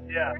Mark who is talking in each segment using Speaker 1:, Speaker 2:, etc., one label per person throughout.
Speaker 1: Yeah.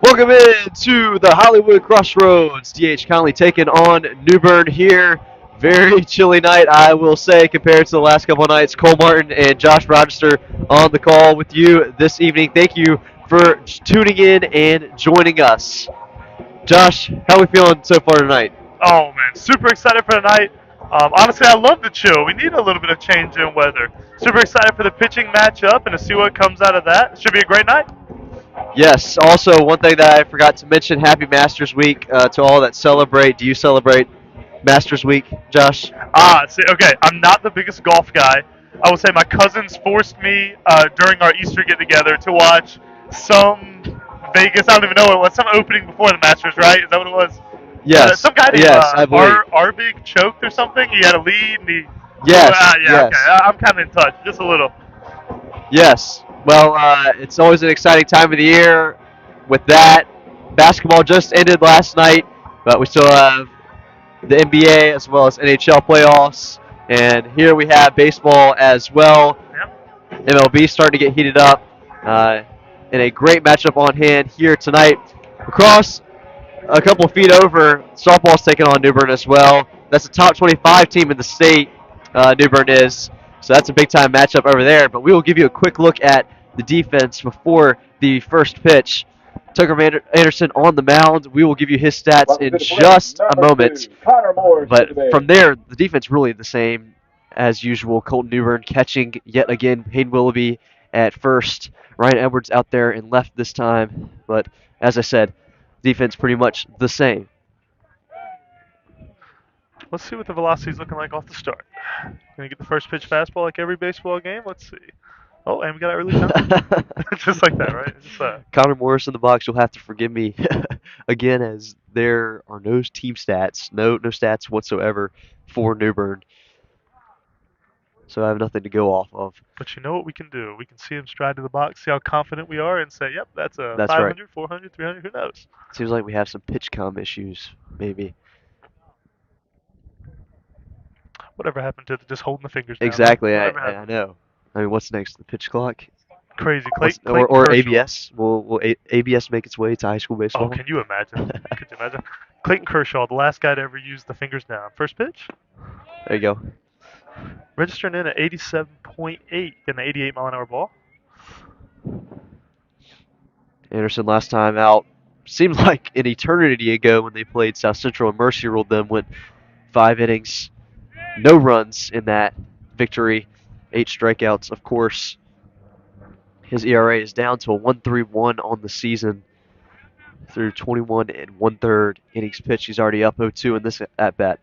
Speaker 1: Welcome in to the Hollywood Crossroads. DH Conley taking on New Bern here. Very chilly night, I will say, compared to the last couple of nights. Cole Martin and Josh Rochester on the call with you this evening. Thank you for tuning in and joining us. Josh, how are we feeling so far tonight?
Speaker 2: Oh man, super excited for tonight. Honestly, I love the chill. We need a little bit of change in weather. Super excited for the pitching matchup and to see what comes out of that. It should be a great night.
Speaker 1: Yes, also, one thing that I forgot to mention, happy Masters Week to all that celebrate. Do you celebrate Masters Week, Josh?
Speaker 2: See, okay, I'm not the biggest golf guy. I would say my cousins forced me during our Easter get together to watch some Vegas. I don't even know what it was. Some opening before the Masters, right? Is that what it was?
Speaker 1: Yes,
Speaker 2: Some guy named
Speaker 1: yes, I believe.
Speaker 2: Arbig choked or something. He had a lead and he.
Speaker 1: Yes,
Speaker 2: Yeah, okay.
Speaker 1: yes,
Speaker 2: I'm kind of in touch, just a little.
Speaker 1: yes. Well, it's always an exciting time of the year. With that, basketball just ended last night, but we still have the NBA as well as NHL playoffs. And here we have baseball as well.
Speaker 2: Yep.
Speaker 1: MLB starting to get heated up. Uh, and a great matchup on hand here tonight. Across a couple of feet over, softball's taking on New Bern as well. That's the top 25 team in the state, New Bern is. So that's a big time matchup over there. But we will give you a quick look at the defense before the first pitch. Tucker Anderson on the mound. We will give you his stats in just a moment. But from there, the defense really the same as usual. Colton Newbern catching yet again. Hayden Willoughby at first. Ryan Edwards out there in left this time. But as I said, defense pretty much the same.
Speaker 2: Let's see what the velocity's looking like off the start. Gonna get the first pitch fastball like every baseball game. Let's see. Oh, and we got an early count. Just like that, right? Just
Speaker 1: Connor Morris in the box. You'll have to forgive me again, as there are no team stats, no stats whatsoever for New Bern, so I have nothing to go off of.
Speaker 2: But you know what we can do? We can see him stride to the box, see how confident we are, and say, "Yep, that's a
Speaker 1: That's right.
Speaker 2: 500, 400, 300. Who knows?"
Speaker 1: Seems like we have some pitch com issues, maybe.
Speaker 2: Whatever happened to just holding the fingers down, huh?
Speaker 1: Exactly. I
Speaker 2: Whatever
Speaker 1: I
Speaker 2: happened?
Speaker 1: know. I mean, what's next? The pitch clock?
Speaker 2: Crazy.
Speaker 1: What's
Speaker 2: Clayton
Speaker 1: or
Speaker 2: Kershaw.
Speaker 1: ABS? Will ABS make its way to high school
Speaker 2: Oh,
Speaker 1: baseball?
Speaker 2: can you imagine? Could you imagine? Clayton Kershaw, the last guy to ever use the fingers down. First pitch,
Speaker 1: There you go.
Speaker 2: registering in at 87.8, getting an 88-mile-an-hour ball.
Speaker 1: Anderson last time out seemed like an eternity ago when they played South Central and Mercy ruled them. Went 5 innings, no runs in that victory, 8 strikeouts. Of course, his ERA is down to a 1.31 on the season through 21 and one-third innings pitched. He's already up 0-2 in this at bat.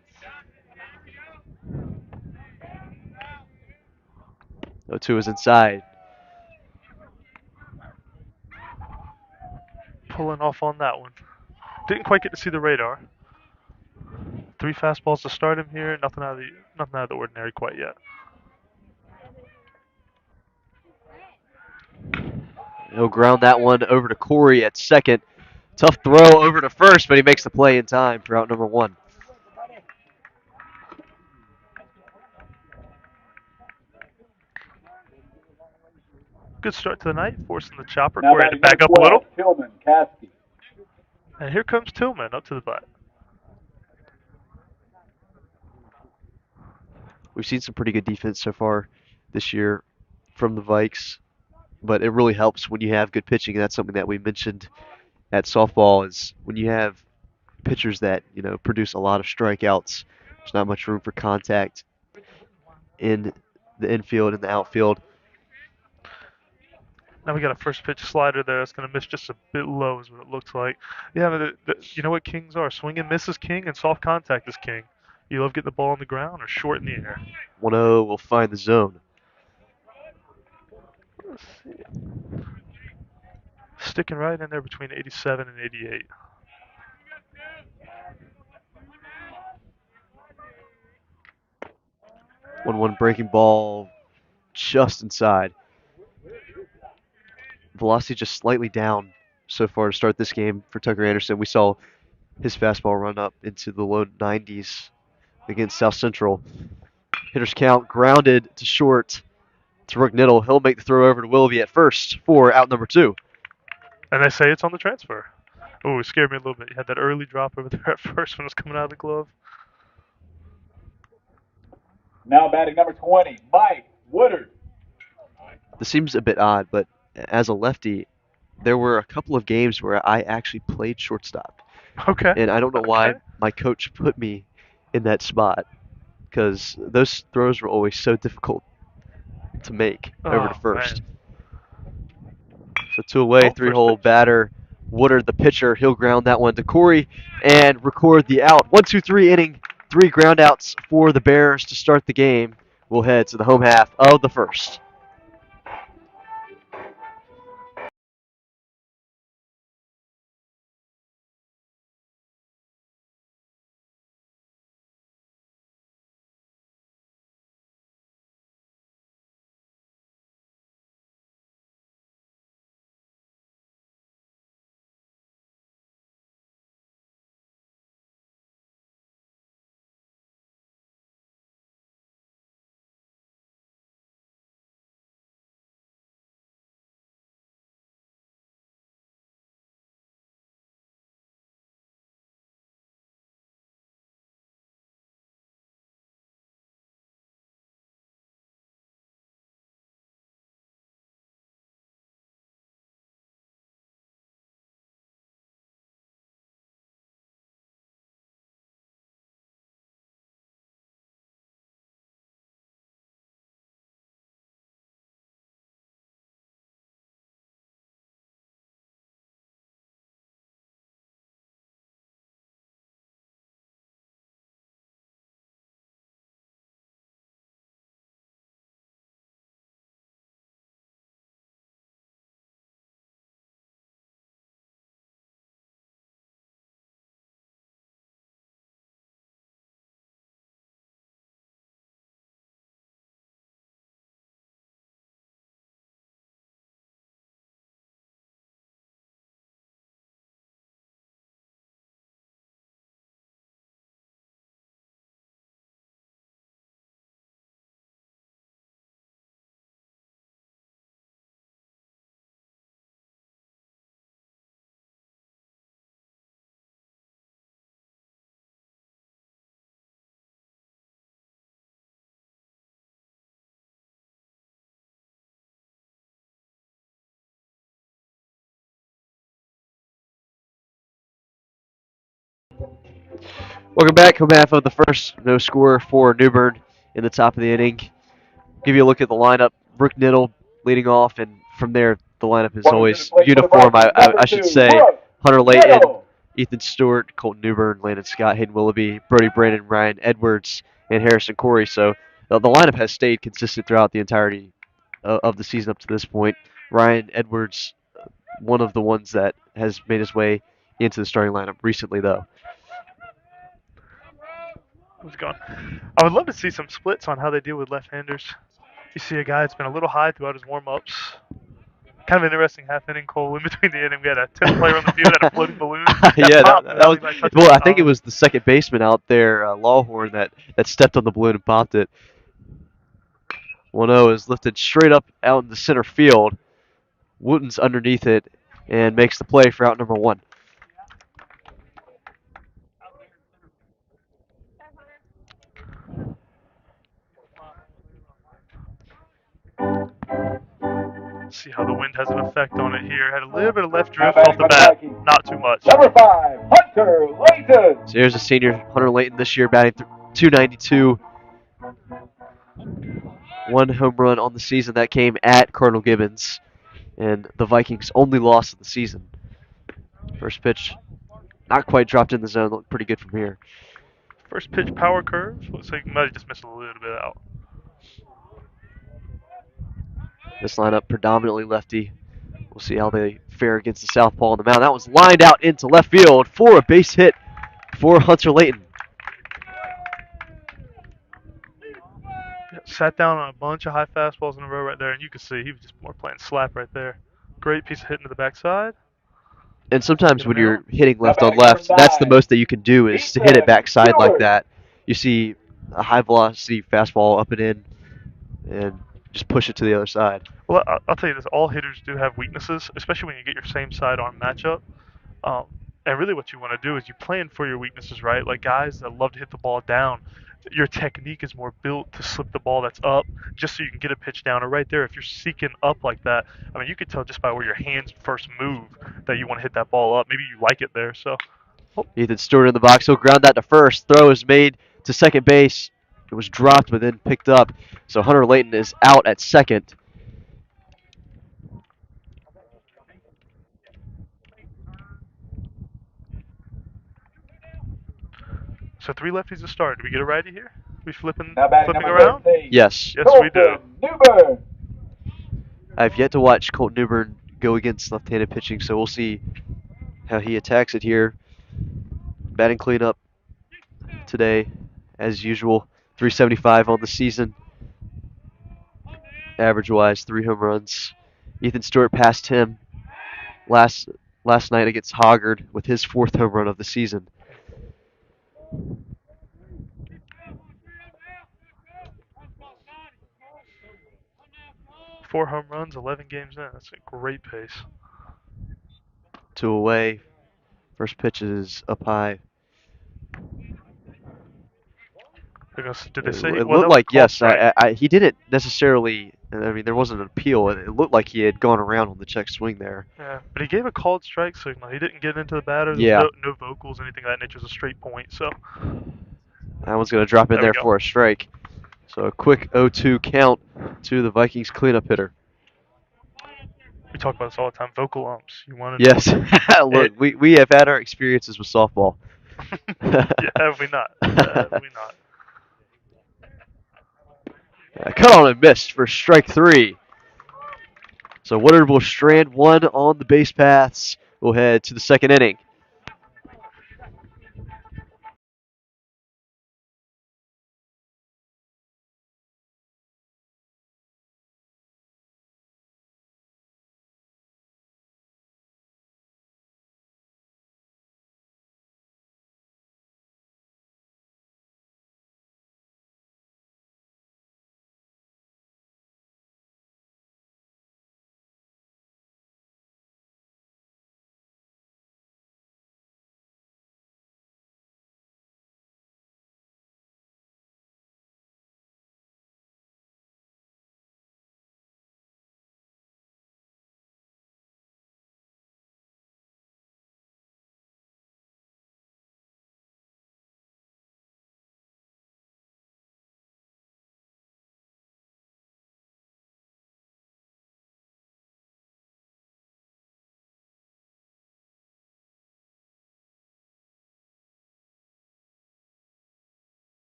Speaker 1: 0-2 is inside.
Speaker 2: Pulling off on that one. Didn't quite get to see the radar. 3 fastballs to start him here. Nothing out of the ordinary quite yet.
Speaker 1: He'll ground that one over to Corey at second. Tough throw over to first, but he makes the play in time for out number one.
Speaker 2: Good start to the night, forcing the chopper. Corey had to back up a little. And here comes Tillman up to the bat.
Speaker 1: We've seen some pretty good defense so far this year from the Vikes, but it really helps when you have good pitching. And that's something that we mentioned at softball is when you have pitchers that produce a lot of strikeouts. There's not much room for contact in the infield and the outfield.
Speaker 2: Now we got a first pitch slider there that's going to miss just a bit low, is what it looks like. Yeah, but you know what kings are? Swing and miss is king, and soft contact is king. You love getting the ball on the ground or short in the air.
Speaker 1: 1-0 will find the zone.
Speaker 2: Let's see. Sticking right in there between 87 and 88.
Speaker 1: 1-1 breaking ball just inside. Velocity just slightly down so far to start this game for Tucker Anderson. We saw his fastball run up into the low 90s against South Central. Hitter's count grounded to short to Rook Niddle. He'll make the throw over to Willoughby at first for out number two.
Speaker 2: And they say it's on the transfer. Oh, it scared me a little bit. You had that early drop over there at first when it was coming out of the glove.
Speaker 3: Now batting number 20, Mike Woodard.
Speaker 1: This seems a bit odd, but as a lefty, there were a couple of games where I actually played shortstop.
Speaker 2: Okay.
Speaker 1: And I don't know why
Speaker 2: Okay.
Speaker 1: my coach put me in that spot because those throws were always so difficult to make over to
Speaker 2: Oh,
Speaker 1: first.
Speaker 2: man.
Speaker 1: So two away,
Speaker 2: Oh, first
Speaker 1: three-hole
Speaker 2: pitch.
Speaker 1: batter. Woodard, the pitcher, he'll ground that one to Corey and record the out. 1-2-3 inning, 3 groundouts for the Bears to start the game. We'll head to the home half of the first. Welcome back. Home half of the first. No score for New Bern in the top of the inning. Give you a look at the lineup. Brooke Niddle leading off, and from there, the lineup is
Speaker 3: Welcome to the
Speaker 1: always
Speaker 3: plate for the
Speaker 1: uniform,
Speaker 3: Vikings, number
Speaker 1: I should
Speaker 3: 2,
Speaker 1: say.
Speaker 3: Brooke
Speaker 1: Hunter Layton,
Speaker 3: Niddle.
Speaker 1: Ethan Stewart, Colton Newbern, Landon Scott, Hayden Willoughby, Brody Brandon, Ryan Edwards, and Harrison Corey. So the lineup has stayed consistent throughout the entirety of the season up to this point. Ryan Edwards, one of the ones that has made his way into the starting lineup recently, though.
Speaker 2: How's it going? I would love to see some splits on how they deal with left-handers. You see a guy that's been a little high throughout his warm-ups. Kind of an interesting half inning, Cole. In between the inning, we had a 10th player on the field had a floating balloon.
Speaker 1: Yeah,
Speaker 2: Popped,
Speaker 1: that was.
Speaker 2: like, touched
Speaker 1: Well,
Speaker 2: the
Speaker 1: I think it
Speaker 2: top.
Speaker 1: was the second baseman out there, Lawhorn, that stepped on the balloon and popped it. 1-0 is lifted straight up out in the center field. Wooten's underneath it and makes the play for out number 1.
Speaker 2: See how the wind has an effect on it here. Had a little bit of left
Speaker 3: Now
Speaker 2: drift off
Speaker 3: batting
Speaker 2: the
Speaker 3: for the
Speaker 2: bat.
Speaker 3: Vikings,
Speaker 2: Not too much.
Speaker 3: number 5, Hunter Layton.
Speaker 1: So here's a senior, Hunter Layton, this year batting 292. 1 home run on the season that came at Cardinal Gibbons, and the Vikings' only loss of the season. First pitch, not quite dropped in the zone. Looked pretty good from here.
Speaker 2: First pitch power curve. Looks like he might have just missed a little bit out.
Speaker 1: This lineup predominantly lefty. We'll see how they fare against the southpaw on the mound. That was lined out into left field for a base hit for Hunter Layton.
Speaker 2: Sat down on a bunch of high fastballs in a row right there, and you can see he was just more playing slap right there. Great piece of hitting to the backside.
Speaker 1: And sometimes
Speaker 2: Get
Speaker 1: when
Speaker 2: him
Speaker 1: you're
Speaker 2: out.
Speaker 1: hitting
Speaker 3: Now
Speaker 1: left on
Speaker 3: batting number
Speaker 1: left, that's the
Speaker 3: 9,
Speaker 1: most that you can do is to hit it
Speaker 3: Ethan
Speaker 1: backside like
Speaker 3: Stewart.
Speaker 1: that. You see a high velocity fastball up and in, and just push it to the other side.
Speaker 2: Well, I'll tell you this: all hitters do have weaknesses, especially when you get your same sidearm matchup. Um, and really, what you want to do is you plan for your weaknesses, right? Like guys that love to hit the ball down, your technique is more built to slip the ball that's up, just so you can get a pitch down. Or right there, if you're seeking up like that, I mean, you could tell just by where your hands first move that you want to hit that ball up. Maybe you like it there. So, oh,
Speaker 1: Ethan Stewart in the box. He'll ground that to first. Throw is made to second base. It was dropped, but then picked up. So Hunter Layton is out at second.
Speaker 2: so three lefties to start. Do we get a righty here? We flipping
Speaker 3: Now batting
Speaker 2: flipping
Speaker 3: number
Speaker 2: around?
Speaker 3: 13.
Speaker 1: Yes.
Speaker 2: Yes, we do.
Speaker 3: Colton Newburn.
Speaker 1: I've yet to watch Colt Newbern go against left-handed pitching, so we'll see how he attacks it here. Batting cleanup today, as usual. 375 on the season. Average-wise, 3 home runs. Ethan Stewart passed him last night against Hoggard with his 4th home run of the season.
Speaker 2: Four home runs, 11 games in. That's a great pace.
Speaker 1: 2 away. First pitch is up high.
Speaker 2: Did they say?
Speaker 1: It
Speaker 2: Well,
Speaker 1: looked
Speaker 2: that was
Speaker 1: like,
Speaker 2: called
Speaker 1: yes.
Speaker 2: strike.
Speaker 1: He didn't necessarily. I mean, there wasn't an appeal. It looked like he had gone around on the check swing there.
Speaker 2: Yeah, but he gave a called strike signal. He didn't get into the batter. There
Speaker 1: Yeah.
Speaker 2: was no vocals, anything of that nature. It was a straight point. So
Speaker 1: That one's going to drop in
Speaker 2: There we
Speaker 1: there
Speaker 2: go.
Speaker 1: for a strike. So a quick 0-2 count to the Vikings cleanup hitter.
Speaker 2: we talk about this all the time. Vocal umps. You want to?
Speaker 1: Yes. Look, we have had our experiences with softball.
Speaker 2: Yeah, have we not? Have we not?
Speaker 1: Cut on and missed for strike 3. So Woodard will strand one on the base paths. We'll head to the second inning.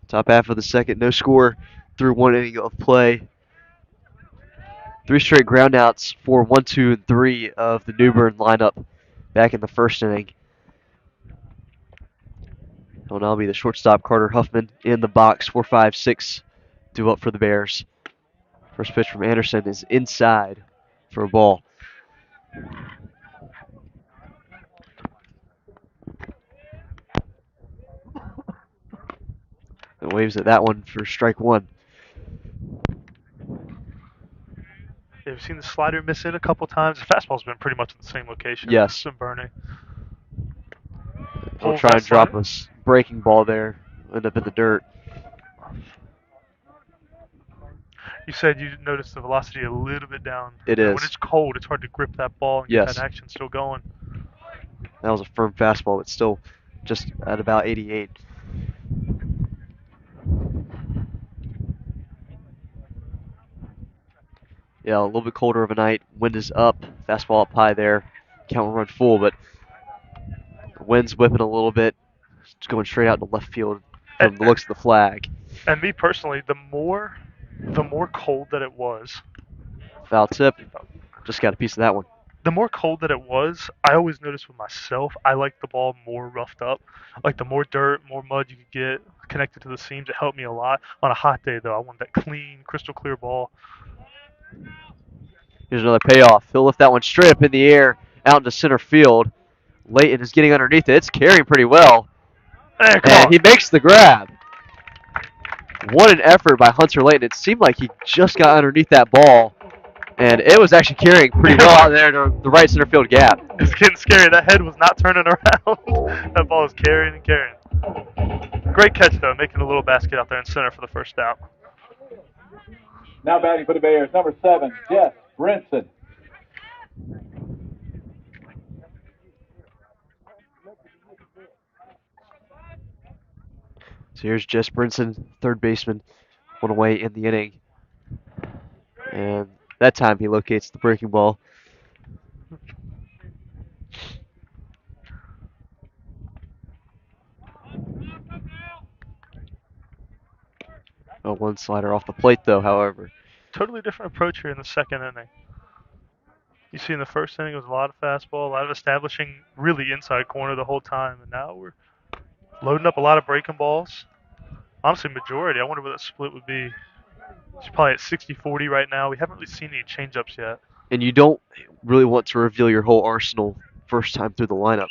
Speaker 1: Top half of the second, no score through 1 inning of play. 3 straight groundouts for 1, 2, and 3 of the New Bern lineup back in the first inning. It'll now be the shortstop Carter Huffman in the box. 4, 5, 6 due up for the Bears. First pitch from Anderson is inside for a ball. And waves at that one for strike 1.
Speaker 2: Yeah, we've seen the slider miss in a couple times. The fastball's been pretty much in the same location.
Speaker 1: Yes.
Speaker 2: It's been burning.
Speaker 1: We'll
Speaker 2: Pulls
Speaker 1: try
Speaker 2: that
Speaker 1: and drop
Speaker 2: slider.
Speaker 1: a breaking ball there. End up in the dirt.
Speaker 2: You said you noticed the velocity a little bit down.
Speaker 1: It
Speaker 2: You know,
Speaker 1: is.
Speaker 2: When it's cold, it's hard to grip that ball and
Speaker 1: Yes.
Speaker 2: get that action still going.
Speaker 1: That was a firm fastball, but still just at about 88. Yeah, a little bit colder of a night. Wind is up. Fastball up high there. Count will run full, but the wind's whipping a little bit. It's going straight out to left field from the looks of the flag.
Speaker 2: And me personally, the more cold that it was,
Speaker 1: Foul tip. Just got a piece of that one.
Speaker 2: the more cold that it was, I always noticed with myself, I like the ball more roughed up. Like the more dirt, more mud you could get connected to the seams, it helped me a lot. On a hot day, though, I wanted that clean, crystal clear ball.
Speaker 1: Here's another payoff. He'll lift that one straight up in the air, out into center field. Layton is getting underneath it. It's carrying pretty well.
Speaker 2: Hey, come
Speaker 1: And
Speaker 2: on.
Speaker 1: he makes the grab. What an effort by Hunter Layton. It seemed like he just got underneath that ball, and it was actually carrying pretty well out there to the right center field gap.
Speaker 2: It's getting scary. That head was not turning around. That ball was carrying and carrying. Great catch, though, making a little basket out there in center for the first out.
Speaker 3: Now batting for the Bears, number 7, Jess Brinson.
Speaker 1: So here's Jess Brinson, third baseman, one away in the inning. And that time he locates the breaking ball. One slider off the plate, though, however.
Speaker 2: Totally different approach here in the second inning. You see in the first inning, it was a lot of fastball, a lot of establishing really inside corner the whole time. And now we're loading up a lot of breaking balls. Honestly, majority. I wonder what that split would be. It's probably at 60-40 right now. We haven't really seen any changeups yet.
Speaker 1: And you don't really want to reveal your whole arsenal first time through the lineup.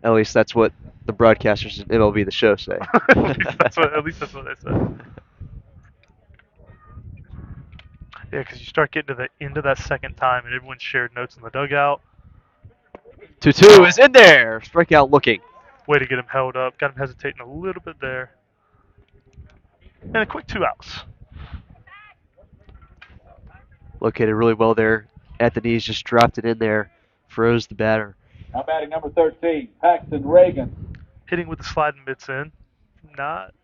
Speaker 1: At least that's what the broadcasters in MLB The Show say.
Speaker 2: at least that's what they said. Yeah, because you start getting to the end of that second time, and everyone shared notes in the dugout.
Speaker 1: 2-2 is in there. Strikeout looking.
Speaker 2: Way to get him held up. Got him hesitating a little bit there. And a quick 2 outs.
Speaker 1: Located really well there at the knees. Just dropped it in there. Froze the batter.
Speaker 3: Now batting number 13, Paxton Reagan.
Speaker 2: Hitting with the sliding mitts in. Not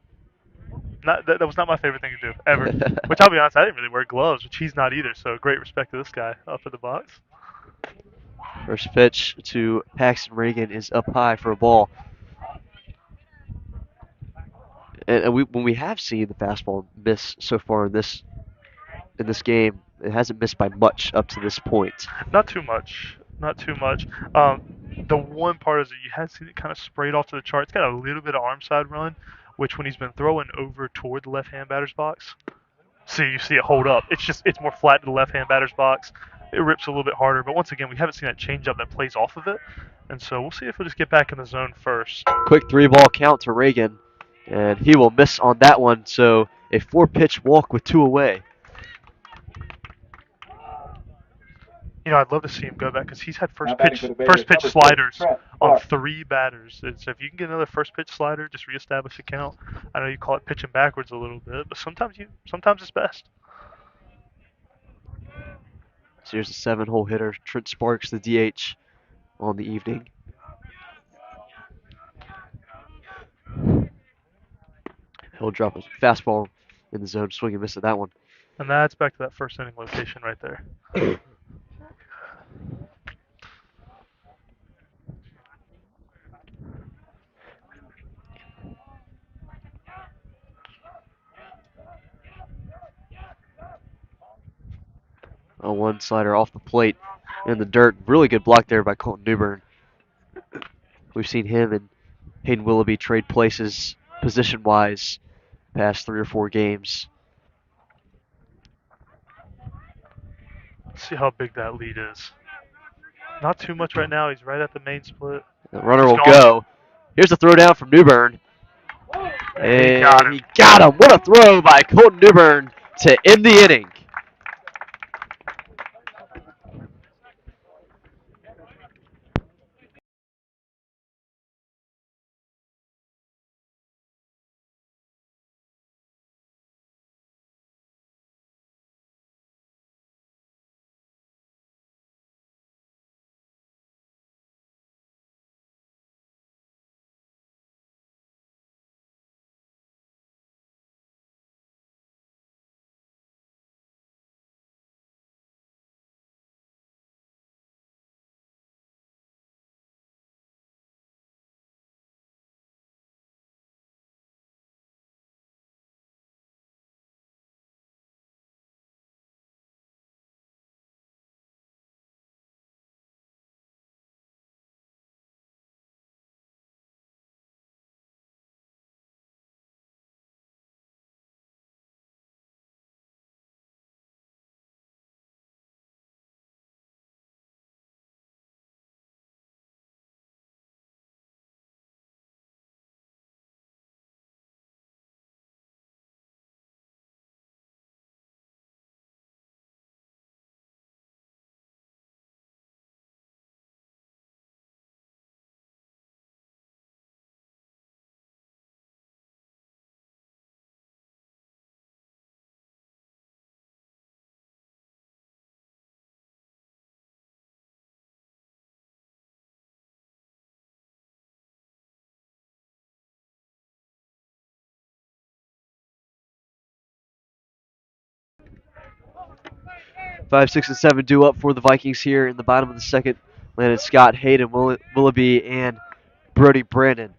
Speaker 2: that was not my favorite thing to do ever. Which I'll be honest, I didn't really wear gloves, which he's not either. So great respect to this guy up in the box.
Speaker 1: First pitch to Paxton Reagan is up high for a ball. And when we have seen the fastball miss so far in this game, it hasn't missed by much up to this point.
Speaker 2: Not too much. Not too much. The one part is that you had seen it kind of sprayed off to the chart. It's got a little bit of arm side run, which when he's been throwing over toward the left-hand batter's box, you see it hold up. It's more flat to the left-hand batter's box. It rips a little bit harder, but once again, we haven't seen that changeup that plays off of it, and so we'll see if we'll just get back in the zone first.
Speaker 1: Quick 3-ball count to Reagan, and he will miss on that one. So a 4-pitch walk with 2 away.
Speaker 2: You know, I'd love to see him go back because he's had first
Speaker 3: Now batting
Speaker 2: pitch
Speaker 3: for the Bears, number 6,
Speaker 2: sliders
Speaker 3: Trent
Speaker 2: on
Speaker 3: Clark.
Speaker 2: 3 batters. And so if you can get another first pitch slider, just reestablish the count. I know you call it pitching backwards a little bit, but sometimes it's best.
Speaker 1: So here's the 7-hole hitter, Trent Sparks, the DH on the evening. He'll drop a fastball in the zone, swing and miss at that one.
Speaker 2: And that's back to that first inning location right there.
Speaker 1: 1 slider off the plate in the dirt. Really good block there by Colton Newbern. We've seen him and Hayden Willoughby trade places position-wise past 3 or 4 games.
Speaker 2: See how big that lead is. Not too much right now. He's right at the main split.
Speaker 1: The runner
Speaker 2: He's
Speaker 1: will
Speaker 2: gone.
Speaker 1: go. Here's the throw down from Newbern.
Speaker 2: He got him.
Speaker 1: He got him. What a throw by Colton Newbern to end the inning. 5, 6, and 7 due up for the Vikings here in the bottom of the second. Landon Scott, Hayden Willoughby, and Brody Brandon.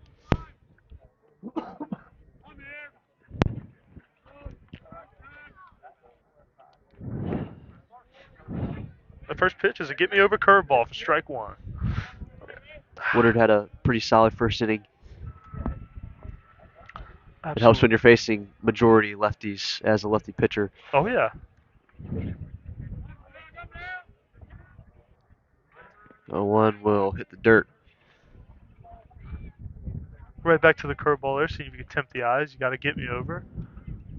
Speaker 2: The first pitch is a get me over curveball for strike one.
Speaker 1: Woodard had a pretty solid first inning.
Speaker 2: Absolutely.
Speaker 1: It helps when you're facing majority lefties as a lefty pitcher.
Speaker 2: Oh, yeah.
Speaker 1: 0-1 will hit the dirt.
Speaker 2: Right back to the curveball there, see if you can tempt the eyes. You got to get me over.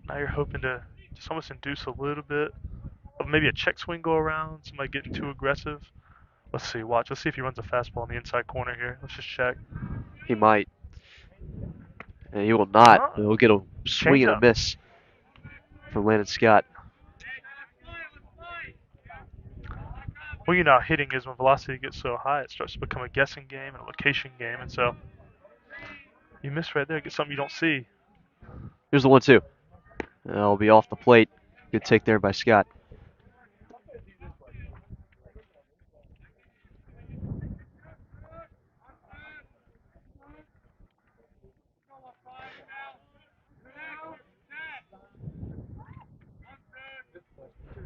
Speaker 2: Now you're hoping to just almost induce a little bit of maybe a check swing go around, somebody getting too aggressive. Let's see, watch. Let's see if he runs a fastball in the inside corner here. Let's just check.
Speaker 1: He might. And he will not.
Speaker 2: Oh,
Speaker 1: He'll get a swing and a
Speaker 2: changeup.
Speaker 1: miss from Landon Scott.
Speaker 2: Well, you know how hitting is when velocity gets so high, it starts to become a guessing game and a location game. And so you miss right there, get something you don't see.
Speaker 1: Here's the 1-2. That'll be off the plate. Good take there by Scott.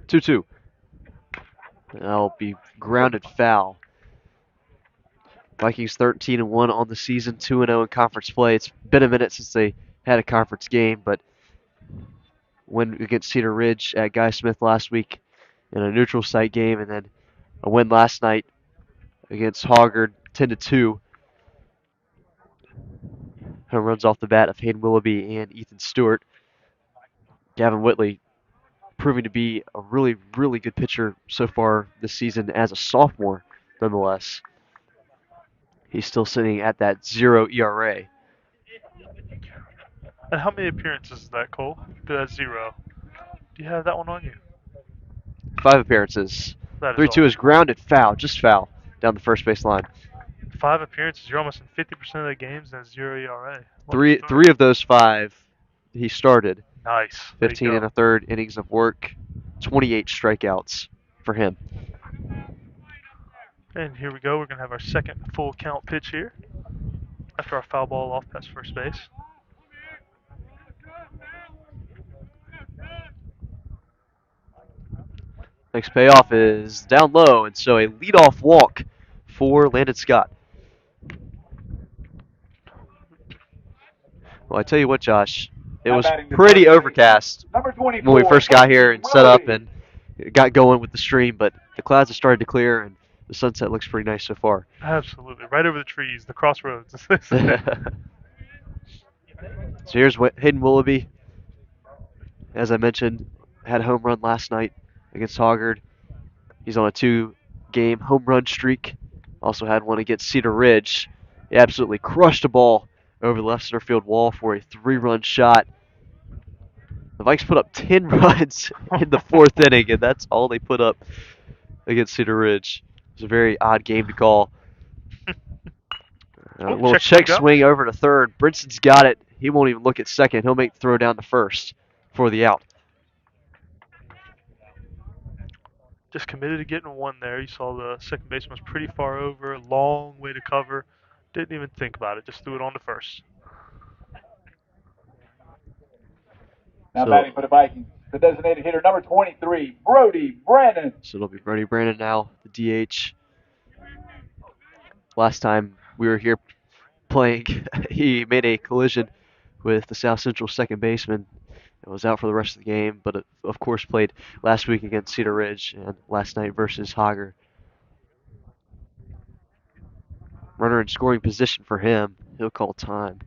Speaker 1: Two. That'll be grounded foul. Vikings 13-1 on the season, 2-0 in conference play. It's been a minute since they had a conference game, but win against Cedar Ridge at Guy Smith last week in a neutral site game, and then a win last night against Hoggard, 10-2. Home runs off the bat of Hayden Willoughby and Ethan Stewart. Gavin Whitley proving to be a really, really good pitcher so far this season as a sophomore, nonetheless. He's still sitting at that 0 ERA.
Speaker 2: And how many appearances is that, Cole? That's 0. Do you have that one on you?
Speaker 1: 5 appearances.
Speaker 2: That is
Speaker 1: 3-2
Speaker 2: all.
Speaker 1: is grounded foul, just foul, down the first base line.
Speaker 2: 5 appearances. You're almost in 50% of the games and 0 ERA.
Speaker 1: Three of those 5 he started.
Speaker 2: Nice. There you
Speaker 1: 15
Speaker 2: go.
Speaker 1: and a third innings of work, 28 strikeouts for him.
Speaker 2: And here we go. We're going to have our second full count pitch here after our foul ball off past first base.
Speaker 1: Next payoff is down low, and so a leadoff walk for Landon Scott. Well, I tell you what, Josh, it was pretty overcast when we first got here and set up and got going with the stream, but the clouds have started to clear, and the sunset looks pretty nice so far.
Speaker 2: Absolutely. Right over the trees, the crossroads.
Speaker 1: So here's Hayden Willoughby. As I mentioned, had a home run last night against Hoggard. He's on a 2-game home run streak. Also had one against Cedar Ridge. He absolutely crushed a ball over the left center field wall for a 3-run shot. The Vikes put up 10 runs in the 4th inning, and that's all they put up against Cedar Ridge. It was a very odd game to call. A little check swing over to third. Brinson's got it. He won't even look at second. He'll make the throw down to first for the out.
Speaker 2: Just committed to getting one there. You saw the second baseman was pretty far over, long way to cover. Didn't even think about it. Just threw it on to first.
Speaker 3: Now batting for the Vikings, the designated hitter, number 23, Brody Brandon.
Speaker 1: So it'll be Brody Brandon now, the DH. Last time we were here playing, he made a collision with the South Central second baseman and was out for the rest of the game, but of course played last week against Cedar Ridge and last night versus Hoggard. Runner in scoring position for him. He'll call time.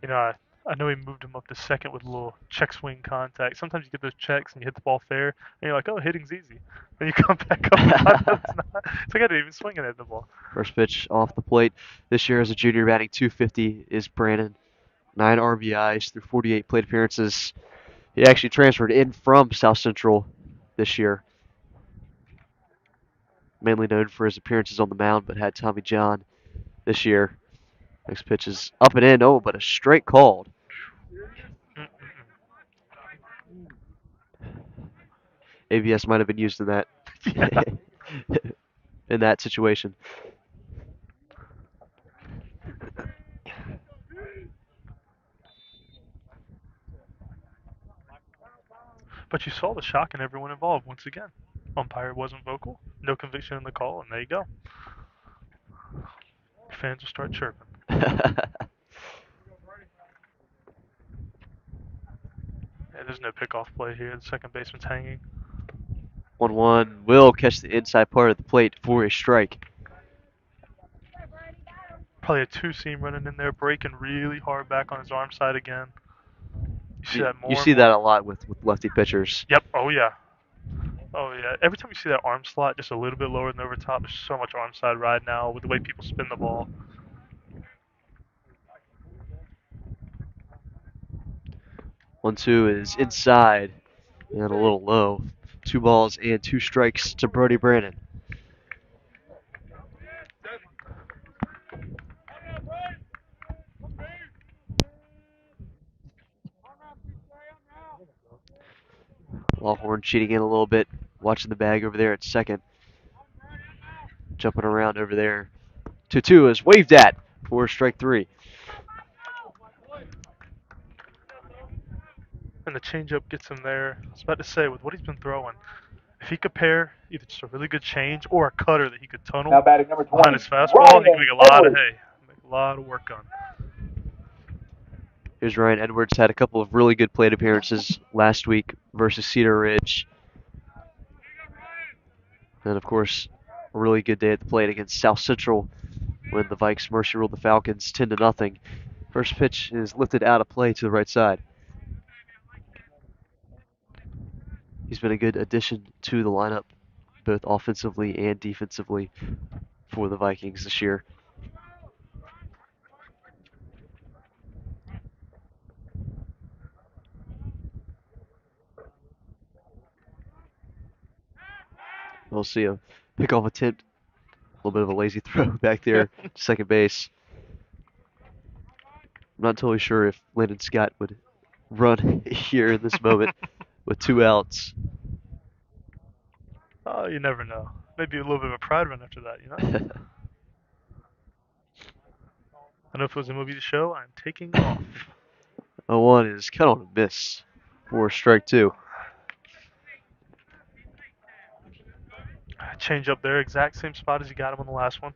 Speaker 2: You know, I know he moved him up to second with a little check swing contact. Sometimes you get those checks and you hit the ball fair, and you're like, oh, hitting's easy. Then you come back up and find out it's not. It's like I didn't even swing it at the ball.
Speaker 1: First pitch off the plate. This year as a junior batting .250 is Brandon. 9 RBIs through 48 plate appearances. He actually transferred in from South Central this year. Mainly known for his appearances on the mound, but had Tommy John this year. Next pitch is up and in. Oh, but a strike called. ABS might have been used in that
Speaker 2: Yeah.
Speaker 1: in that situation.
Speaker 2: But you saw the shock in everyone involved once again. Umpire wasn't vocal, no conviction in the call, and there you go. Fans will start chirping. Yeah, there's no pickoff play here. The second baseman's hanging.
Speaker 1: 1-1 will catch the inside part of the plate for a strike.
Speaker 2: Probably a two-seam running in there, breaking really hard back on his arm side again. You see that more
Speaker 1: You
Speaker 2: and
Speaker 1: see
Speaker 2: more.
Speaker 1: that a lot with lefty pitchers.
Speaker 2: Yep. Oh yeah. Oh yeah. Every time you see that arm slot just a little bit lower than over top, there's so much arm side ride now with the way people spin the ball.
Speaker 1: 1-2 is inside and a little low. 2 balls and 2 strikes to Brody Brandon. Lawhorn cheating in a little bit, watching the bag over there at second. Jumping around over there. 2-2 is waved at for strike 3.
Speaker 2: And the changeup gets him there. I was about to say, with what he's been throwing, if he could pair either just a really good change or a cutter that he could tunnel
Speaker 3: Now batting number
Speaker 2: behind
Speaker 3: 20,
Speaker 2: his fastball, he could make a lot of
Speaker 3: Edwards.
Speaker 2: hay, make a lot of work on.
Speaker 1: Here's Ryan Edwards, had a couple of really good plate appearances last week versus Cedar Ridge. And of course, a really good day at the plate against South Central when the Vikes mercy ruled the Falcons 10-0. First pitch is lifted out of play to the right side. He's been a good addition to the lineup, both offensively and defensively, for the Vikings this year. We'll see a pickoff attempt. A little bit of a lazy throw back there to second base. I'm not totally sure if Landon Scott would run here in this moment with 2 outs.
Speaker 2: Oh, you never know. Maybe a little bit of a pride run after that, you know? I know if it was a movie to show, I'm taking off.
Speaker 1: 0-1 is cut on a miss for strike 2.
Speaker 2: Change up there, exact same spot as you got him on the last one.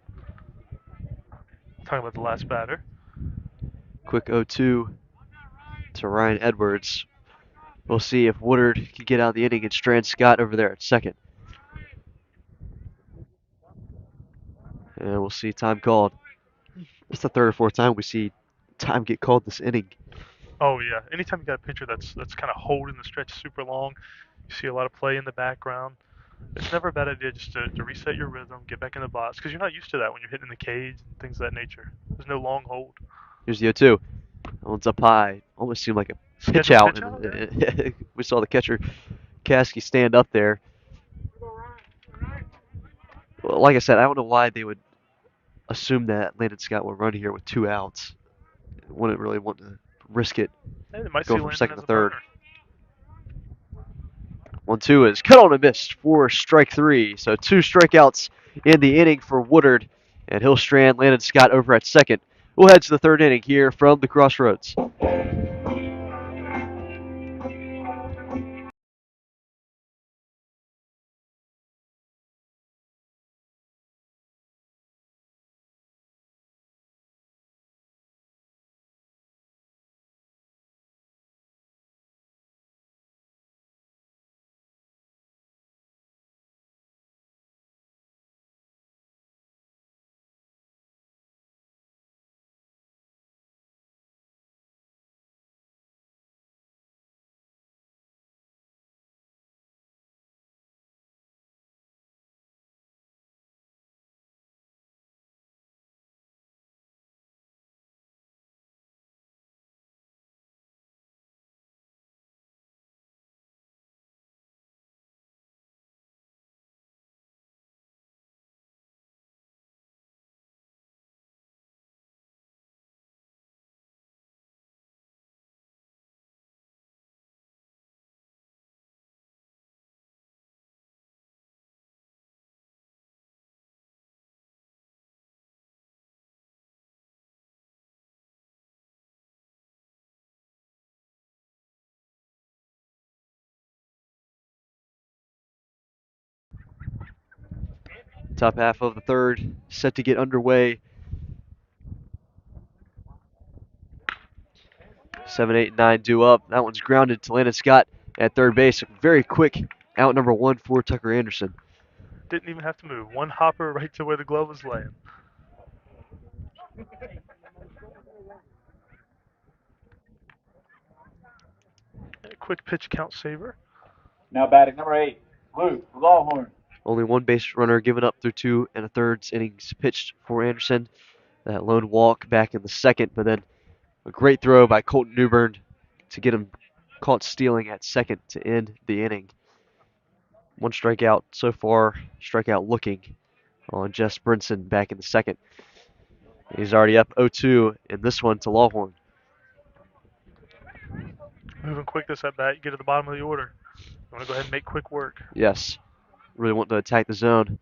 Speaker 2: Talking about the last batter.
Speaker 1: Quick 0-2 to Ryan Edwards. We'll see if Woodard can get out of the inning and strand Scott over there at second. And we'll see time called. It's the third or fourth time we see time get called this inning.
Speaker 2: Oh yeah. Anytime you got a pitcher that's kind of holding the stretch super long, you see a lot of play in the background. It's never a bad idea just to reset your rhythm, get back in the box, because you're not used to that when you're hitting the cage and things of that nature. There's no long hold.
Speaker 1: Here's the 0-2. That one's up high. Almost seemed like a pitch
Speaker 2: Scheduled
Speaker 1: out.
Speaker 2: pitch out,
Speaker 1: And we saw the catcher Kasky stand up there. Well, like I said, I don't know why they would assume that Landon Scott would run here with 2 outs. Wouldn't really want to risk it.
Speaker 2: Hey, they might see
Speaker 1: Go from
Speaker 2: Landon
Speaker 1: second
Speaker 2: as
Speaker 1: to
Speaker 2: a
Speaker 1: third.
Speaker 2: burner.
Speaker 1: 1-2 is cut on and missed for strike 3. So 2 strikeouts in the inning for Woodard, and he'll strand Landon Scott over at second. We'll head to the third inning here from the Crossroads. Top half of the third set to get underway. 7, 8, 9 due up. That one's grounded to Landon Scott at third base. Very quick out number 1 for Tucker Anderson.
Speaker 2: Didn't even have to move. One hopper right to where the glove was laying. A quick pitch count saver.
Speaker 3: Now batting number 8, Luke Lawhorn.
Speaker 1: Only one base runner given up through 2 1/3 innings pitched for Anderson. That lone walk back in the second, but then a great throw by Colton Newbern to get him caught stealing at second to end the inning. One strikeout so far, strikeout looking on Jess Brinson back in the second. He's already up 0-2 in this one to Lawhorn.
Speaker 2: Moving quick this at bat, you get to the bottom of the order. You want to go ahead and make quick work.
Speaker 1: Yes, really want to attack the zone.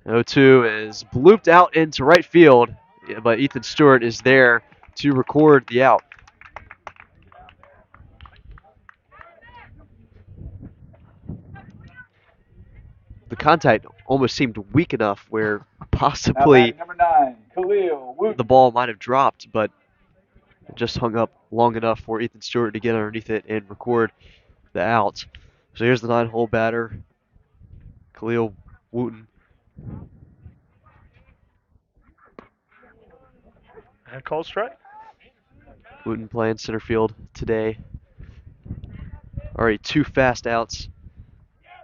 Speaker 1: 0-2 is blooped out into right field, but Ethan Stewart is there to record the out. The contact almost seemed weak enough where possibly
Speaker 3: number 9, Khalil Wooten.
Speaker 1: the ball might have dropped, but it just hung up long enough for Ethan Stewart to get underneath it and record the out. So here's the 9-hole batter, Khalil Wooten.
Speaker 2: And called strike.
Speaker 1: Wooten playing center field today. Already 2 fast outs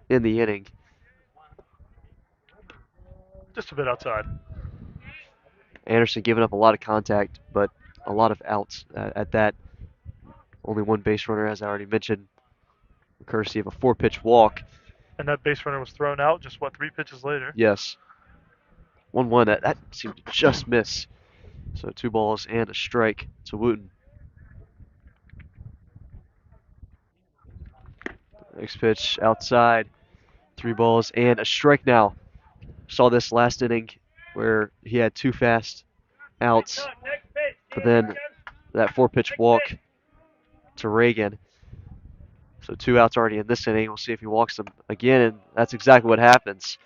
Speaker 1: in the inning.
Speaker 2: Just a bit outside.
Speaker 1: Anderson giving up a lot of contact, but a lot of outs at that. Only one base runner, as I already mentioned, courtesy of a 4-pitch walk.
Speaker 2: And that base runner was thrown out just, 3 pitches later?
Speaker 1: Yes. 1-1, that seemed to just miss. So 2 balls and a strike to Wooten. Next pitch outside. 3 balls and a strike now. Saw this last inning where he had 2 fast outs, but then that 4-pitch walk to Reagan. So 2 outs already in this inning. We'll see if he walks them again, and that's exactly what happens.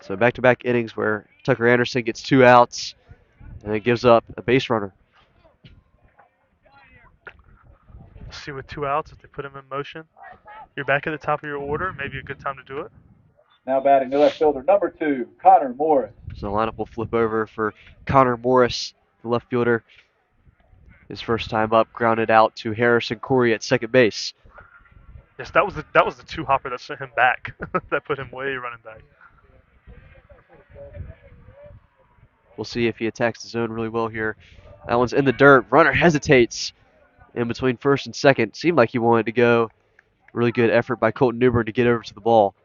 Speaker 1: So back-to-back innings where Tucker Anderson gets 2 outs and it gives up a base runner.
Speaker 2: Let's see, with 2 outs, if they put him in motion, you're back at the top of your order. Maybe a good time to do it.
Speaker 3: Now batting the left fielder, number 2, Connor Morris.
Speaker 1: So the lineup will flip over for Connor Morris, the left fielder. His first time up, grounded out to Harrison Corey at second base.
Speaker 2: Yes, that was the 2 hopper that sent him back. That put him way running back.
Speaker 1: We'll see if he attacks the zone really well here. That one's in the dirt. Runner hesitates in between first and second. Seemed like he wanted to go. Really good effort by Colton Newbern to get over to the ball.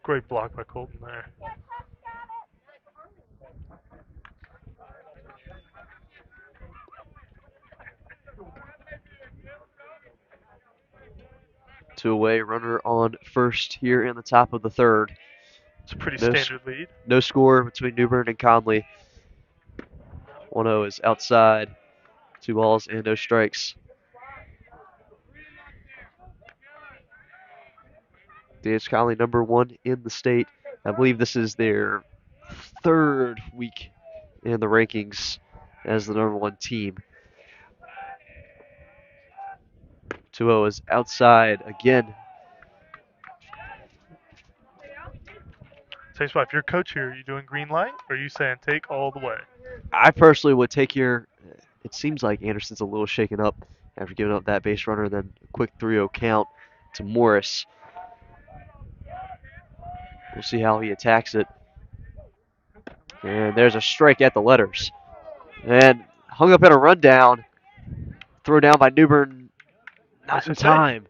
Speaker 2: Great block by Colton there.
Speaker 1: Two away, runner on first here in the top of the third.
Speaker 2: It's a pretty standard lead.
Speaker 1: No score between Newbern and Conley. 1-0 is outside. 2 balls and no strikes. DH Conley, number 1 in the state. I believe this is their 3rd week in the rankings as the number 1 team. 2-0 is outside again.
Speaker 2: Tell you what, if you're coach here, are you doing green light, or are you saying take all the way?
Speaker 1: I personally would take here. It seems like Anderson's a little shaken up after giving up that base runner, then a quick 3-0 count to Morris. We'll see how he attacks it. And there's a strike at the letters. And hung up in a rundown. Throw down by Newbern. Not in time.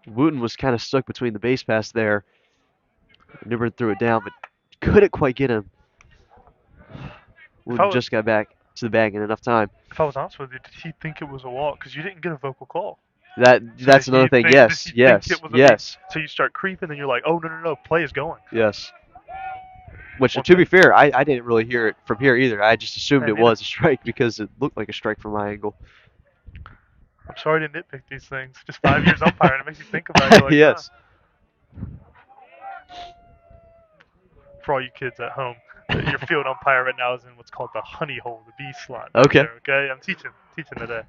Speaker 1: Wooten was kind of stuck between the base pass there. Newbern threw it down, but couldn't quite get him. Wooten just got back to the bag in enough time.
Speaker 2: If I was honest with you, did he think it was a walk? Because you didn't get a vocal call.
Speaker 1: That's another thing. Yes.
Speaker 2: So you start creeping, and you're like, oh, no, play is going.
Speaker 1: Yes. Which, to be fair, I didn't really hear it from here either. I just assumed it was a strike because it looked like a strike from my angle.
Speaker 2: I'm sorry to nitpick these things. Just 5 years umpiring, it makes you think about it. Like,
Speaker 1: yes.
Speaker 2: for all you kids at home. Your field umpire right now is in what's called the honey hole, the B slot.
Speaker 1: Okay.
Speaker 2: There, okay, I'm teaching today.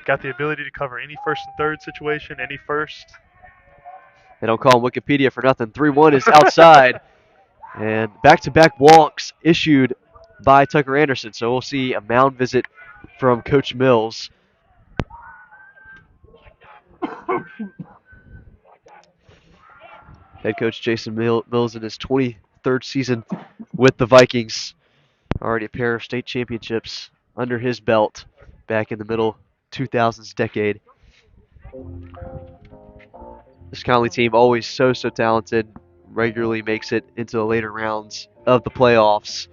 Speaker 2: Got the ability to cover any first and third situation, any first.
Speaker 1: They don't call him Wikipedia for nothing. 3-1 is outside. And back-to-back walks issued by Tucker Anderson. So we'll see a mound visit from Coach Mills. Head coach Jason Mills in his 23rd season with the Vikings. Already a pair of state championships under his belt back in the middle 2000s decade. This Conley team always so talented, regularly makes it into the later rounds of the playoffs.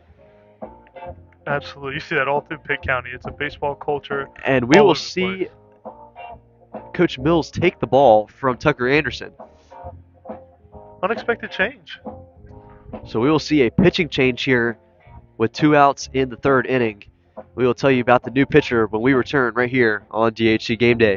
Speaker 2: Absolutely, you see that all through Pitt County. It's a baseball culture.
Speaker 1: And we
Speaker 2: all
Speaker 1: will
Speaker 2: over the
Speaker 1: see
Speaker 2: place.
Speaker 1: Coach Mills take the ball from Tucker Anderson.
Speaker 2: Unexpected change.
Speaker 1: So we will see a pitching change here with 2 outs in the 3rd inning. We will tell you about the new pitcher when we return right here on DHC Game Day.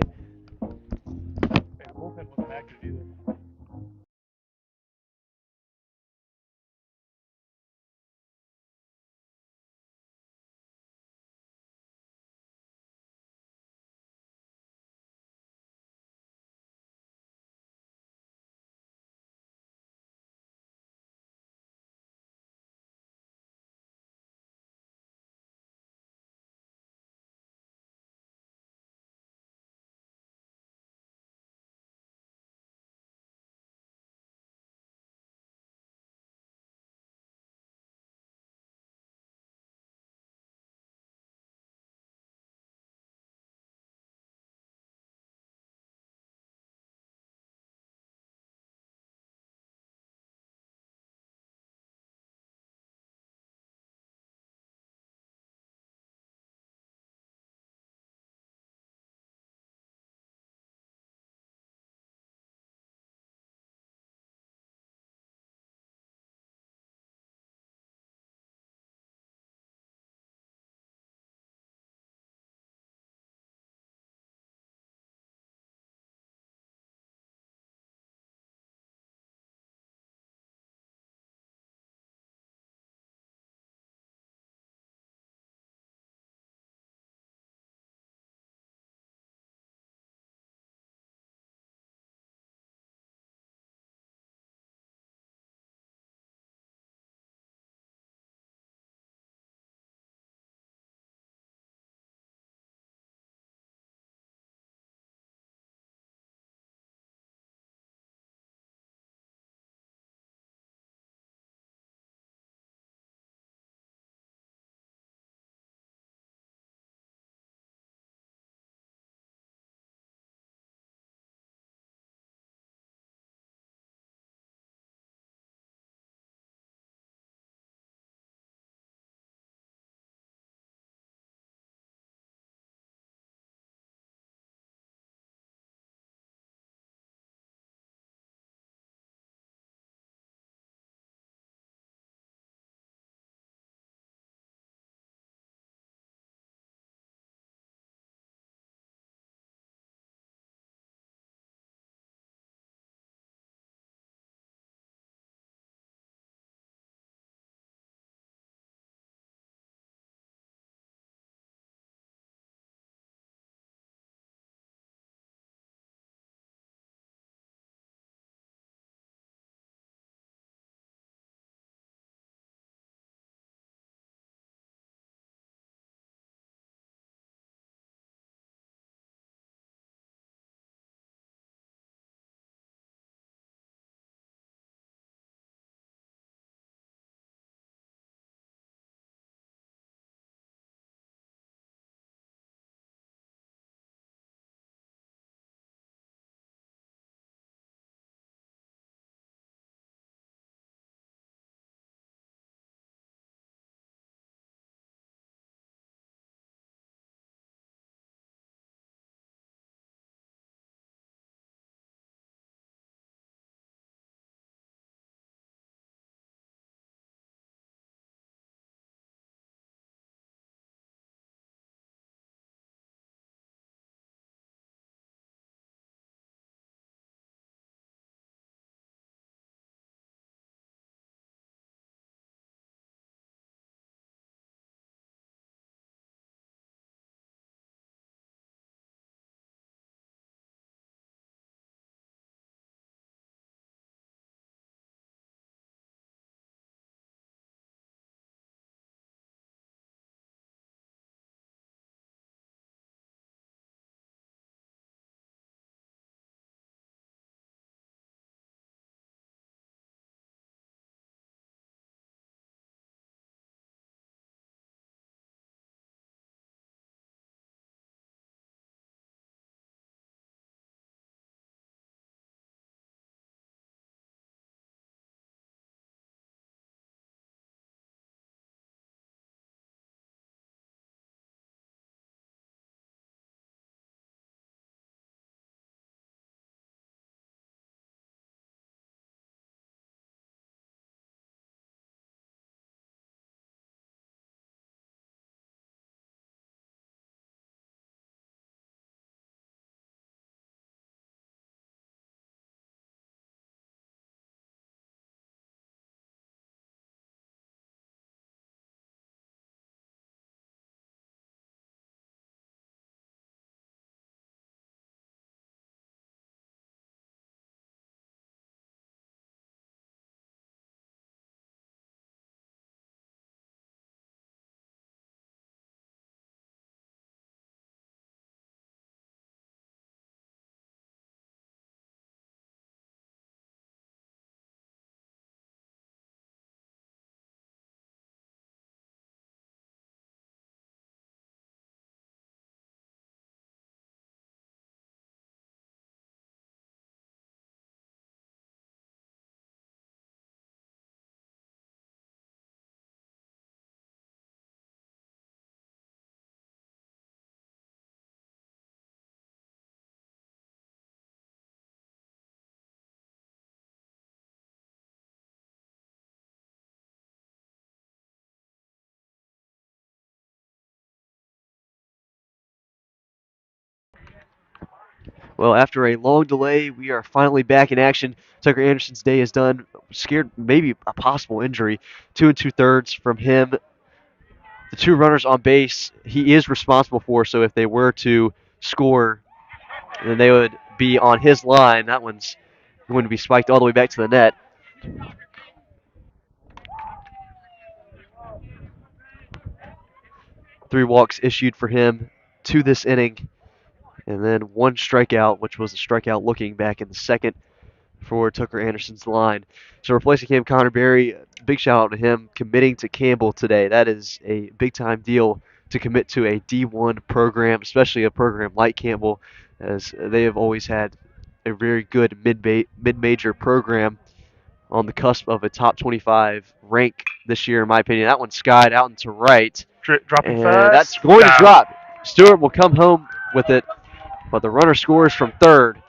Speaker 1: Well, after a long delay, we are finally back in action. Tucker Anderson's day is done. Scared maybe a possible injury. 2 2/3 from him. The 2 runners on base, he is responsible for. So if they were to score, then they would be on his line. That one's going to be spiked all the way back to the net. Three walks issued for him to this inning, and then 1 strikeout, which was a strikeout looking back in the second for Tucker Anderson's line. So replacing him, Connor Berry, big shout out to him committing to Campbell today. That is a big time deal to commit to a D1 program, especially a program like Campbell, as they have always had a very good mid-major program on the cusp of a top 25 rank this year, in my opinion. That one skied out into right.
Speaker 2: Dropping
Speaker 1: And
Speaker 2: fast.
Speaker 1: that's going to
Speaker 2: Down.
Speaker 1: drop. Stewart will come home with it, but the runner scores from third.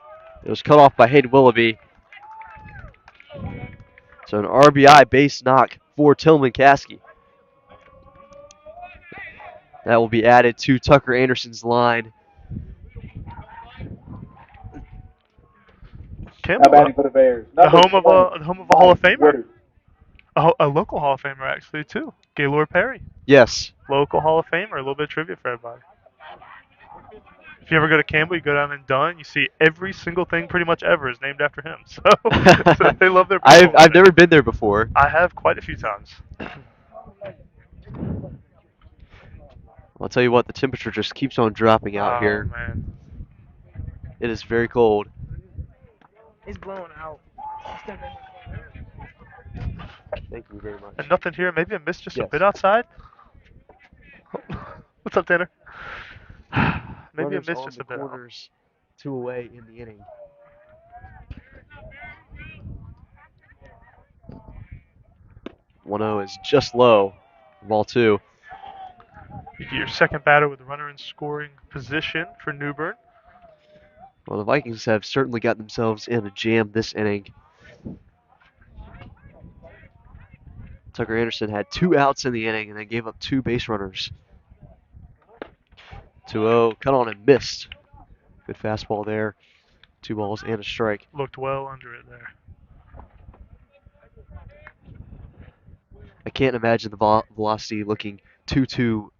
Speaker 1: It was cut off by Hayden Willoughby. So an RBI base knock for Tillman Caskey. That will be added to Tucker Anderson's line.
Speaker 3: Now
Speaker 2: Campbell,
Speaker 3: batting for the Bears.
Speaker 2: the
Speaker 3: Number
Speaker 2: home of a
Speaker 3: 20,
Speaker 2: the home of a Hall of
Speaker 3: Mike
Speaker 2: Famer,
Speaker 3: Woodard.
Speaker 2: a local Hall of Famer actually too. Gaylord Perry,
Speaker 1: Yes.
Speaker 2: local Hall of Famer. A little bit of trivia for everybody. If you ever go to Campbell, you go down and Dunn, you see every single thing pretty much ever is named after him. So, so they love their people.
Speaker 1: I've never been there before.
Speaker 2: I have quite a few times.
Speaker 1: I'll tell you what, the temperature just keeps on dropping out
Speaker 2: Oh
Speaker 1: here.
Speaker 2: man.
Speaker 1: It is very cold.
Speaker 4: It's blowing out.
Speaker 1: Thank you very much.
Speaker 2: And nothing here. Maybe I missed just a
Speaker 1: Yes.
Speaker 2: bit outside. What's up, Tanner? Maybe
Speaker 1: Runners
Speaker 2: I missed
Speaker 1: on
Speaker 2: just
Speaker 1: the
Speaker 2: a bit.
Speaker 1: corners, 2 away in the inning. One 0 is just low. Ball 2.
Speaker 2: You get your second batter with a runner in scoring position for New Bern.
Speaker 1: Well, the Vikings have certainly got themselves in a jam this inning. Tucker Anderson had 2 outs in the inning and then gave up 2 base runners. 2-0, cut on and missed. Good fastball there. 2 balls and a strike.
Speaker 2: Looked well under it there.
Speaker 1: I can't imagine the velocity looking 2-2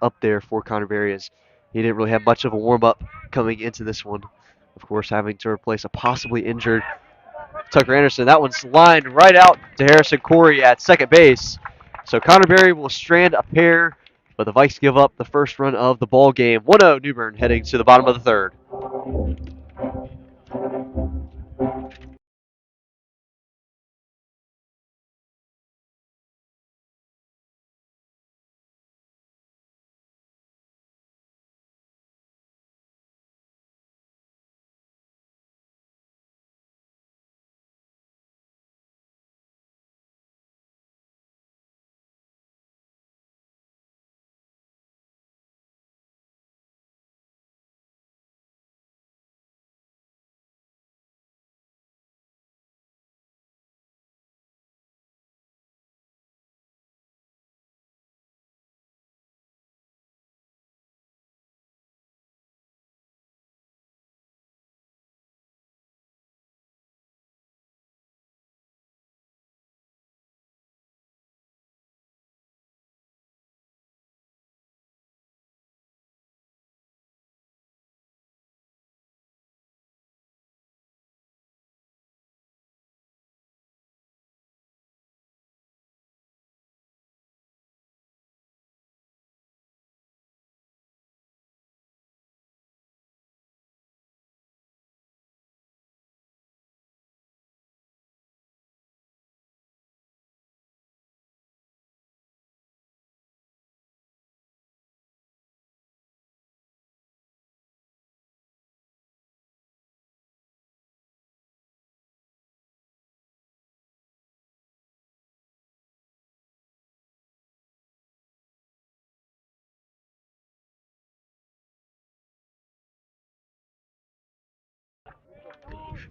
Speaker 1: up there for Connor Berry, as he didn't really have much of a warm-up coming into this one. Of course, having to replace a possibly injured Tucker Anderson. That one's lined right out to Harrison Corey at second base. So Connor Berry will strand a pair, but the Vikes give up the first run of the ball game. 1-0 New Bern heading to the bottom of the third.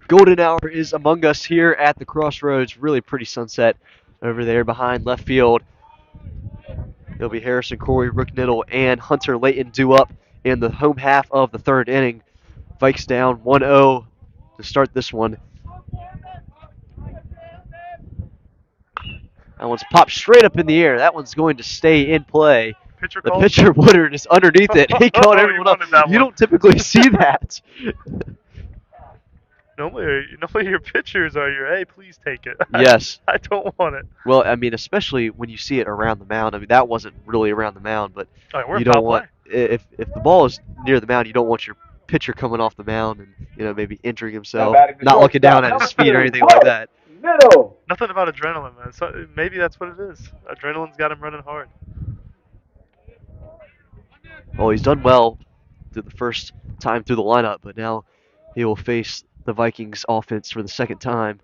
Speaker 1: Golden hour is among us here at the Crossroads. Really pretty sunset over there behind left field. It'll be Harrison Corey, Rook Niddle, and Hunter Layton due up in the home half of the third inning. Vikes down 1-0 to start this one. That one's popped straight up in the air. That one's going to stay in play.
Speaker 2: Pitcher
Speaker 1: The
Speaker 2: call.
Speaker 1: pitcher, Woodard, is underneath it. He called
Speaker 2: Oh, he
Speaker 1: everyone up.
Speaker 2: wanted that
Speaker 1: You
Speaker 2: one.
Speaker 1: don't typically see that.
Speaker 2: Normally your pitchers are your, hey, please take it.
Speaker 1: Yes.
Speaker 2: I don't want it.
Speaker 1: Well, I mean, especially when you see it around the mound. I mean, that wasn't really around the mound, but
Speaker 2: All right, we're
Speaker 1: you
Speaker 2: in
Speaker 1: don't
Speaker 2: foul
Speaker 1: want
Speaker 2: play.
Speaker 1: if the ball is near the mound, you don't want your pitcher coming off the mound and maybe injuring
Speaker 3: Now
Speaker 1: himself,
Speaker 3: batting the
Speaker 1: not looking down
Speaker 3: shortstop,
Speaker 1: at his
Speaker 3: number
Speaker 1: feet or
Speaker 3: 2,
Speaker 1: anything like
Speaker 3: Brooks
Speaker 1: that.
Speaker 3: Middle.
Speaker 2: Nothing about adrenaline, man. So maybe that's what it is. Adrenaline's got him running hard.
Speaker 1: Well, he's done well through the first time through the lineup, but now he will face the Vikings offense for the second time.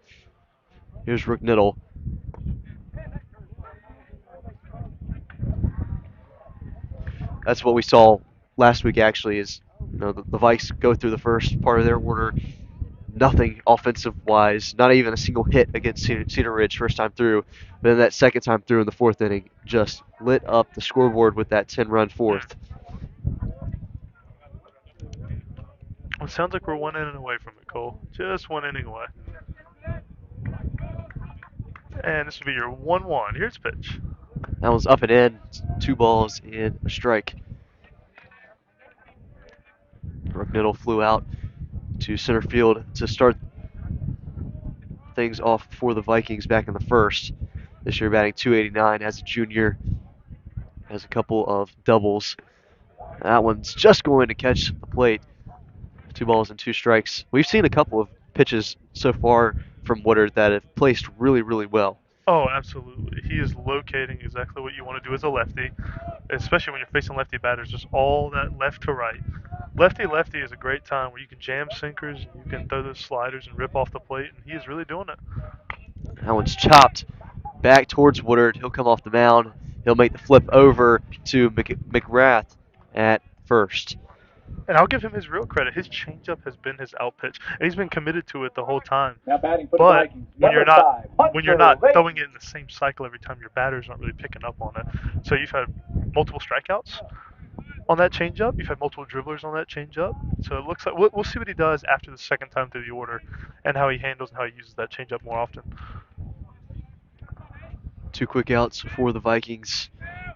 Speaker 1: Here's Rook Niddle. That's what we saw last week. Actually, is the Vikes go through the first part of their order, nothing offensive wise, not even a single hit against Cedar Ridge first time through. But then that second time through in the fourth inning, just lit up the scoreboard with that 10-run fourth.
Speaker 2: Well, it sounds like we're one inning away from it, Cole. Just one inning away. And this will be your 1-1. Here's pitch.
Speaker 1: That was up and in, 2 balls and a strike. Rook Niddle flew out to center field to start things off for the Vikings back in the first. This year batting .289 as a junior. Has a couple of doubles. That one's just going to catch the plate. 2 balls and 2 strikes. We've seen a couple of pitches so far from Woodard that have placed really, really well.
Speaker 2: Oh, absolutely. He is locating exactly what you want to do as a lefty, especially when you're facing lefty batters. Just all that left to right. Lefty is a great time where you can jam sinkers and you can throw those sliders and rip off the plate, and he is really doing it.
Speaker 1: That one's chopped back towards Woodard. He'll come off the mound. He'll make the flip over to McGrath at first.
Speaker 2: And I'll give him his real credit. His changeup has been his out pitch, and he's been committed to it the whole time.
Speaker 3: Now batting for the
Speaker 2: But
Speaker 3: Vikings,
Speaker 2: when you're
Speaker 3: number
Speaker 2: not
Speaker 3: 5,
Speaker 2: when you're not
Speaker 3: Hunter
Speaker 2: throwing it in the same cycle every time, your batters aren't really picking up on it. So you've had multiple strikeouts on that changeup. You've had multiple dribblers on that changeup. So it looks like we'll see what he does after the second time through the order, and how he handles and how he uses that changeup more often.
Speaker 1: 2 quick outs for the Vikings.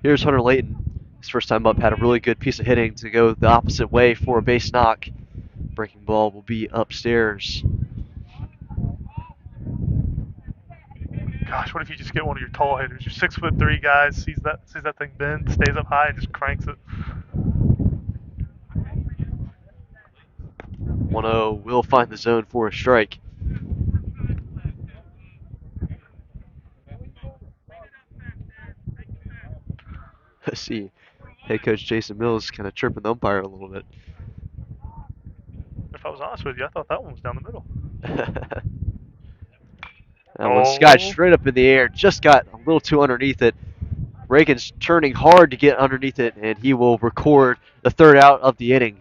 Speaker 1: Here's Hunter Layton. His first time up had a really good piece of hitting to go the opposite way for a base knock. Breaking ball will be upstairs.
Speaker 2: Gosh, what if you just get one of your tall hitters? Your 6'3" guys sees that thing bend, stays up high, and just cranks it.
Speaker 1: 1-0 will find the zone for a strike. Let's see. Head coach Jason Mills kind of chirping the umpire a little bit.
Speaker 2: If I was honest with you, I thought that one was down the middle.
Speaker 1: That one skied straight up in the air, just got a little too underneath it. Reagan's turning hard to get underneath it, and he will record the third out of the inning.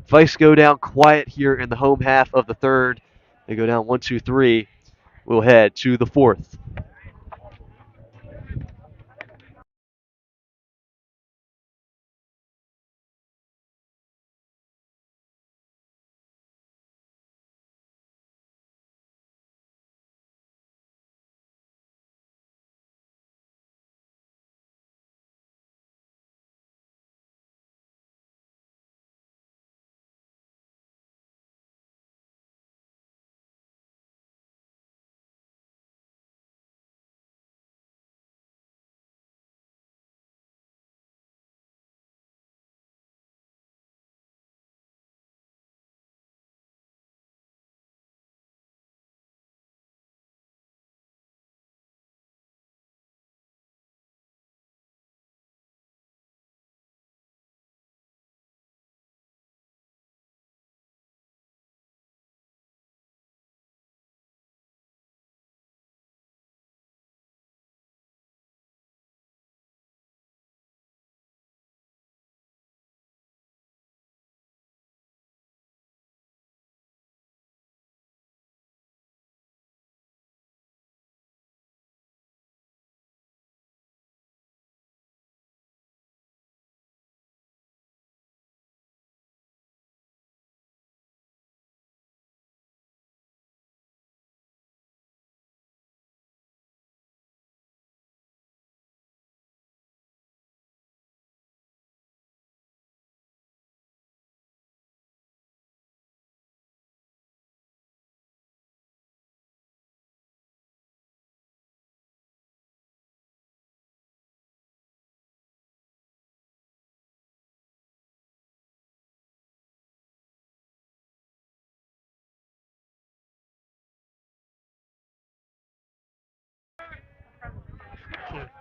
Speaker 1: Vikes go down quiet here in the home half of the third. They go down 1-2-3. We'll head to the fourth.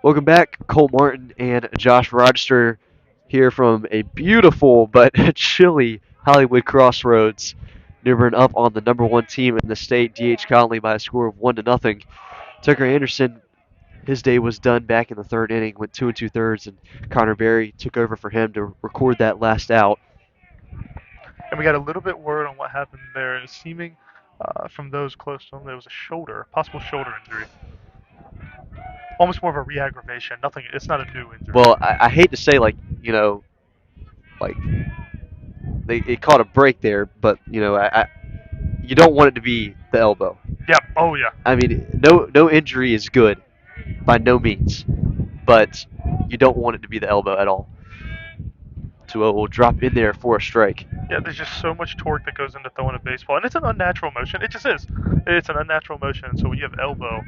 Speaker 1: Welcome back, Cole Martin and Josh Rochester here from a beautiful but chilly Hollywood Crossroads. New Bern up on the number one team in the state, DH Conley, by a score of 1-0. Tucker Anderson, his day was done back in the third inning, went 2 2/3, and Connor Berry took over for him to record that last out.
Speaker 2: And we got a little bit word on what happened there. It's seeming from those close to him there was a shoulder, possible shoulder injury. Almost more of a re-aggravation. Nothing. It's not a new injury.
Speaker 1: Well, I hate to say, like it caught a break there, but you don't want it to be the elbow.
Speaker 2: Yep. Oh yeah.
Speaker 1: I mean, no injury is good, by no means, but you don't want it to be the elbow at all. 2-0 will drop in there for a strike.
Speaker 2: Yeah, there's just so much torque that goes into throwing a baseball, and it's an unnatural motion. It just is. It's an unnatural motion. So when you have elbow,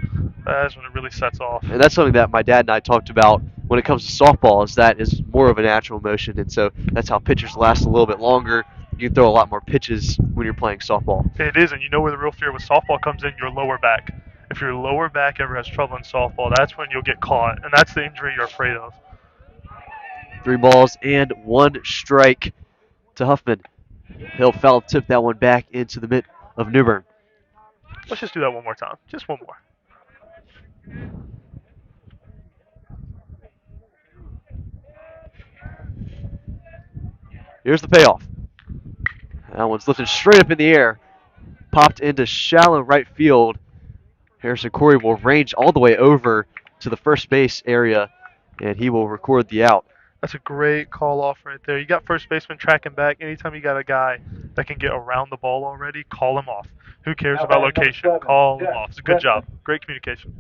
Speaker 2: that's when it really sets off.
Speaker 1: And that's something that my dad and I talked about when it comes to softball, is that is more of a natural motion, and so that's how pitchers last a little bit longer. You can throw a lot more pitches when you're playing softball.
Speaker 2: It is, and you know where the real fear with softball comes in, your lower back. If your lower back ever has trouble in softball, that's when you'll get caught, and that's the injury you're afraid of.
Speaker 1: 3 balls and 1 strike to Huffman. He'll foul tip that one back into the mid of New Bern.
Speaker 2: Let's just do that one more time. Just one more.
Speaker 1: Here's the payoff. That one's lifted straight up in the air. Popped into shallow right field. Harrison Corey will range all the way over to the first base area, and he will record the out.
Speaker 2: That's a great call off right there. You got first baseman tracking back. Anytime you got a guy that can get around the ball already, call him off. Who cares
Speaker 3: Now
Speaker 2: about
Speaker 3: batting number
Speaker 2: location?
Speaker 3: 7,
Speaker 2: Call him
Speaker 3: Jeff
Speaker 2: off. It's a good job.
Speaker 3: Preston.
Speaker 2: Great communication.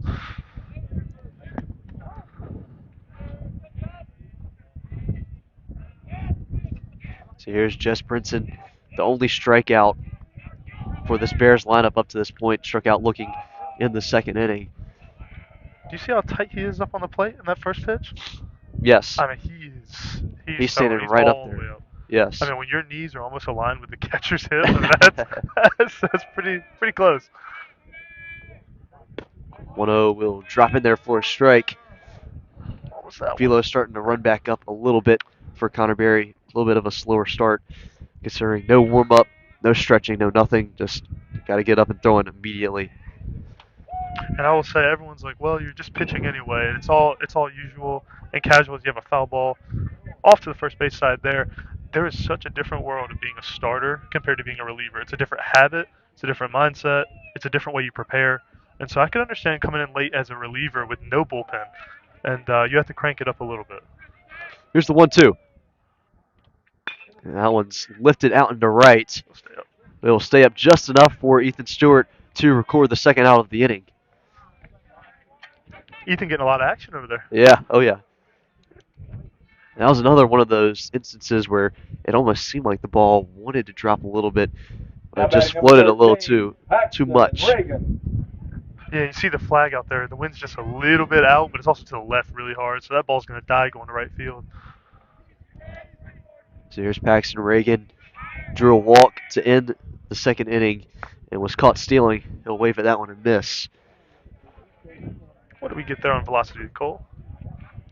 Speaker 1: So here's Jess Brinson, the only strikeout for this Bears lineup up to this point. Struck out looking in the second inning.
Speaker 2: Do you see how tight he is up on the plate in that first pitch?
Speaker 1: Yes.
Speaker 2: I mean, he's
Speaker 1: standing
Speaker 2: he's
Speaker 1: right up
Speaker 2: all the
Speaker 1: there.
Speaker 2: way up.
Speaker 1: Yes.
Speaker 2: I mean, when your knees are almost aligned with the catcher's hip, I mean, that's pretty close.
Speaker 1: 1-0 will drop in there for a strike.
Speaker 2: What was that?
Speaker 1: Velo starting to run back up a little bit for Connor Berry. A little bit of a slower start, considering no warm up, no stretching, no nothing. Just got to get up and throwing immediately.
Speaker 2: And I will say, everyone's like, well, you're just pitching anyway. And it's all usual and casual as you have a foul ball off to the first base side there. There is such a different world of being a starter compared to being a reliever. It's a different habit. It's a different mindset. It's a different way you prepare. And so I can understand coming in late as a reliever with no bullpen. And you have to crank it up a little bit.
Speaker 1: Here's the 1-2. And that one's lifted out into right.
Speaker 2: It'll stay up.
Speaker 1: It'll stay up just enough for Ethan Stewart to record the second out of the inning.
Speaker 2: Ethan getting a lot of action over there.
Speaker 1: Yeah, oh yeah. That was another one of those instances where it almost seemed like the ball wanted to drop a little bit, but it just floated a little too much.
Speaker 2: Yeah, you see the flag out there. The wind's just a little bit out, but it's also to the left really hard, so that ball's going to die going to right field.
Speaker 1: So here's Paxton Reagan. Drew a walk to end the second inning and was caught stealing. He'll wave at that one and miss.
Speaker 2: What did we get there on velocity, Cole?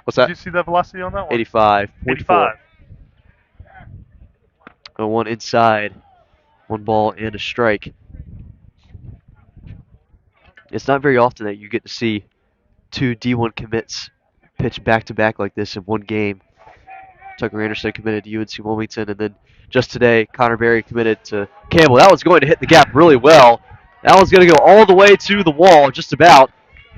Speaker 1: What's that?
Speaker 2: Did you see that velocity on that one?
Speaker 1: 85.
Speaker 2: 85.
Speaker 1: 0-1 inside. 1 ball and a strike. It's not very often that you get to see 2 D1 commits pitch back-to-back like this in one game. Tucker Anderson committed to UNC Wilmington, and then just today, Connor Berry committed to Campbell. That one's going to hit the gap really well. That one's going to go all the way to the wall, just about.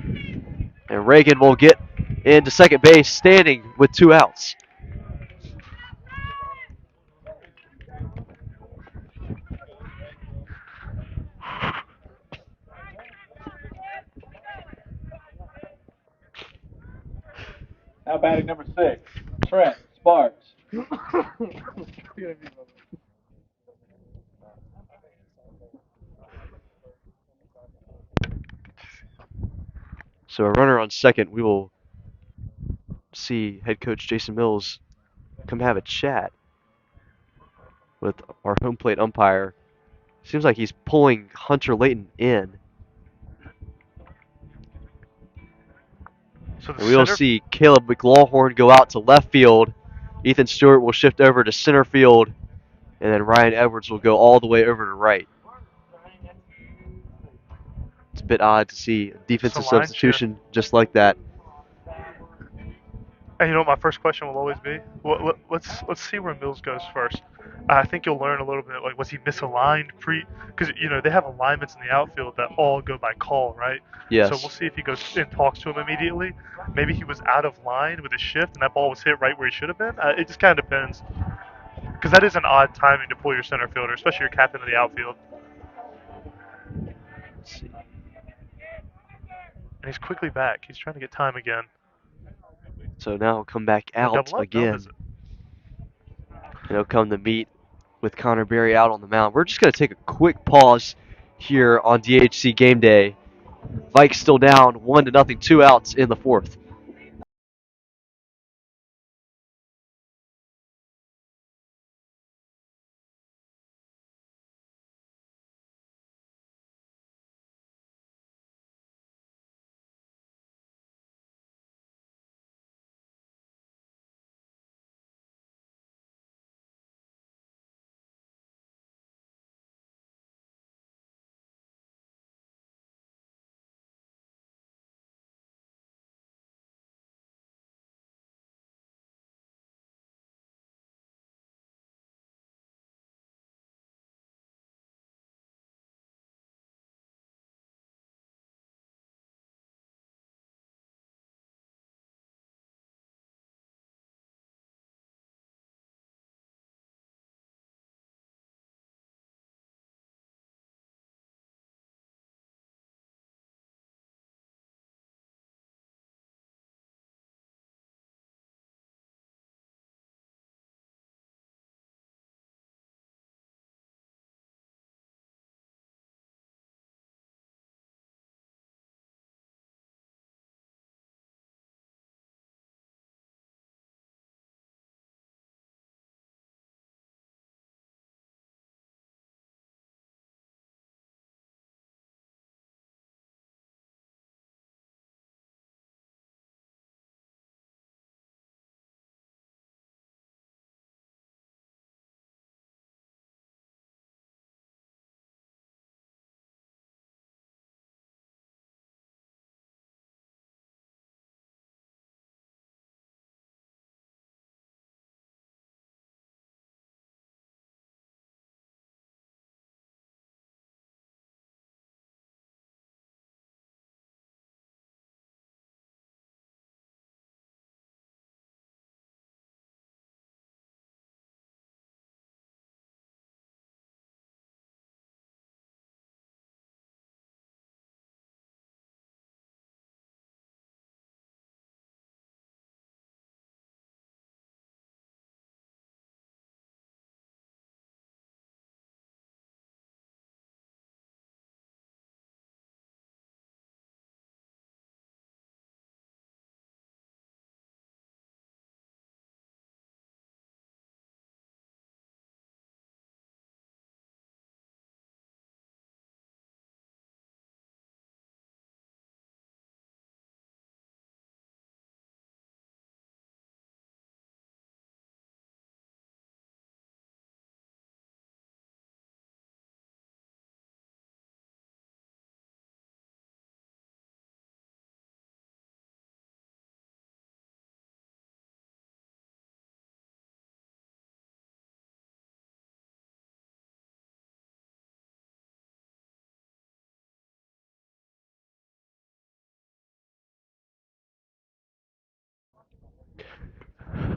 Speaker 1: And Reagan will get into second base, standing with 2 outs.
Speaker 3: Now batting number 6, Trent Sparks.
Speaker 1: So a runner on second, we will see head coach Jason Mills come have a chat with our home plate umpire. Seems like he's pulling Hunter Layton in.
Speaker 2: So the
Speaker 1: And we'll
Speaker 2: center.
Speaker 1: see Caleb McLawhorn go out to left field. Ethan Stewart will shift over to center field. And then Ryan Edwards will go all the way over to right. It's a bit odd to see a
Speaker 2: Just a
Speaker 1: defensive
Speaker 2: line
Speaker 1: substitution just like that.
Speaker 2: And you know what my first question will always be? Let's see where Mills goes first. I think you'll learn a little bit. Like, was he misaligned pre? Because they have alignments in the outfield that all go by call, right? So we'll
Speaker 1: Yes.
Speaker 2: see if he goes and talks to him immediately. Maybe he was out of line with his shift, and that ball was hit right where he should have been. It just kind of depends. Because that is an odd timing to pull your center fielder, especially your captain of the outfield.
Speaker 1: Let's see.
Speaker 2: And he's quickly back. He's trying to get time again.
Speaker 1: So now he'll come back
Speaker 2: And a
Speaker 1: out
Speaker 2: double up? No,
Speaker 1: again.
Speaker 2: does it?
Speaker 1: And he'll come to meet with Connor Berry out on the mound. We're just going to take a quick pause here on DHC Game Day. Vikes still down 1-0, 2 outs in the fourth.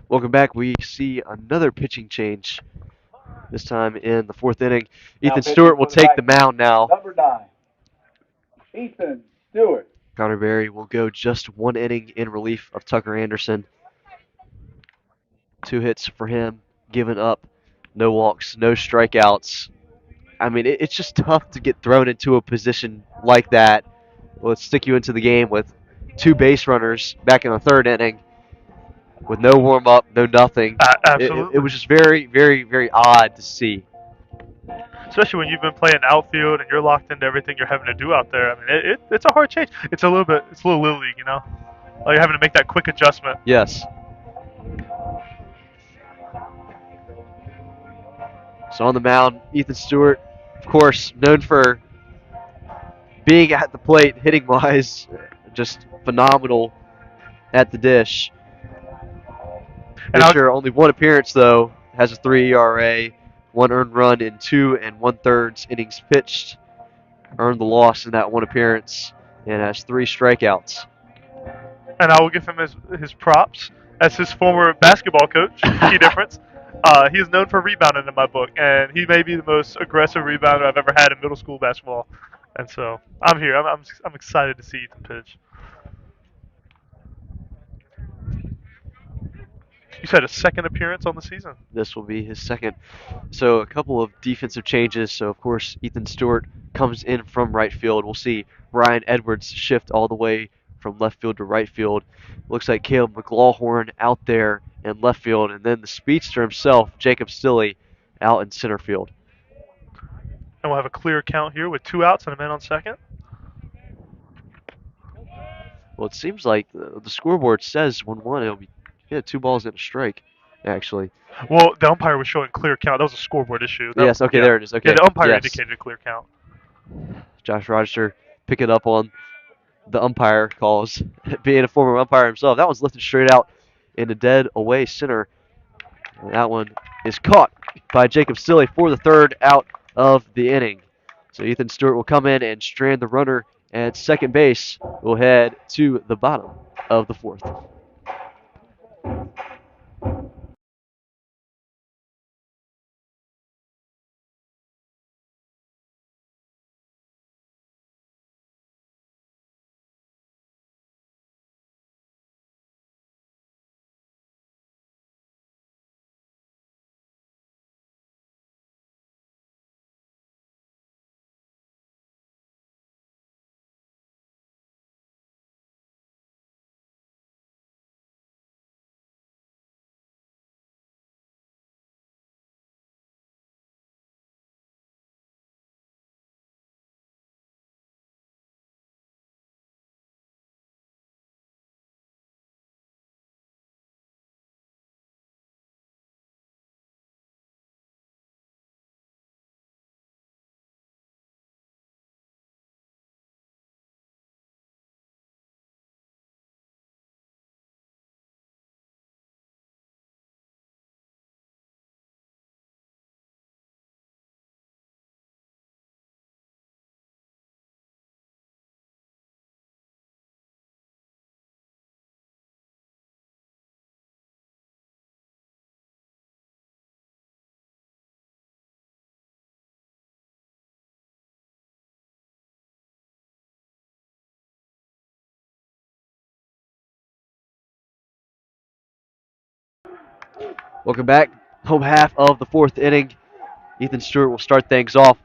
Speaker 1: Welcome back. We see another pitching change, this time in the fourth inning.
Speaker 3: Now
Speaker 1: Ethan
Speaker 3: pitching
Speaker 1: Stewart will
Speaker 3: for the
Speaker 1: take the
Speaker 3: Vikings,
Speaker 1: mound now.
Speaker 3: number 9, Ethan Stewart.
Speaker 1: Connor Berry will go just 1 inning in relief of Tucker Anderson. 2 hits for him, given up, no walks, no strikeouts. I mean, it's just tough to get thrown into a position like that. Let's stick you into the game with 2 base runners back in the third inning with no warm up, no nothing. It
Speaker 2: Absolutely.
Speaker 1: was just very, very, very odd to see.
Speaker 2: Especially when you've been playing outfield and you're locked into everything you're having to do out there. I mean, it's a hard change. It's a little little league, Like having to make that quick adjustment.
Speaker 1: Yes. So on the mound, Ethan Stewart, of course, known for being at the plate, hitting wise, just phenomenal at the dish.
Speaker 2: And
Speaker 1: Pitcher, only one appearance though, has a 3 ERA, 1 earned run in 2 1/3 innings pitched, earned the loss in that one appearance, and has 3 strikeouts.
Speaker 2: and I will give him his props as his former basketball coach. Key difference. He is known for rebounding in my book, and he may be the most aggressive rebounder I've ever had in middle school basketball. And so I'm here. I'm excited to see Ethan pitch. You said a second appearance on the season.
Speaker 1: This will be his second. So a couple of defensive changes. So of course Ethan Stewart comes in from right field. We'll see Ryan Edwards shift all the way from left field to right field. Looks like Caleb McLawhorn out there in left field, and then the speedster himself, Jacob Stilley, out in center field.
Speaker 2: And we'll have a clear count here with 2 outs and a man on second.
Speaker 1: Well, it seems like the scoreboard says 1-1. It'll be 2 balls and a strike, actually.
Speaker 2: Well, the umpire was showing clear count. That was a scoreboard issue.
Speaker 1: Yes, okay, there it is. Okay.
Speaker 2: Yeah, the umpire
Speaker 1: Yes.
Speaker 2: indicated a clear count.
Speaker 1: Josh Rochester picking up on the umpire calls, being a former umpire himself. That one's lifted straight out in the dead away center. And that one is caught by Jacob Stilley for the 3rd out of the inning. So Ethan Stewart will come in and strand the runner at second base. We'll head to the bottom of the 4th. Welcome back. Home half of the 4th inning. Ethan Stewart will start things off.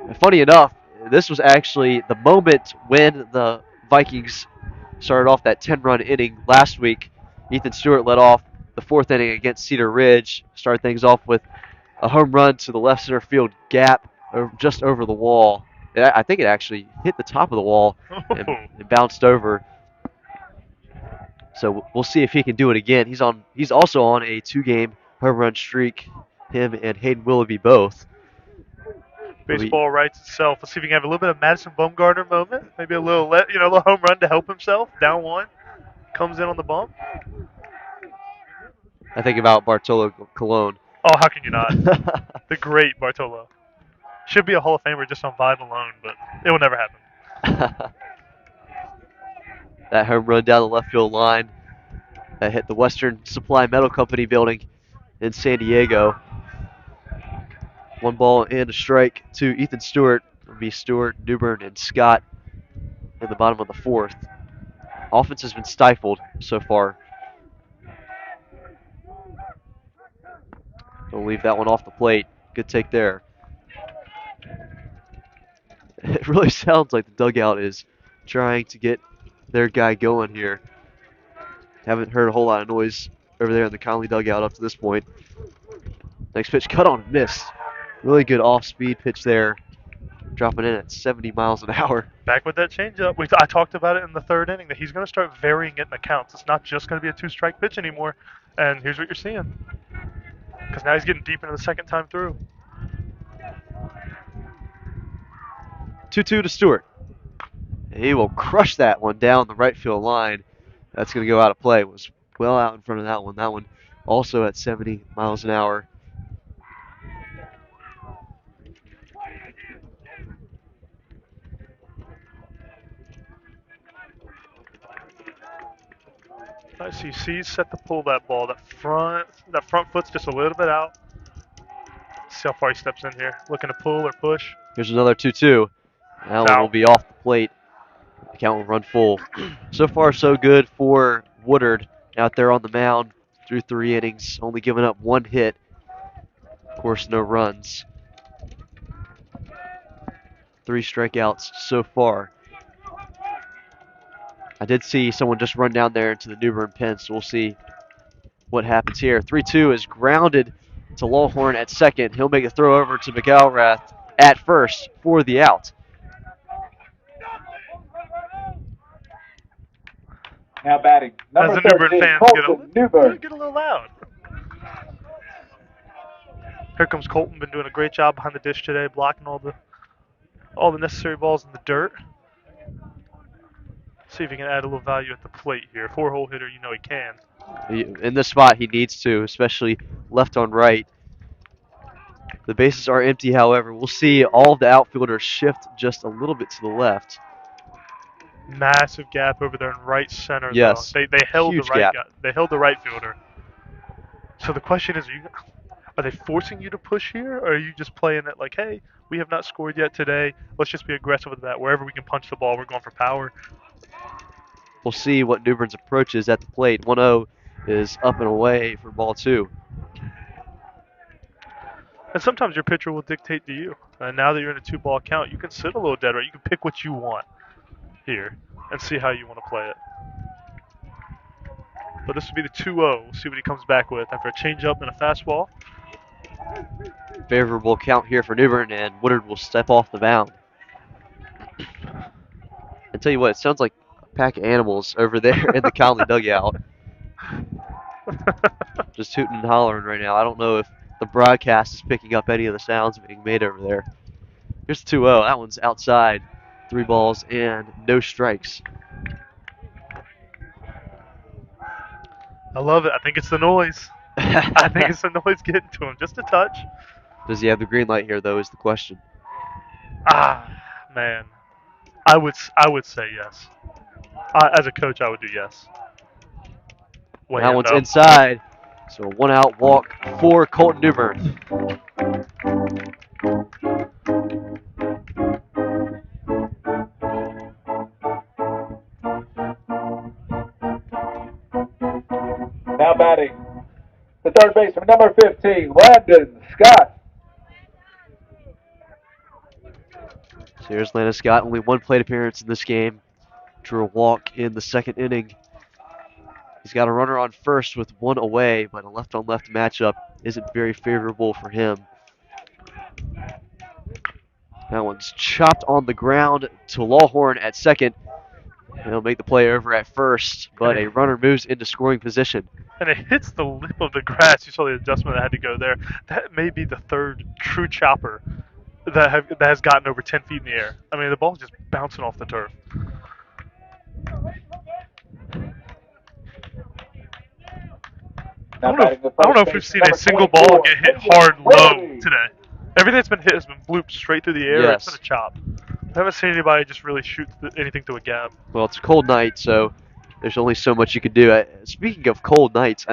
Speaker 1: And funny enough, this was actually the moment when the Vikings started off that 10-run inning last week. Ethan Stewart led off the 4th inning against Cedar Ridge. Started things off with a home run to the left center field gap just over the wall. I think it actually hit the top of the wall and it bounced over. So we'll see if he can do it again. He's also on a 2-game home run streak. Him and Hayden Willoughby both.
Speaker 2: Baseball writes itself. Let's see if we can have a little bit of Madison Bumgarner moment. Maybe a little, a little home run to help himself. Down 1, comes in on the bump.
Speaker 1: I think about Bartolo Colon.
Speaker 2: Oh, how can you not? The great Bartolo. Should be a Hall of Famer just on vibe alone, but it will never happen.
Speaker 1: That home run down the left field line that hit the Western Supply Metal Company building in San Diego. 1 ball and a strike to Ethan Stewart. It'll be Stewart, Newbern, and Scott in the bottom of the 4th. Offense has been stifled so far. Don't leave that one off the plate. Good take there. It really sounds like the dugout is trying to get their guy going here. Haven't heard a whole lot of noise over there in the Conley dugout up to this point. Next pitch cut on, missed. Really good off-speed pitch there. dropping in at 70 miles an hour.
Speaker 2: Back with that changeup. I talked about it in the third inning that he's going to start varying it in the counts. It's not just going to be a two-strike pitch anymore. And here's what you're seeing. Because now he's getting deep into the second time through.
Speaker 1: 2-2 to Stewart. He will crush that one down the right field line. That's going to go out of play. It was well out in front of that one. That one also at 70 miles an hour.
Speaker 2: Nice. You see, set to pull that ball. That front foot's just a little bit out. See how far he steps in here. Looking to pull or push.
Speaker 1: Here's another 2-2. That one will be off the plate. The count will run full. So far, so good for Woodard out there on the mound through 3 innings, only giving up 1 hit. Of course, no runs. 3 strikeouts so far. I did see someone just run down there into the New Bern pen, so we'll see what happens here. 3-2 is grounded to Lawhorn at second. He'll make a throw over to McElrath at first for the out.
Speaker 3: Now batting, number
Speaker 2: As the New Bern
Speaker 3: 13,
Speaker 2: fans
Speaker 3: Colton Newbern.
Speaker 2: get a little loud. Here comes Colton, been doing a great job behind the dish today, blocking all the necessary balls in the dirt. See if he can add a little value at the plate here. 4-hole hitter, you know he can.
Speaker 1: In this spot, he needs to, especially left on right. The bases are empty, however. We'll see all of the outfielders shift just a little bit to the left.
Speaker 2: Massive gap over there in right center.
Speaker 1: Yes,
Speaker 2: though. They held
Speaker 1: huge
Speaker 2: the right
Speaker 1: gap.
Speaker 2: guy. They held the right fielder. So the question is, are they forcing you to push here, or are you just playing it like, hey, we have not scored yet today. Let's just be aggressive with that. Wherever we can punch the ball, we're going for power.
Speaker 1: We'll see what New Bern's approach is at the plate. 1-0 is up and away for ball 2.
Speaker 2: And sometimes your pitcher will dictate to you. And now that you're in a 2-ball count, you can sit a little dead right. You can pick what you want here and see how you want to play it. But this would be the 2-0. We'll see what he comes back with after a changeup and a fastball.
Speaker 1: Favorable count here for New Bern, and Woodard will step off the mound. I tell you what, it sounds like a pack of animals over there in the Conley dugout. Just hooting and hollering right now. I don't know if the broadcast is picking up any of the sounds being made over there. Here's the 2-0. That one's outside. 3 balls and no strikes.
Speaker 2: I love it. I think it's the noise. I think it's the noise getting to him. Just a touch.
Speaker 1: Does he have the green light here, though, is the question.
Speaker 2: Man. I would say yes. As a coach, I would do yes.
Speaker 1: That one's inside. So 1 out walk for Colton New Bern.
Speaker 3: Now batting, the third baseman, number 15, Landon Scott.
Speaker 1: So here's Landon Scott, only 1 plate appearance in this game. Drew a walk in the second inning. He's got a runner on first with 1 away, but a left-on-left matchup isn't very favorable for him. That one's chopped on the ground to Lawhorn at second. He'll make the play over at first, but a runner moves into scoring position.
Speaker 2: And it hits the lip of the grass. You saw the adjustment that had to go there. That may be the third true chopper that has gotten over 10 feet in the air. I mean, the ball's just bouncing off the turf. I don't know if we've seen a single ball get hit hard low today. Everything that's been hit has been blooped straight through the air.
Speaker 1: Yes.
Speaker 2: It's been a chop. I haven't seen anybody just really shoot anything to a gap.
Speaker 1: Well, it's a cold night, so there's only so much you can do. Speaking of cold nights,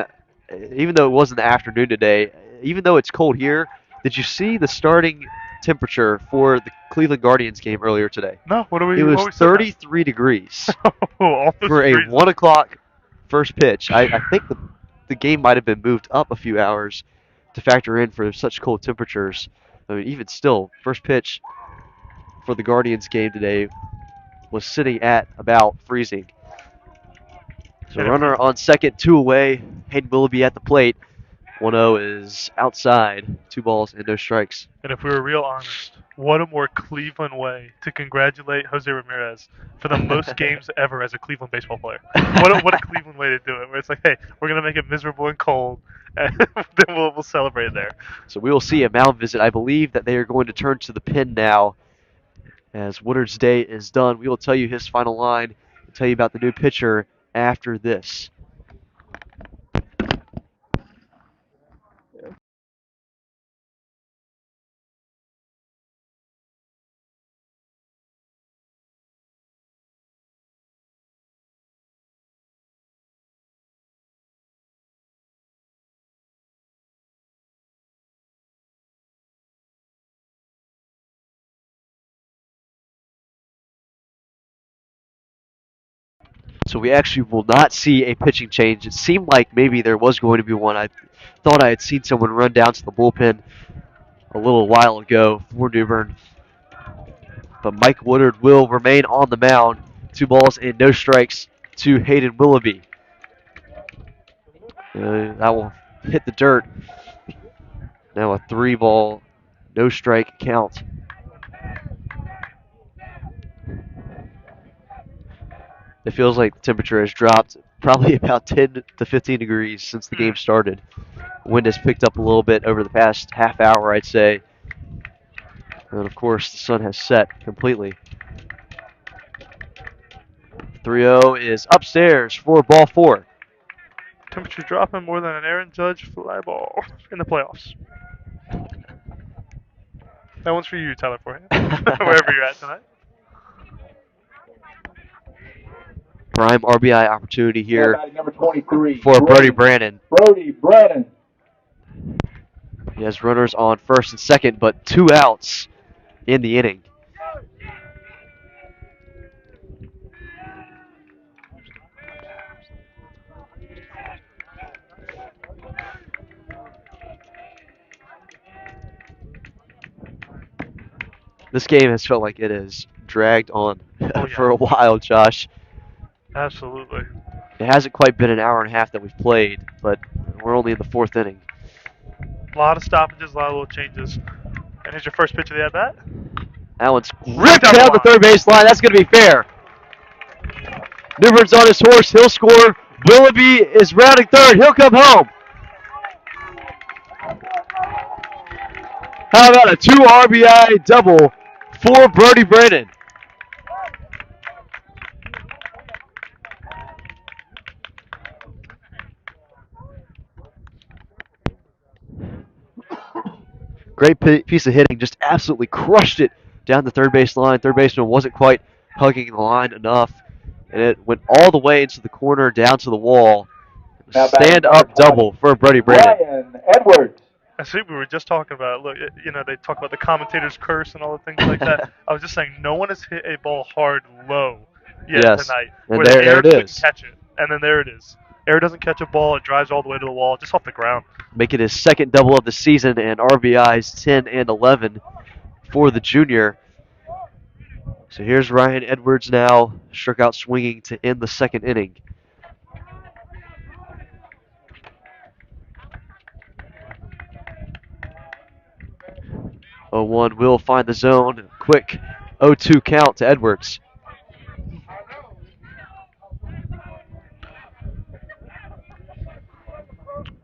Speaker 1: even though it was in the afternoon today, even though it's cold here, did you see the starting temperature for the Cleveland Guardians game earlier today?
Speaker 2: No,
Speaker 1: It was 33 degrees for a 1 o'clock first pitch. I think the game might have been moved up a few hours to factor in for such cold temperatures. I mean, even still, first pitch for the Guardians game today was sitting at about freezing. So runner on second, 2 away. Hayden Willoughby at the plate. 1-0 is outside. 2 balls and no strikes.
Speaker 2: And if we were real honest, What a more Cleveland way to congratulate Jose Ramirez for the most games ever as a Cleveland baseball player. What a Cleveland way to do it, where it's like, hey, we're going to make it miserable and cold, and then we'll celebrate there.
Speaker 1: So we will see a mound visit. I believe that they are going to turn to the pen now as Woodard's day is done. We will tell you his final line and tell you about the new pitcher after this. So we actually will not see a pitching change. It seemed like maybe there was going to be one. I thought I had seen someone run down to the bullpen a little while ago for New Bern. But Mike Woodard will remain on the mound. 2 balls and no strikes to Hayden Willoughby. That will hit the dirt. Now a 3-ball, no strike count. It feels like the temperature has dropped probably about 10 to 15 degrees since the game started. Wind has picked up a little bit over the past half hour, I'd say. And of course, the sun has set completely. 3-0 is upstairs for ball 4.
Speaker 2: Temperature dropping more than an Aaron Judge fly ball in the playoffs. That one's for you, Tyler Forehand, wherever you're at tonight.
Speaker 1: Prime RBI opportunity here
Speaker 3: Batting number 23.
Speaker 1: for Brody Brannon.
Speaker 3: Brody Brannon.
Speaker 1: He has runners on first and second, but 2 outs in the inning. This game has felt like it has dragged on for a while, Josh.
Speaker 2: Absolutely.
Speaker 1: It hasn't quite been an hour and a half that we've played, but we're only in the 4th inning.
Speaker 2: A lot of stoppages, a lot of little changes. And here's your first pitch of the at-bat.
Speaker 1: That one's ripped down the third base line. That's going to be fair. Newburn's on his horse. He'll score. Willoughby is rounding third. He'll come home. How about a 2 RBI double for Brody Brannon? Great piece of hitting. Just absolutely crushed it down the third base line. Third baseman wasn't quite hugging the line enough. And it went all the way into the corner, down to the wall. Stand-up double for Brody Brannon.
Speaker 3: Ryan Edwards.
Speaker 2: I see we were just talking about, look, they talk about the commentator's curse and all the things like that. I was just saying, no one has hit a ball hard low yet tonight.
Speaker 1: And
Speaker 2: where
Speaker 1: there
Speaker 2: the air
Speaker 1: it
Speaker 2: couldn't
Speaker 1: is.
Speaker 2: catch it. And then there it is. Air doesn't catch a ball. It drives all the way to the wall, just off the ground.
Speaker 1: Making his second double of the season, and RBIs 10 and 11 for the junior. So here's Ryan Edwards now, struck out swinging to end the 2nd inning. Oh, 1 will find the zone. Quick 0-2 count to Edwards.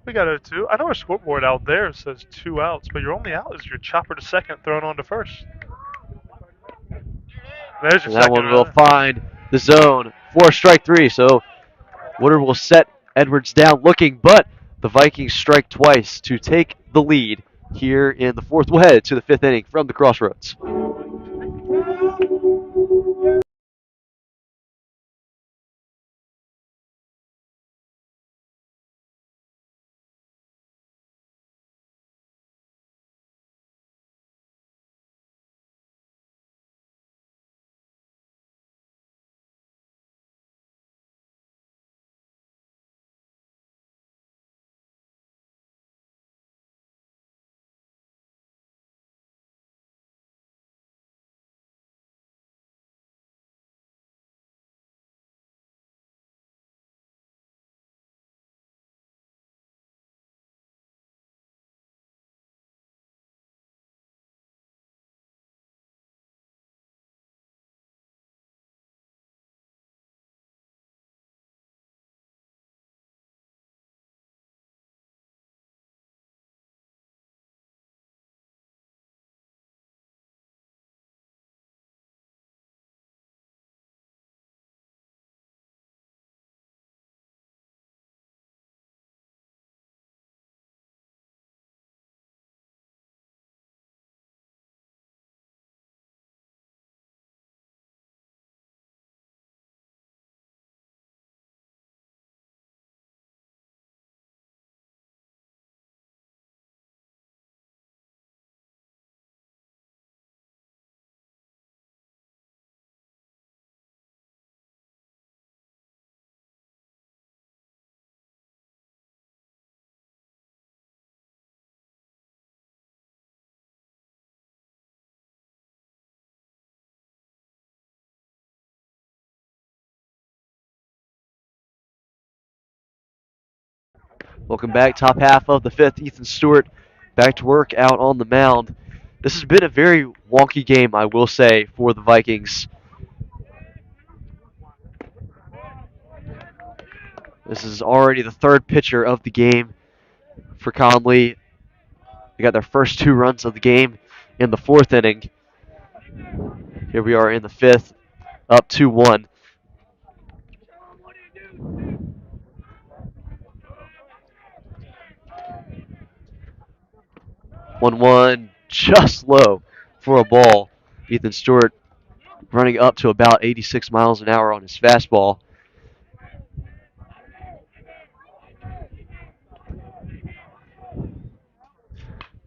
Speaker 2: We got 0-2. I know our scoreboard out there says 2 outs, but your only out is your chopper to second thrown on to first. There's your
Speaker 1: And that
Speaker 2: second
Speaker 1: one will
Speaker 2: out.
Speaker 1: find the zone for strike 3. So Woodard will set Edwards down looking, but the Vikings strike twice to take the lead here in the 4th. We'll head to the 5th inning from the Crossroads. Welcome back. Top half of the fifth. Ethan Stewart back to work out on the mound. This has been a very wonky game, I will say, for the Vikings. This is already the third pitcher of the game for Conley. They got their first 2 runs of the game in the 4th inning. Here we are in the 5th, up 2-1. 1-1, just low for a ball. Ethan Stewart running up to about 86 miles an hour on his fastball.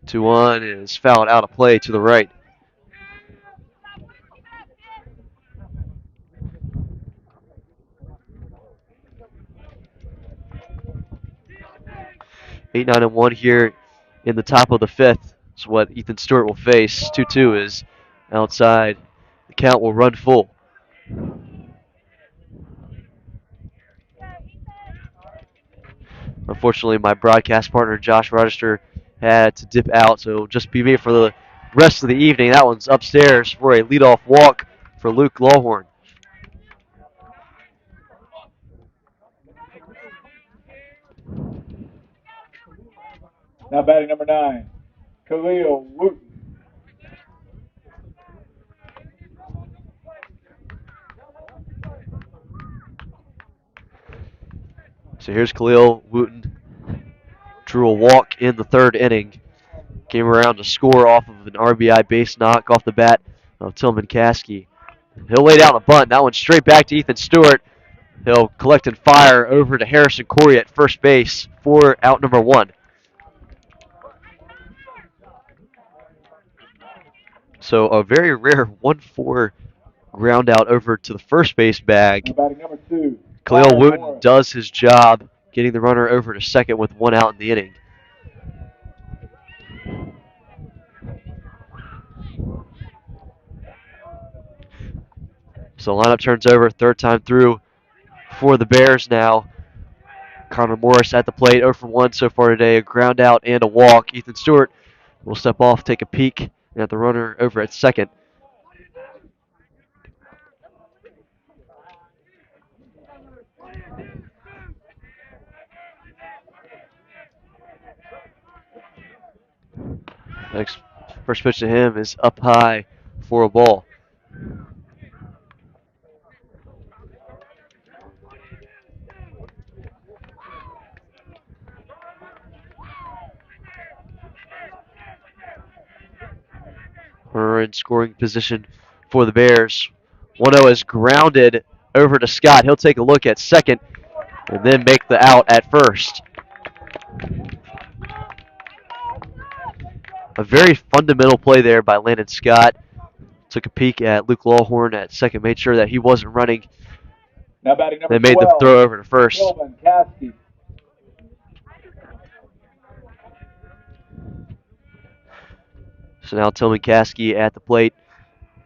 Speaker 1: Two one is fouled out of play to the right. Eight, 9, and 1 here in the top of the 5th is what Ethan Stewart will face. 2-2 is outside. The count will run full. Unfortunately, my broadcast partner Josh Rochester had to dip out, so it'll just be me for the rest of the evening. That one's upstairs for a leadoff walk for Luke Lawhorn.
Speaker 3: Now batting number 9, Khalil Wooten.
Speaker 1: So here's Khalil Wooten. Drew a walk in the 3rd inning. Came around to score off of an RBI base knock off the bat of Tillman Caskey. He'll lay down a bunt. That one straight back to Ethan Stewart. He'll collect and fire over to Harrison Corey at first base for out number 1. So a very rare 1-4 ground out over to the first base bag.
Speaker 3: Now batting number 2,
Speaker 1: Khalil Wooten does his job, getting the runner over to second with 1 out in the inning. So lineup turns over, 3rd time through for the Bears now. Connor Morris at the plate, 0 for 1 so far today, a ground out and a walk. Ethan Stewart will step off, take a peek at the runner over at second. Next first pitch to him is up high for a ball. Runner in scoring position for the Bears. 1-0 is grounded over to Scott. He'll take a look at second and then make the out at first. A very fundamental play there by Landon Scott. Took a peek at Luke Lawhorn at second, made sure that he wasn't running.
Speaker 3: Now batting number
Speaker 1: They made
Speaker 3: 12,
Speaker 1: the throw over to first.
Speaker 3: Tillman Caskey.
Speaker 1: So now Tillman Caskey at the plate.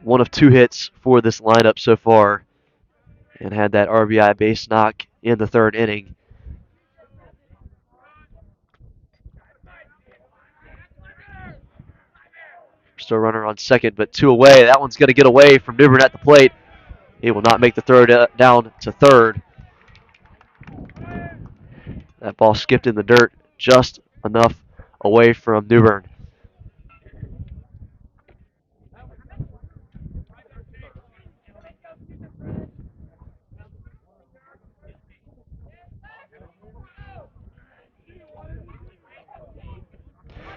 Speaker 1: 1 of 2 hits for this lineup so far. And had that RBI base knock in the 3rd inning. Still runner on second, but 2 away. That one's going to get away from New Bern at the plate. He will not make the throw down to third. That ball skipped in the dirt just enough away from New Bern.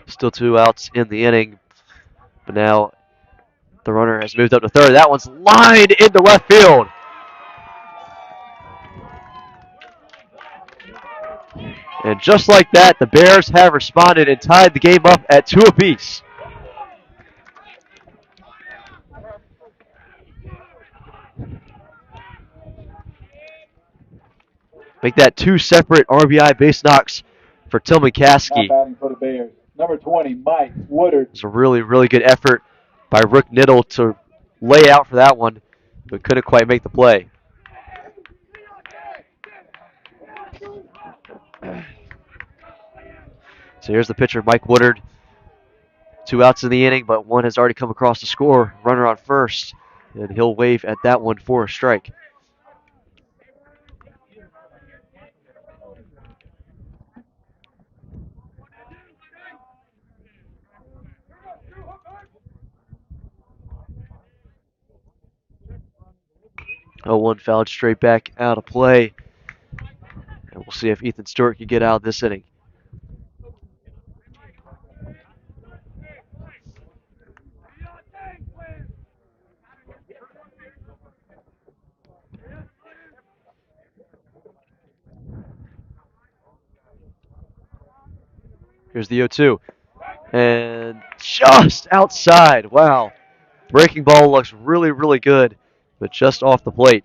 Speaker 1: Still 2 outs in the inning, but now the runner has moved up to third. That one's lined into left field. And just like that, the Bears have responded and tied the game up at 2 apiece. Make that 2 separate RBI base knocks for Tillman Caskey.
Speaker 3: Now batting for the Bears, number 20, Mike Woodard.
Speaker 1: It was a really, really good effort by Rick Niddle to lay out for that one, but couldn't quite make the play. So here's the pitcher, Mike Woodard. 2 outs in the inning, but one has already come across the score. Runner on first, and he'll wave at that one for a strike. Oh, one fouled straight back out of play. And we'll see if Ethan Stewart can get out of this inning. Here's the 0-2. And just outside. Wow. Breaking ball looks really, really good, but just off the plate.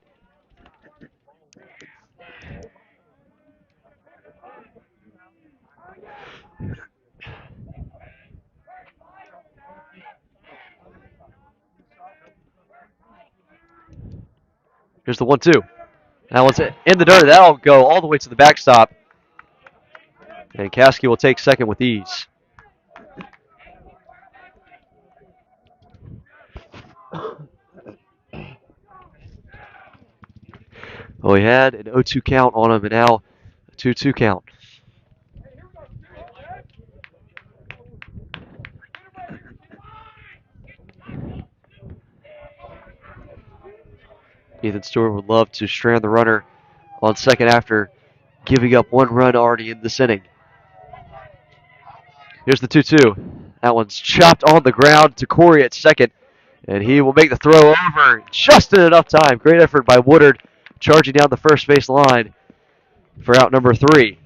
Speaker 1: Here's the 1-2. That one's in the dirt. That'll go all the way to the backstop. And Caskey will take second with ease. Well, he had an 0-2 count on him, and now a 2-2 count. Ethan Stewart would love to strand the runner on second after giving up one run already in this inning. Here's the 2-2. That one's chopped on the ground to Corey at second, and he will make the throw over just in enough time. Great effort by Woodard, charging down the first base line for out number 3.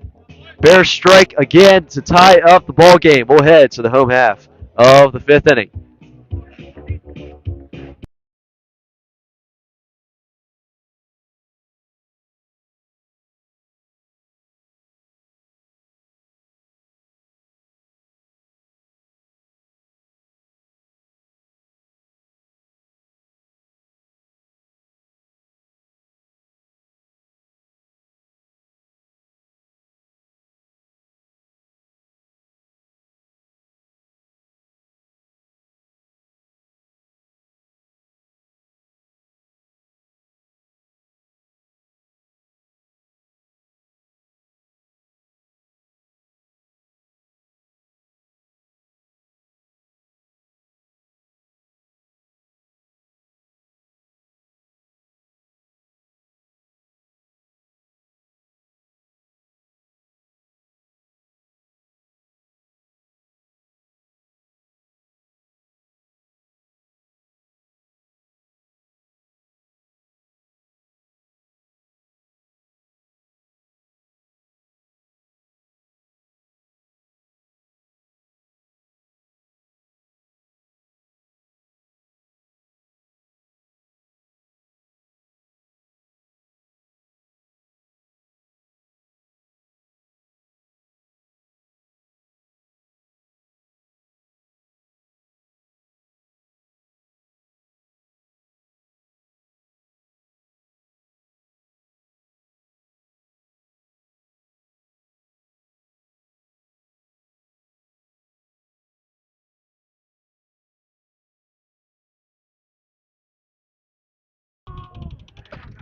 Speaker 1: Bears strike again to tie up the ball game. We'll head to the home half of the 5th inning.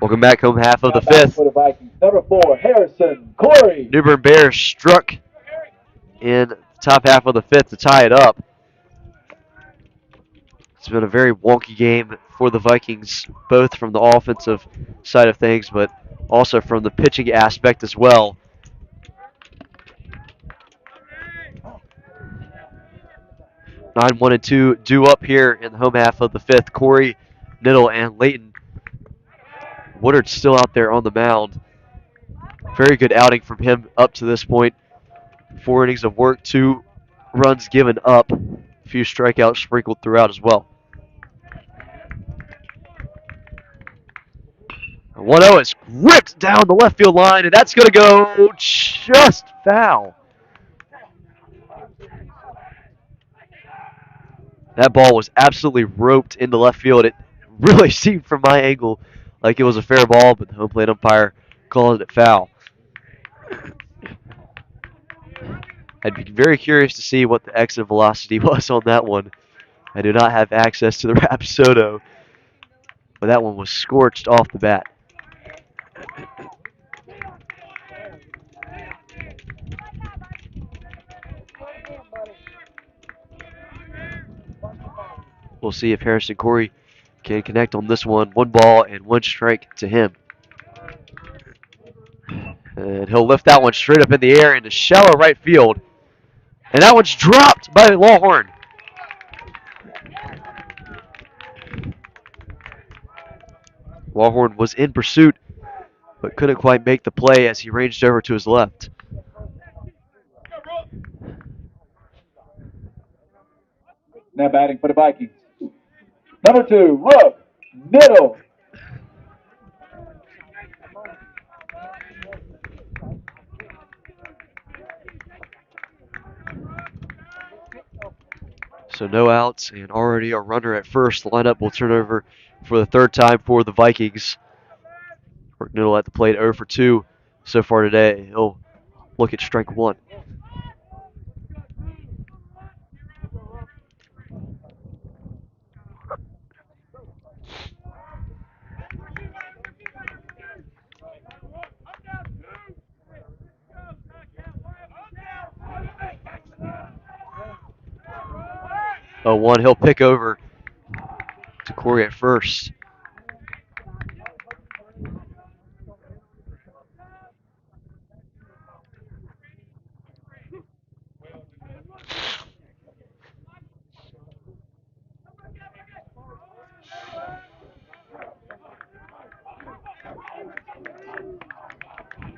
Speaker 1: Welcome back, home half of the 5th.
Speaker 3: For the Vikings, number 4, Harrison Corey.
Speaker 1: New Bern Bears struck in the top half of the 5th to tie it up. It's been a very wonky game for the Vikings, both from the offensive side of things, but also from the pitching aspect as well. Nine, 1, and 2 due up here in the home half of the 5th. Corey, Niddle, and Layton. Woodard's still out there on the mound. Very good outing from him up to this point. 4 innings of work, 2 runs given up, a few strikeouts sprinkled throughout as well. 1-0 is ripped down the left field line, and that's going to go just foul. That ball was absolutely roped into left field. It really seemed from my angle like it was a fair ball, but the home plate umpire called it foul. I'd be very curious to see what the exit velocity was on that one. I do not have access to the Rapsodo, but that one was scorched off the bat. We'll see if Harrison Corey can connect on this one. 1 ball and 1 strike to him. And he'll lift that one straight up in the air into shallow right field. And that one's dropped by Lawhorn. Lawhorn was in pursuit, but couldn't quite make the play as he ranged over to his left.
Speaker 3: Now batting for the Vikings. Number 2, Rook Middle.
Speaker 1: So no outs and already a runner at first. The lineup will turn over for the 3rd time for the Vikings. Rook Middle at the plate 0 for 2 so far today. He'll look at strike 1. Oh, 1, he'll pick over to Corey at first.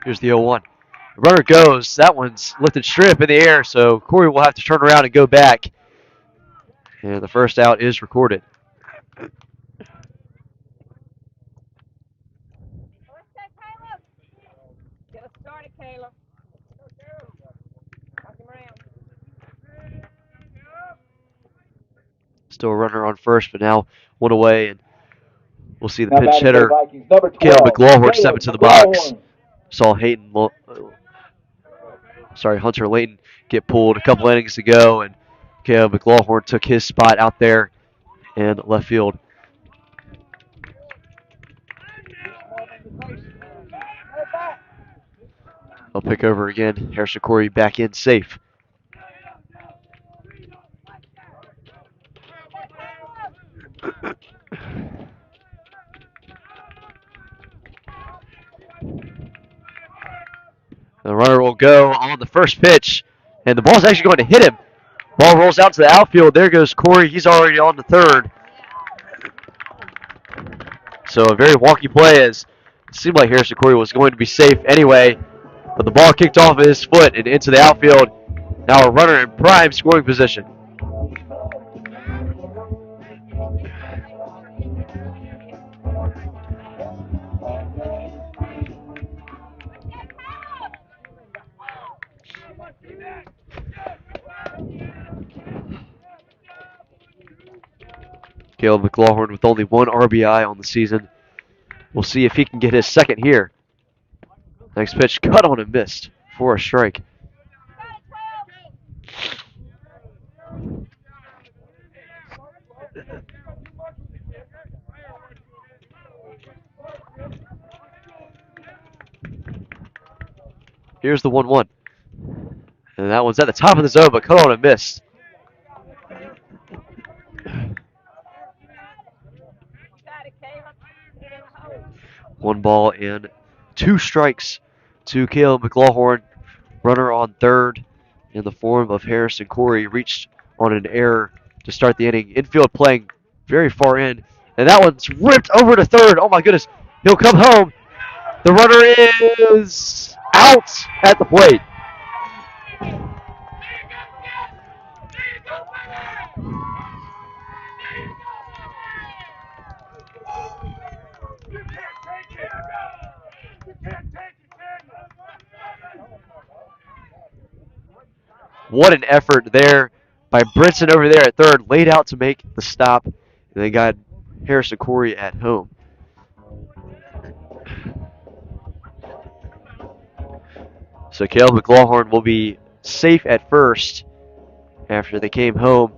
Speaker 1: Here's the 0-1. The runner goes. That one's lifted straight up in the air, so Corey will have to turn around and go back. And the first out is recorded. Still a runner on first, but now 1 away, and we'll see the
Speaker 3: Now
Speaker 1: pinch
Speaker 3: batting for the
Speaker 1: hitter,
Speaker 3: Vikings. Number 12,
Speaker 1: Caleb McLaughlin, step
Speaker 3: Caleb
Speaker 1: into the box.
Speaker 3: McLaughlin.
Speaker 1: Saw Hunter Layton get pulled a couple innings ago, and Caleb McLaughlin took his spot out there in left field. I'll pick over again. Harrison Corey back in safe. The runner will go on the first pitch, and the ball's actually going to hit him. Ball rolls out to the outfield. There goes Corey. He's already on the third. So a very wonky play, as it seemed like Harrison Corey was going to be safe anyway, but the ball kicked off of his foot and into the outfield. Now a runner in prime scoring position. Caleb McLaughlin with only 1 RBI on the season. We'll see if he can get his second here. Next pitch cut on and missed for a strike. Here's the 1-1. And that one's at the top of the zone, but cut on and missed. One ball and 2 strikes to Caleb McLaughlin. Runner on third in the form of Harrison Corey reached on an error to start the inning. Infield playing very far in. And that one's ripped over to third. Oh my goodness. He'll come home. The runner is out at the plate. What an effort there by Brinson over there at third. Laid out to make the stop. And they got Harrison Corey at home. So Caleb McLaughlin will be safe at first after they came home.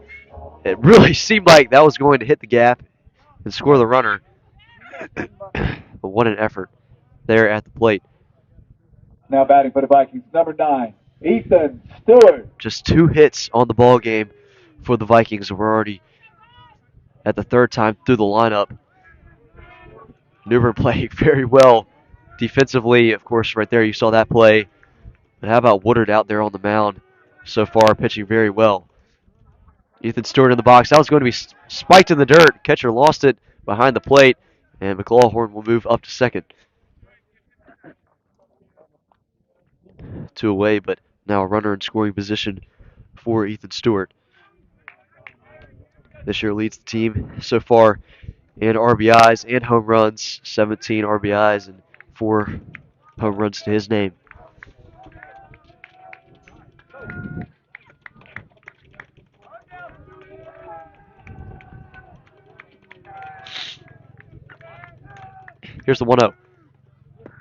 Speaker 1: It really seemed like that was going to hit the gap and score the runner. But what an effort there at the plate.
Speaker 3: Now batting for the Vikings, number 9, Ethan Stewart.
Speaker 1: Just 2 hits on the ball game for the Vikings. We're already at the third time through the lineup. New Bern playing very well defensively. Of course, right there you saw that play. But how about Woodard out there on the mound so far, pitching very well. Ethan Stewart in the box. That was going to be spiked in the dirt. Catcher lost it behind the plate, and McLaughlin will move up to second. 2 away, but now a runner in scoring position for Ethan Stewart. This year leads the team so far in RBIs and home runs, 17 RBIs and 4 home runs to his name. Here's the 1-0.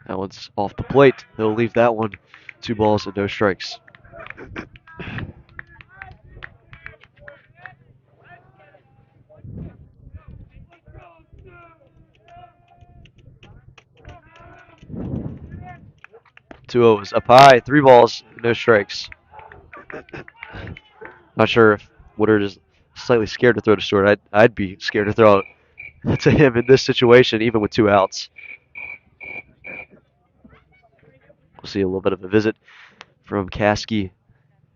Speaker 1: That one's off the plate. He'll leave that one 2 balls and no strikes. Two O's up high, 3 balls, no strikes. Not sure if Woodard is slightly scared to throw to Stewart. I'd be scared to throw it to him in this situation, even with 2 outs. We'll see a little bit of a visit from Caskey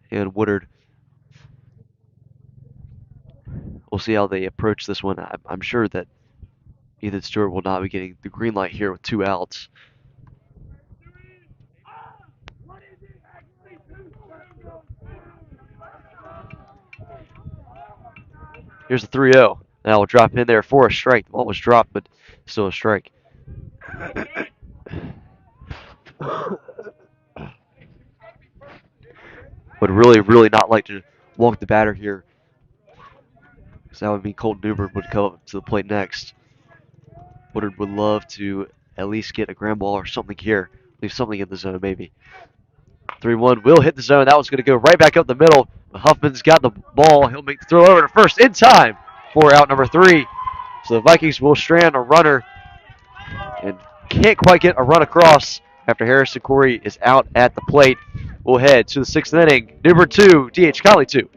Speaker 1: and Woodard. We'll see how they approach this one. I'm sure that Ethan Stewart will not be getting the green light here with 2 outs. Here's the 3-0. Now we'll drop in there for a strike. The ball was dropped, but still a strike. Would really not like to walk the batter here, because that would mean Colton Newbern would come up to the plate next. Woodard would love to at least get a ground ball or something here. Leave something in the zone, maybe. 3-1 will hit the zone. That one's going to go right back up the middle. But Huffman's got the ball. He'll make the throw over to first in time for out number 3. So the Vikings will strand a runner and can't quite get a run across after Harrison Corey is out at the plate. We'll head to the 6th inning. New Bern 2, DH Conley 2.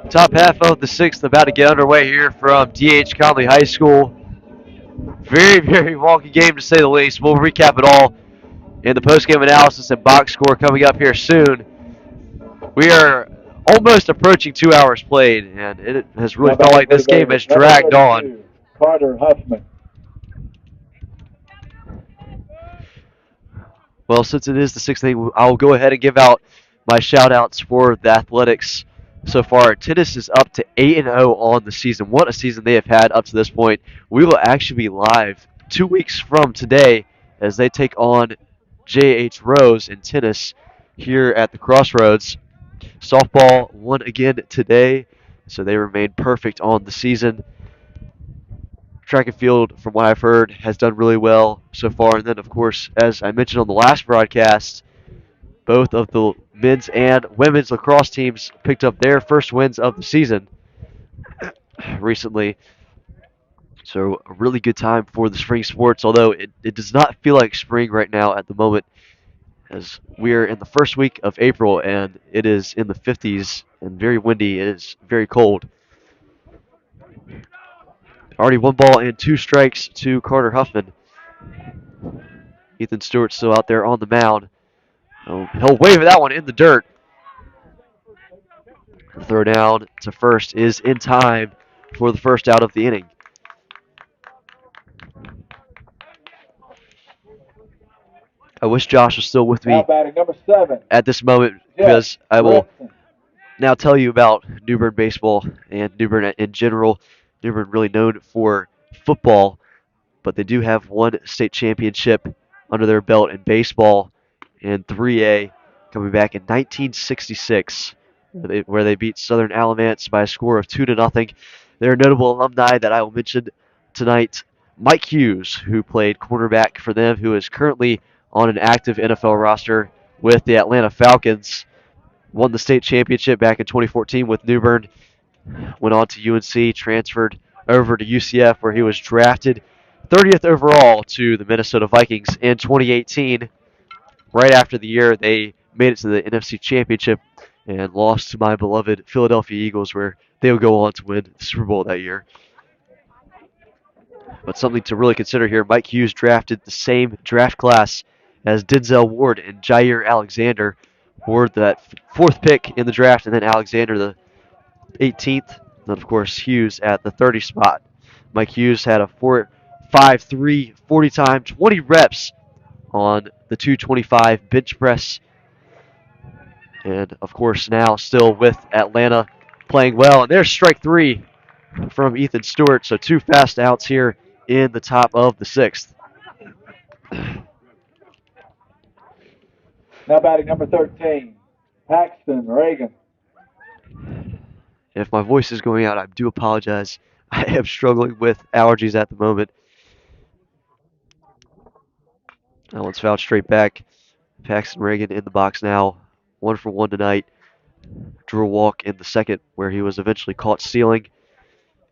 Speaker 1: Top half of the sixth about to get underway here from DH Conley High School. Very, very wonky game to say the least. We'll recap it all in the post-game analysis and box score coming up here soon. We are almost approaching 2 hours played, and it has really
Speaker 3: Now
Speaker 1: felt
Speaker 3: batting
Speaker 1: like
Speaker 3: for
Speaker 1: this
Speaker 3: the
Speaker 1: game
Speaker 3: Bears,
Speaker 1: has
Speaker 3: number
Speaker 1: dragged on.
Speaker 3: 32, Carter Huffman.
Speaker 1: Well, since it is the sixth inning, I'll go ahead and give out my shout-outs for the athletics so far. Tennis is up to 8-0 on the season. What a season they have had up to this point. We will actually be live 2 weeks from today as they take on J.H. Rose in tennis here at the Crossroads. Softball won again today, so they remain perfect on the season. Track and field, from what I've heard, has done really well so far. And then, of course, as I mentioned on the last broadcast, both of the men's and women's lacrosse teams picked up their first wins of the season recently. So a really good time for the spring sports, although it does not feel like spring right now at the moment, as we are in the first week of April and it is in the 50s and very windy. It is very cold. Already 1 ball and 2 strikes to Carter Huffman. Ethan Stewart's still out there on the mound. He'll wave that one in the dirt. The throw down to first is in time for the first out of the inning. I wish Josh was still with
Speaker 3: Now
Speaker 1: me
Speaker 3: batting number 7,
Speaker 1: at this moment
Speaker 3: Jeff
Speaker 1: because I will
Speaker 3: Gretson.
Speaker 1: now tell you about New Bern baseball and New Bern in general. New Bern really known for football, but they do have one state championship under their belt in baseball in 3A, coming back in 1966, where they beat Southern Alamance by a score of 2-0. There are notable alumni that I will mention tonight. Mike Hughes, who played cornerback for them, who is currently on an active NFL roster with the Atlanta Falcons, won the state championship back in 2014 with New Bern, went on to UNC, transferred over to UCF, where he was drafted 30th overall to the Minnesota Vikings in 2018. Right after the year, they made it to the NFC Championship and lost to my beloved Philadelphia Eagles, where they would go on to win the Super Bowl that year. But something to really consider here, Mike Hughes drafted the same draft class as Denzel Ward and Jair Alexander. Ward, that fourth pick in the draft, and then Alexander, the 18th. Then, of course, Hughes at the 30 spot. Mike Hughes had a 4.53 40 time, 20 reps on the 225 bench press. And, of course, now still with Atlanta playing well. And there's strike 3 from Ethan Stewart. So 2 fast outs here in the top of the 6th.
Speaker 3: Now batting number 13, Paxton Reagan.
Speaker 1: If my voice is going out, I do apologize. I am struggling with allergies at the moment. That one's fouled straight back. Paxton Reagan in the box now. 1 for 1 tonight. Drew a walk in the second where he was eventually caught stealing.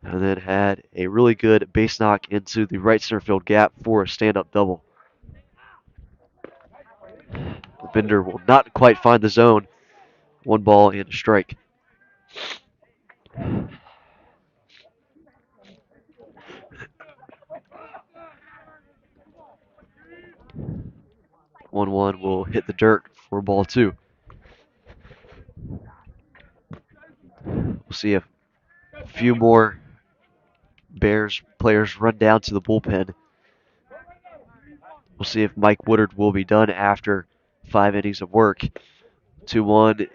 Speaker 1: And then had a really good base knock into the right center field gap for a stand-up double. The Bender will not quite find the zone. 1 ball and a strike. One will hit the dirt for ball 2. We'll see if a few more Bears players run down to the bullpen. We'll see if Mike Woodard will be done after 5 innings of work. 2-1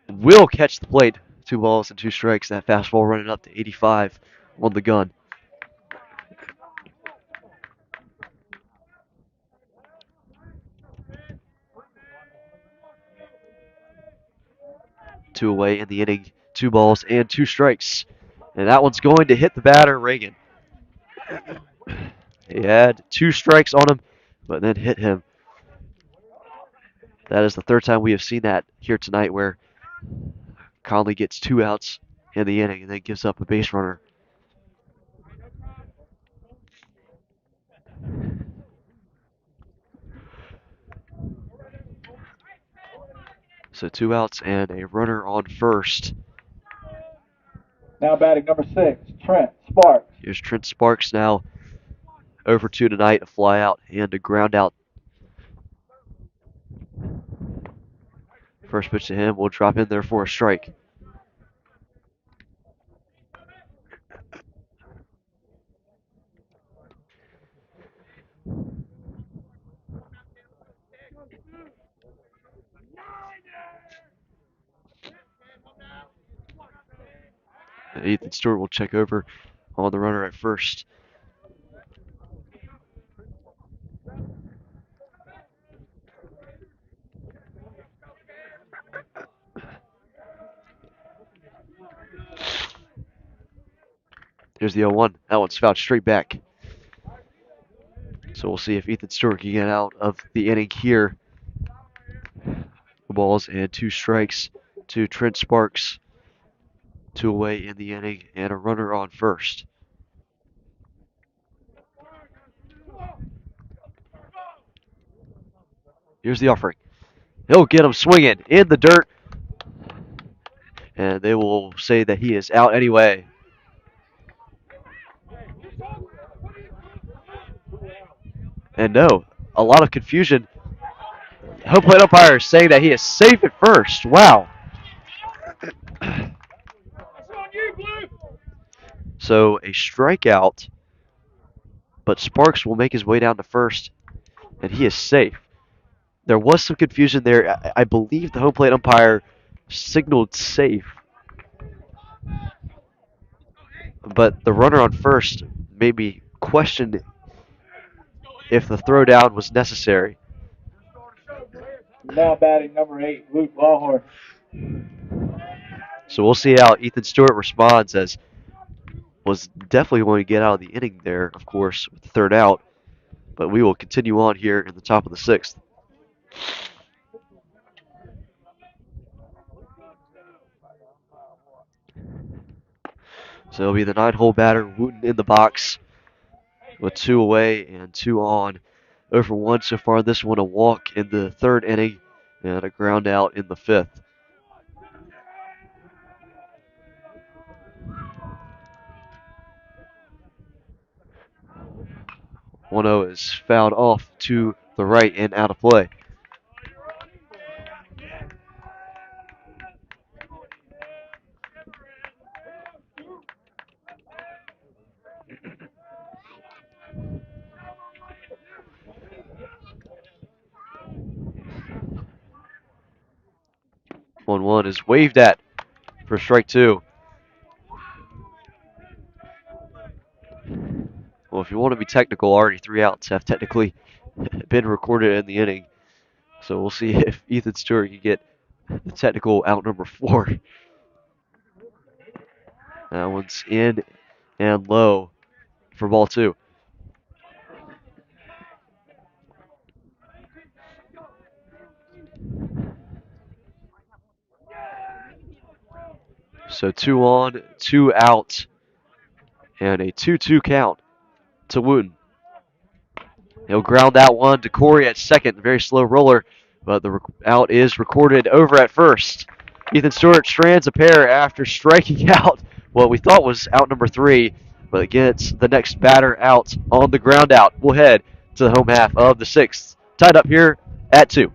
Speaker 1: will catch the plate. 2 balls and 2 strikes. That fastball running up to 85 on the gun. Two away in the inning. 2 balls and 2 strikes. And that one's going to hit the batter, Reagan. He had 2 strikes on him, but then hit him. That is the 3rd time we have seen that here tonight, where Conley gets 2 outs in the inning and then gives up a base runner. So 2 outs and a runner on first.
Speaker 3: Now batting number 6, Trent Sparks.
Speaker 1: Here's Trent Sparks now. 0 for 2 tonight, a fly out and a ground out. First pitch to him will drop in there for a strike. And Ethan Stewart will check over on the runner at first. Here's the 0-1. That one's fouled straight back. So we'll see if Ethan Stewart can get out of the inning here. Balls and 2 strikes to Trent Sparks. 2 away in the inning and a runner on first. Here's the offering. He'll get him swinging in the dirt. And they will say that he is out anyway. And no, a lot of confusion. Home plate umpire is saying that he is safe at first. Wow. So a strikeout, but Sparks will make his way down to first, and he is safe. There was some confusion there. I believe the home plate umpire signaled safe, but the runner on first made me question if the throwdown was necessary.
Speaker 3: Now batting number 8, Luke Lawhorn.
Speaker 1: So we'll see how Ethan Stewart responds, as was definitely going to get out of the inning there, of course, with the third out. But we will continue on here in the top of the 6th. So it'll be the 9-hole batter, Wooten in the box with 2 away and 2 on. 0 for 1 so far. This one a walk in the 3rd inning and a ground out in the 5th. 1-0 is fouled off to the right and out of play. One is waved at for strike 2. Well, if you want to be technical, already 3 outs have technically been recorded in the inning. So we'll see if Ethan Stewart can get the technical out number 4. That one's in and low for ball 2. So 2 on, 2 out, and a 2-2 count to Wooten. He'll ground that one to Corey at second. Very slow roller, but the out is recorded over at first. Ethan Stewart strands a pair after striking out what we thought was out number 3, but gets the next batter out on the ground out. We'll head to the home half of the 6th. Tied up here at 2.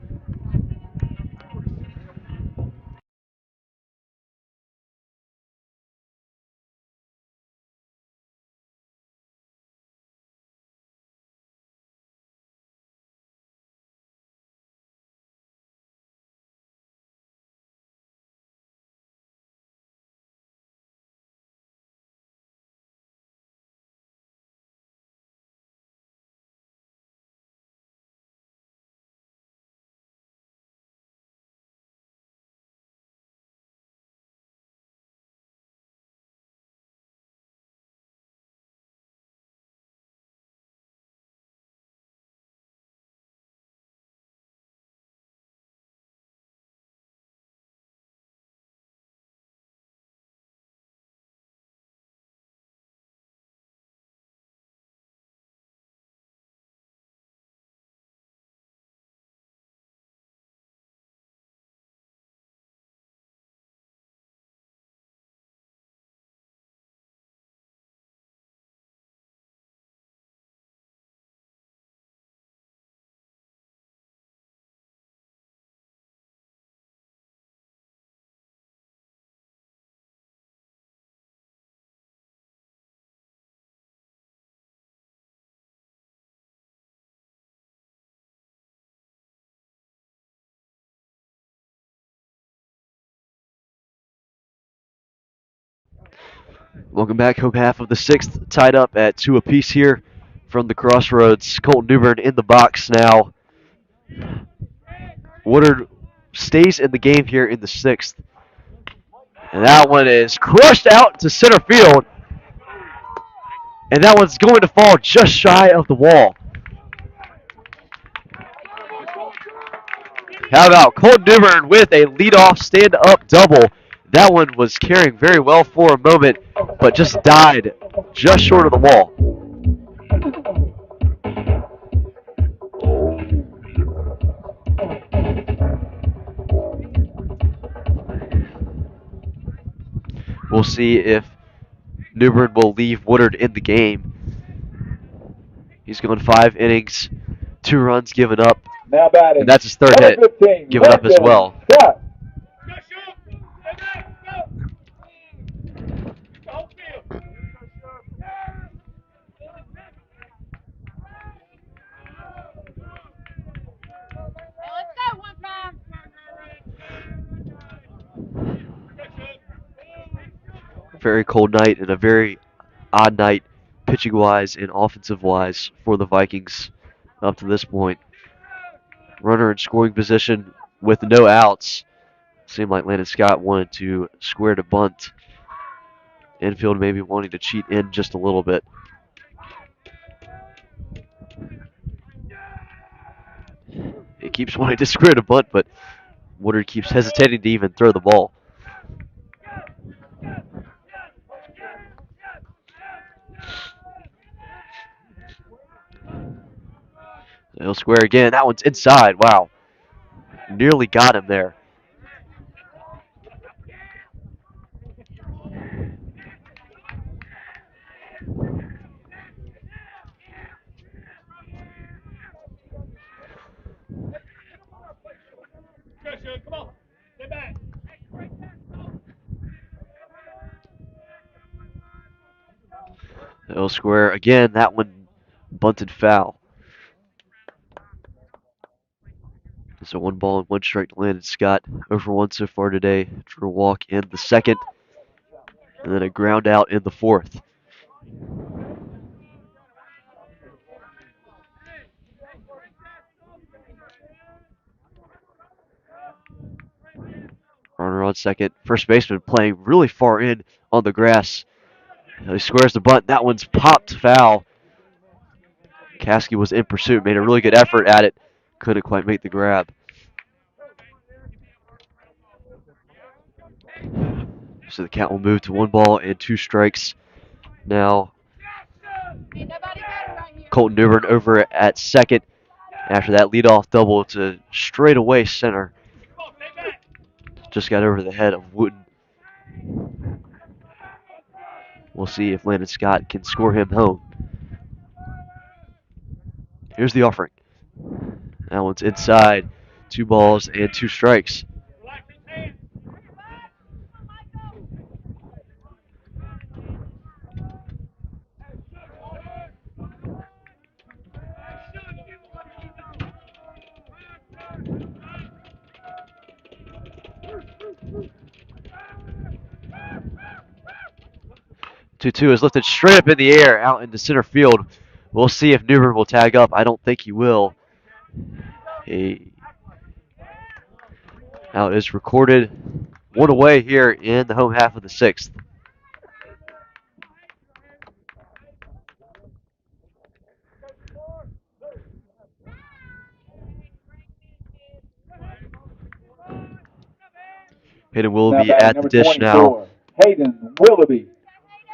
Speaker 1: Welcome back. Home half of the sixth, tied up at 2 apiece here from the crossroads. Colton Newbern in the box now. Woodard stays in the game here in the sixth. And that one is crushed out to center field. And that one's going to fall just shy of the wall. How about Colton Newbern with a leadoff stand-up double? That one was carrying very well for a moment, but just died just short of the wall. We'll see if Newbern will leave Woodard in the game. He's gone 5 innings, 2 runs given up,
Speaker 3: Now batting.
Speaker 1: and that's his third hit
Speaker 3: Number 15,
Speaker 1: given up as
Speaker 3: Landon
Speaker 1: well.
Speaker 3: Scott.
Speaker 1: Very cold night and a very odd night pitching-wise and offensive-wise for the Vikings up to this point. Runner in scoring position with no outs. Seemed like Landon Scott wanted to square to bunt. Infield maybe wanting to cheat in just a little bit. He keeps wanting to square to bunt, but Woodard keeps hesitating to even throw the ball. He'll square again. That one's inside. Wow. Nearly got him there. He'll square again. That one bunted foul. So 1 ball and 1 strike to Landon Scott. Over 1 so far today. Drew a walk in the second. And then a ground out in the fourth. Runner on second. First baseman playing really far in on the grass. He squares the bunt. That one's popped foul. Caskey was in pursuit. Made a really good effort at it. Couldn't quite make the grab. So the count will move to 1 ball and 2 strikes. Now Colton Newbern over at second. After that leadoff double to straightaway center. Just got over the head of Wooten. We'll see if Landon Scott can score him home. Here's the offering. That one's inside. 2 balls and 2 strikes. Two is lifted straight up in the air out into center field. We'll see if Newbern will tag up. I don't think he will. Out is recorded. 1 away here in the home half of the sixth. Hayden Willoughby at the dish now.
Speaker 3: Hayden Willoughby.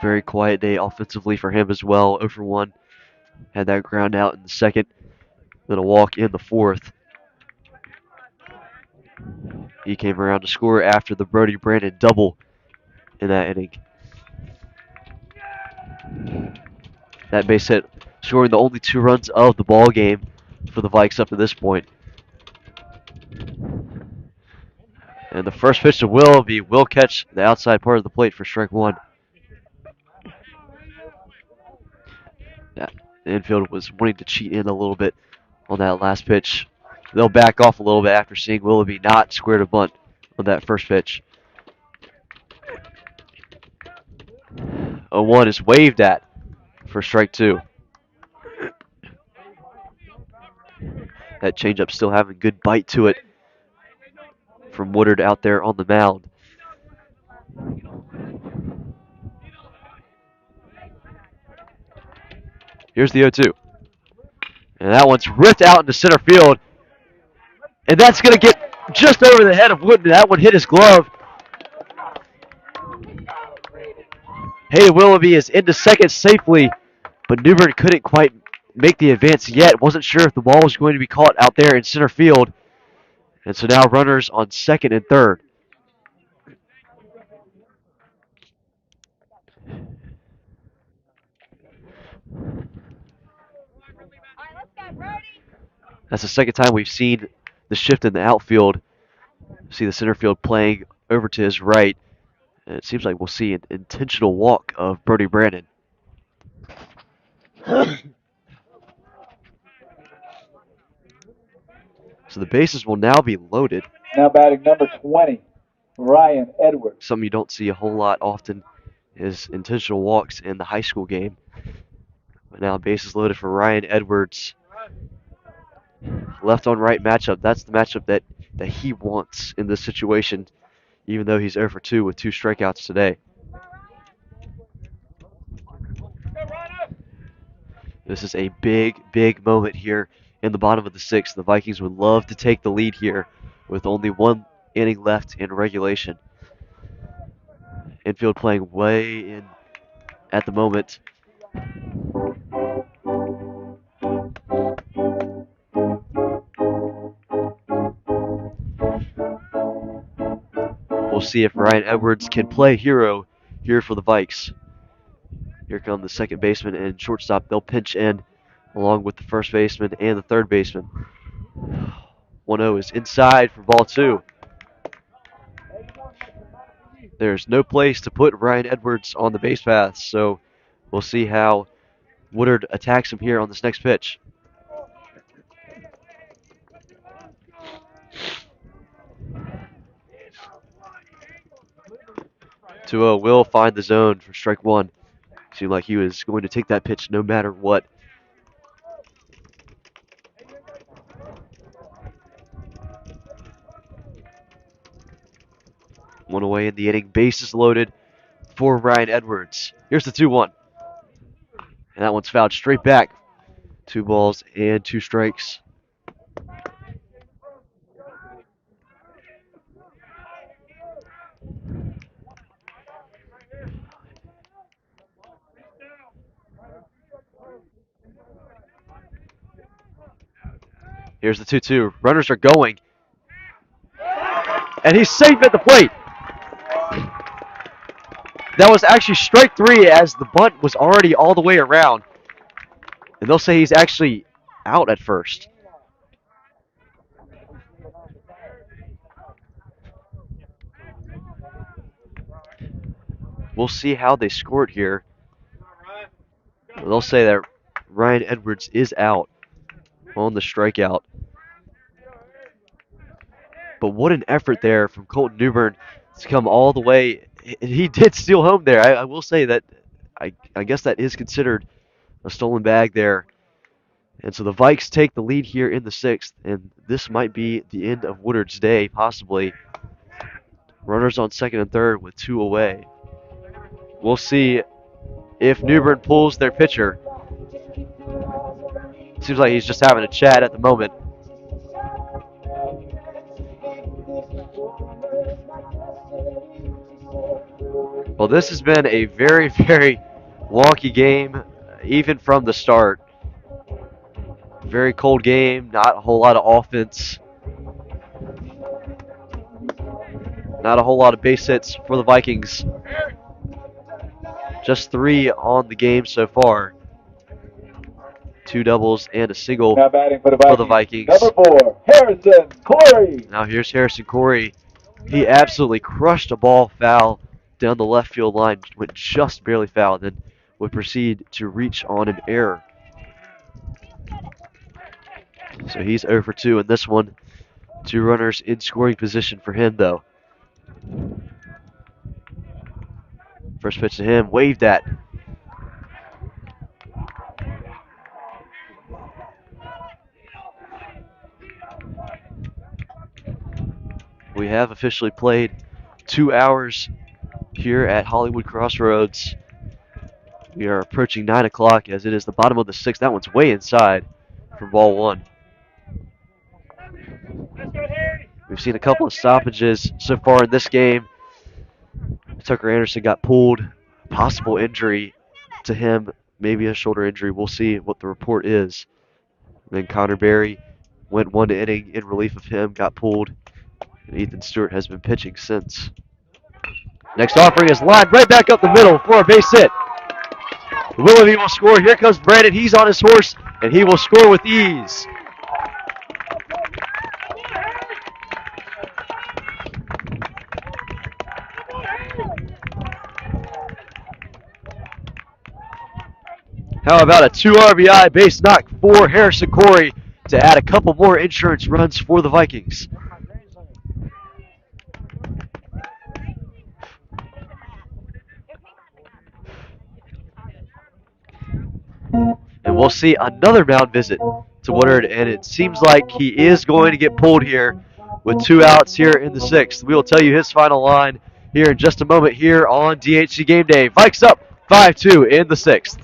Speaker 1: Very quiet day offensively for him as well. 0 for 1. Had that ground out in the second. Then a walk in the fourth. He came around to score after the Brody Brandon double in that inning. That base hit, scoring the only 2 runs of the ball game for the Vikes up to this point. And the first pitch to Willoughby will catch the outside part of the plate for strike 1. Yeah, the infield was wanting to cheat in a little bit on that last pitch. They'll back off a little bit after seeing Willoughby not square to bunt on that first pitch. 0-1 is waved at for strike 2. That changeup still having good bite to it from Woodard out there on the mound. Here's the 0-2. And that one's ripped out into center field. And that's going to get just over the head of Woodard. That one hit his glove. Hayden Willoughby is into second safely, but New Bern couldn't quite make the advance yet. Wasn't sure if the ball was going to be caught out there in center field. And so now runners on second and third. That's the second time we've seen the shift in the outfield. See the center field playing over to his right. And it seems like we'll see an intentional walk of Brody Brandon. So the bases will now be loaded.
Speaker 3: Now batting number 20, Ryan Edwards.
Speaker 1: Something you don't see a whole lot often is intentional walks in the high school game. But now bases loaded for Ryan Edwards. Left on right matchup. That's the matchup that he wants in this situation, even though he's 0 for 2 with 2 strikeouts today. This is a big, big moment here in the bottom of the 6th. The Vikings would love to take the lead here with only 1 inning left in regulation. Infield playing way in at the moment. We'll see if Ryan Edwards can play hero here for the Vikes. Here come the second baseman and shortstop. They'll pinch in along with the first baseman and the third baseman. 1-0 is inside for ball 2. There's no place to put Ryan Edwards on the base path, so we'll see how Woodard attacks him here on this next pitch. Will find the zone for strike 1. Seemed like he was going to take that pitch no matter what. One away in the inning, bases loaded for Ryan Edwards. Here's the 2-1. And that one's fouled straight back. 2 balls and 2 strikes. Here's the 2-2. Runners are going. And he's safe at the plate. That was actually strike 3 as the bunt was already all the way around. And they'll say he's actually out at first. We'll see how they score it here. They'll say that Ryan Edwards is out on the strikeout. But what an effort there from Colton New Bern to come all the way. He did steal home there. I will say that I guess that is considered a stolen bag there. And so the Vikes take the lead here in the 6th, and this might be the end of Woodard's day, possibly. Runners on second and third with 2 away. We'll see if New Bern pulls their pitcher. Seems like he's just having a chat at the moment. Well, this has been a very, very wonky game, even from the start. Very cold game, not a whole lot of offense. Not a whole lot of base hits for the Vikings. Just 3 on the game so far. 2 doubles and a single
Speaker 3: now batting for
Speaker 1: the Vikings.
Speaker 3: Number 4, Harrison Corey.
Speaker 1: Now here's Harrison Corey. He absolutely crushed a ball foul down the left field line. Went just barely foul, then would proceed to reach on an error. So he's 0 for 2 in this one. 2 runners in scoring position for him, though. First pitch to him, waved at. We have officially played 2 hours here at Hollywood Crossroads. We are approaching 9 o'clock as it is the bottom of the 6th. That one's way inside for ball 1. We've seen a couple of stoppages so far in this game. Tucker Anderson got pulled. Possible injury to him, maybe a shoulder injury. We'll see what the report is. Then Connor Berry went 1 inning in relief of him, got pulled. And Ethan Stewart has been pitching since. Next offering is lined right back up the middle for a base hit. Willoughby will score. Here comes Brandon. He's on his horse, and he will score with ease. How about a 2 RBI base knock for Harrison Corey to add a couple more insurance runs for the Vikings? And we'll see another mound visit to Woodard, and it seems like he is going to get pulled here with 2 outs here in the 6th. We will tell you his final line here in just a moment here on DHC Game Day. Vikes up 5-2 in the 6th.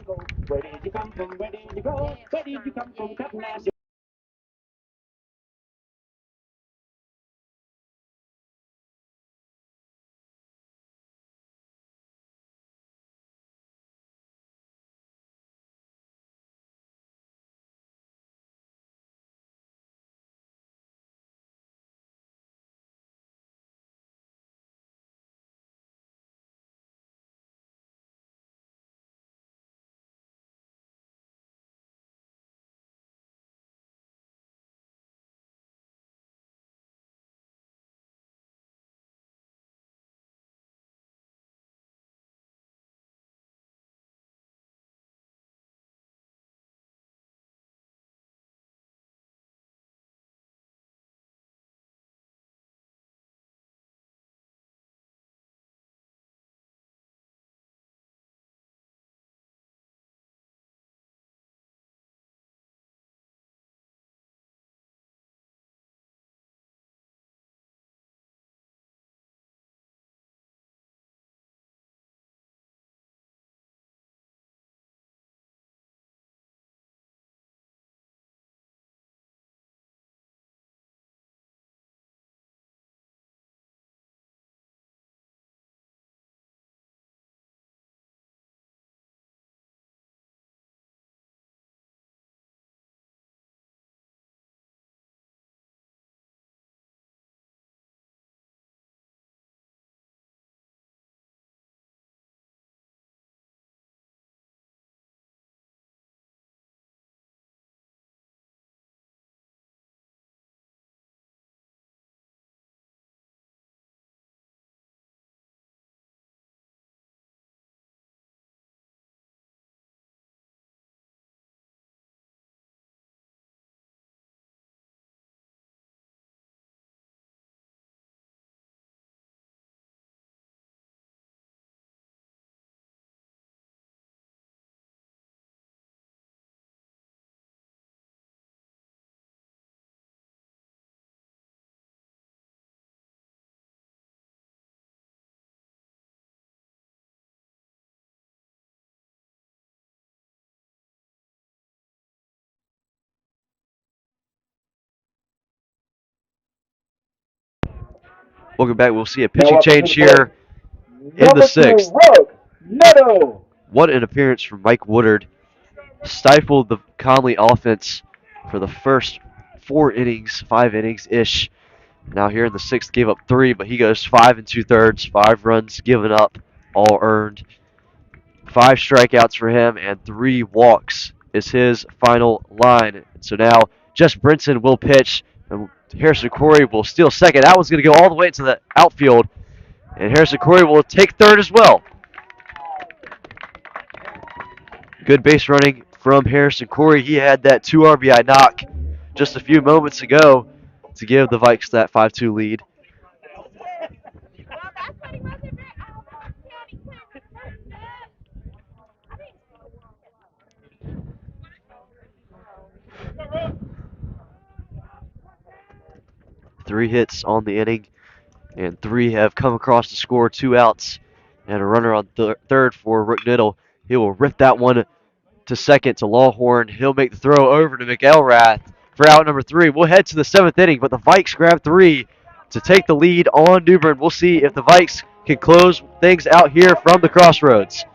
Speaker 1: Welcome back. We'll see a pitching change here in the 6th. What an appearance from Mike Woodard. Stifled the Conley offense for the first 4 innings, 5 innings-ish. Now here in the 6th, gave up 3, but he goes 5 2/3, 5 runs given up, all earned. 5 strikeouts for him and 3 walks is his final line. So now Jess Brinson will pitch, and Harrison Corey will steal second. That one's going to go all the way to the outfield, and Harrison Corey will take third as well. Good base running from Harrison Corey. He had that 2 RBI knock just a few moments ago to give the Vikes that 5-2 lead. 3 hits on the inning, and 3 have come across to score, 2 outs, and a runner on third for Rook Niddle. He will rip that one to second to Lawhorn. He'll make the throw over to McElrath for out number 3. We'll head to the 7th inning, but the Vikes grab 3 to take the lead on New Bern. We'll see if the Vikes can close things out here from the crossroads.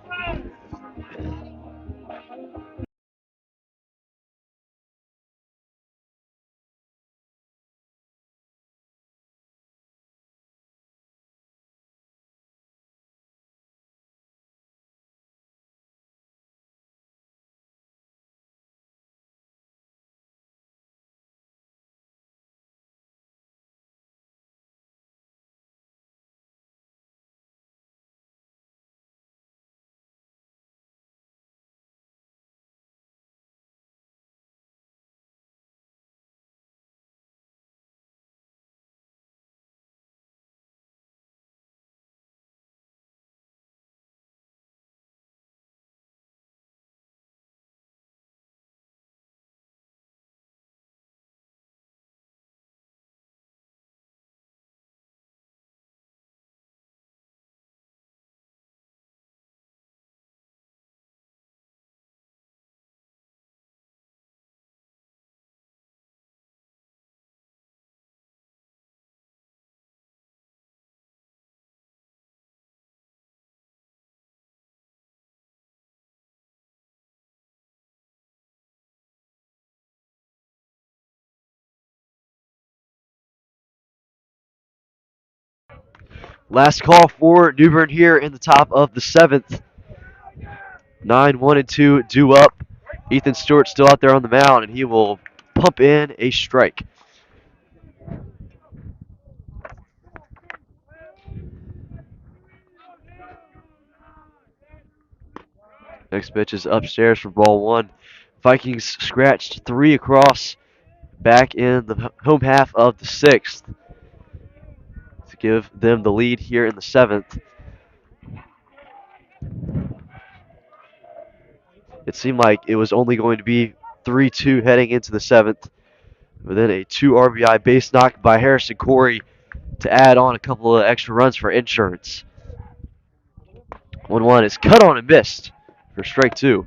Speaker 1: Last call for New Bern here in the top of the 7th. 9-1-2 due up. Ethan Stewart still out there on the mound, and he will pump in a strike. Next pitch is upstairs for ball 1. Vikings scratched 3 across back in the home half of the 6th to give them the lead here in the 7th. It seemed like it was only going to be 3-2 heading into the 7th, but then a 2 RBI base knock by Harrison Corey to add on a couple of extra runs for insurance. 1-1 is cut on and missed for strike 2.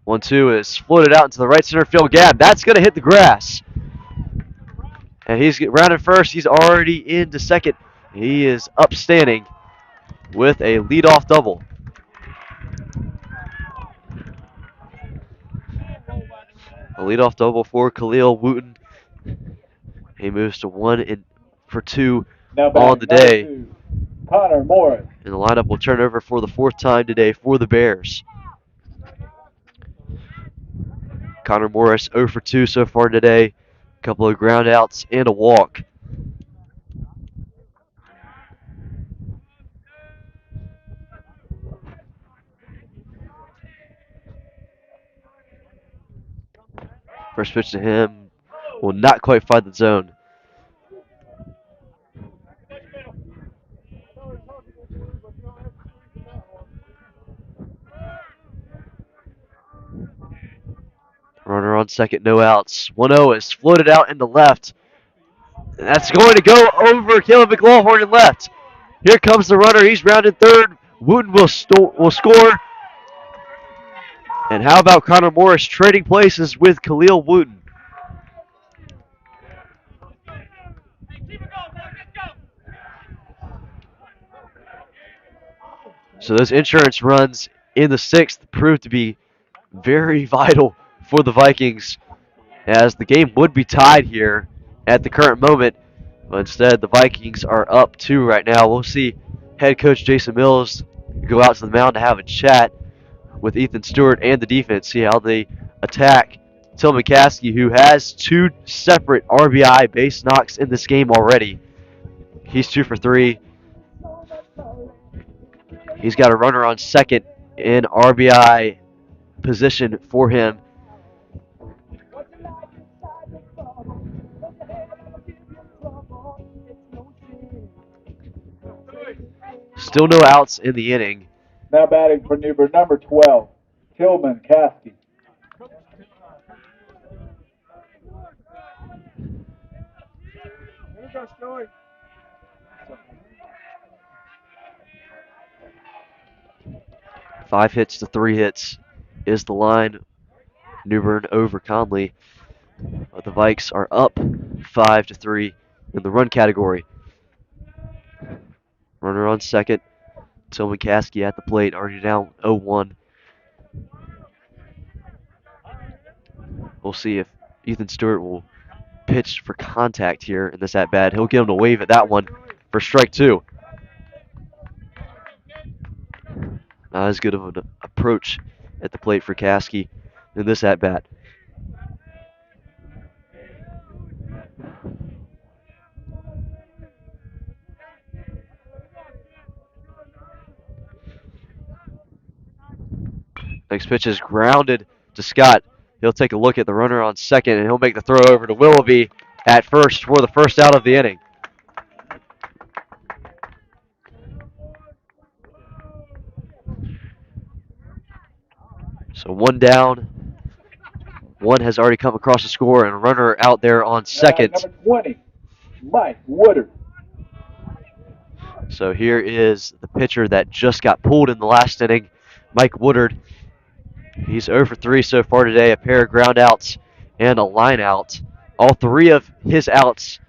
Speaker 1: One two is floated out into the right center field gap. That's going to hit the grass. And he's rounded first. He's already into second. He is upstanding with a leadoff double. A leadoff double for Khalil Wooten. He moves to 1-for-2 on the day.
Speaker 3: 2, Connor Morris.
Speaker 1: And the lineup will turn over for the 4th time today for the Bears. Connor Morris 0-for-2 so far today. A couple of ground outs and a walk. First pitch to him will not quite find the zone. Runner on second, no outs. 1-0 is floated out into left. And that's going to go over Caleb McLaughlin in left. Here comes the runner. He's rounded third. Wooten will score. And how about Connor Morris trading places with Khalil Wooten? So those insurance runs in the 6th proved to be very vital for the Vikings, as the game would be tied here at the current moment. But instead, the Vikings are up 2 right now. We'll see head coach Jason Mills go out to the mound to have a chat with Ethan Stewart and the defense, see how they attack Tillman McCaskey, who has 2 separate RBI base knocks in this game already. He's 2-for-3. He's got a runner on second in RBI position for him. Still no outs in the inning.
Speaker 3: Now batting for Newbern, number 12, Tillman Caskey.
Speaker 1: Five hits to 3 hits is the line. Newbern over Conley. But the Vikes are up 5-3 in the run category. Runner on second. Tillman Caskey at the plate, already down 0-1. We'll see if Ethan Stewart will pitch for contact here in this at-bat. He'll get him to wave at that one for strike 2. Not as good of an approach at the plate for Caskey in this at-bat. Next pitch is grounded to Scott. He'll take a look at the runner on second, and he'll make the throw over to Willoughby at first for the first out of the inning. So one down. One has already come across the score, and a runner out there on second.
Speaker 3: Number 20, Mike Woodard.
Speaker 1: So here is the pitcher that just got pulled in the last inning, Mike Woodard. He's 0 for 3 so far today, a pair of ground outs and a line out. All 3 of his outs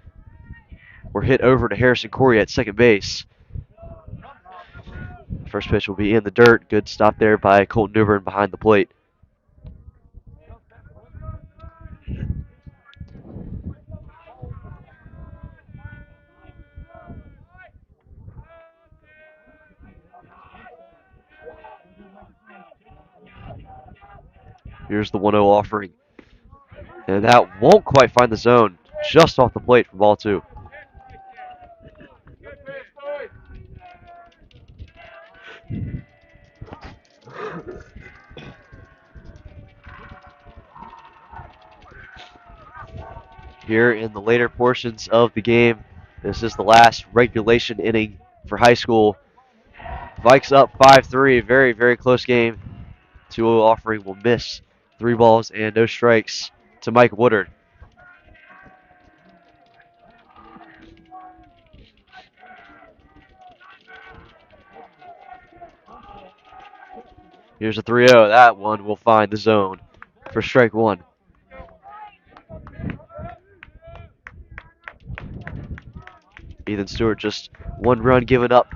Speaker 1: were hit over to Harrison Corey at second base. First pitch will be in the dirt. Good stop there by Colton Newbern behind the plate. Here's the 1-0 offering. And that won't quite find the zone. Just off the plate for ball 2. Here in the later portions of the game, this is the last regulation inning for high school. Vikes up 5-3. Very, very close game. 2-0 offering will miss. 3 balls and no strikes to Mike Woodard. Here's a 3-0. That one will find the zone for strike 1. Ethan Stewart just 1 run given up.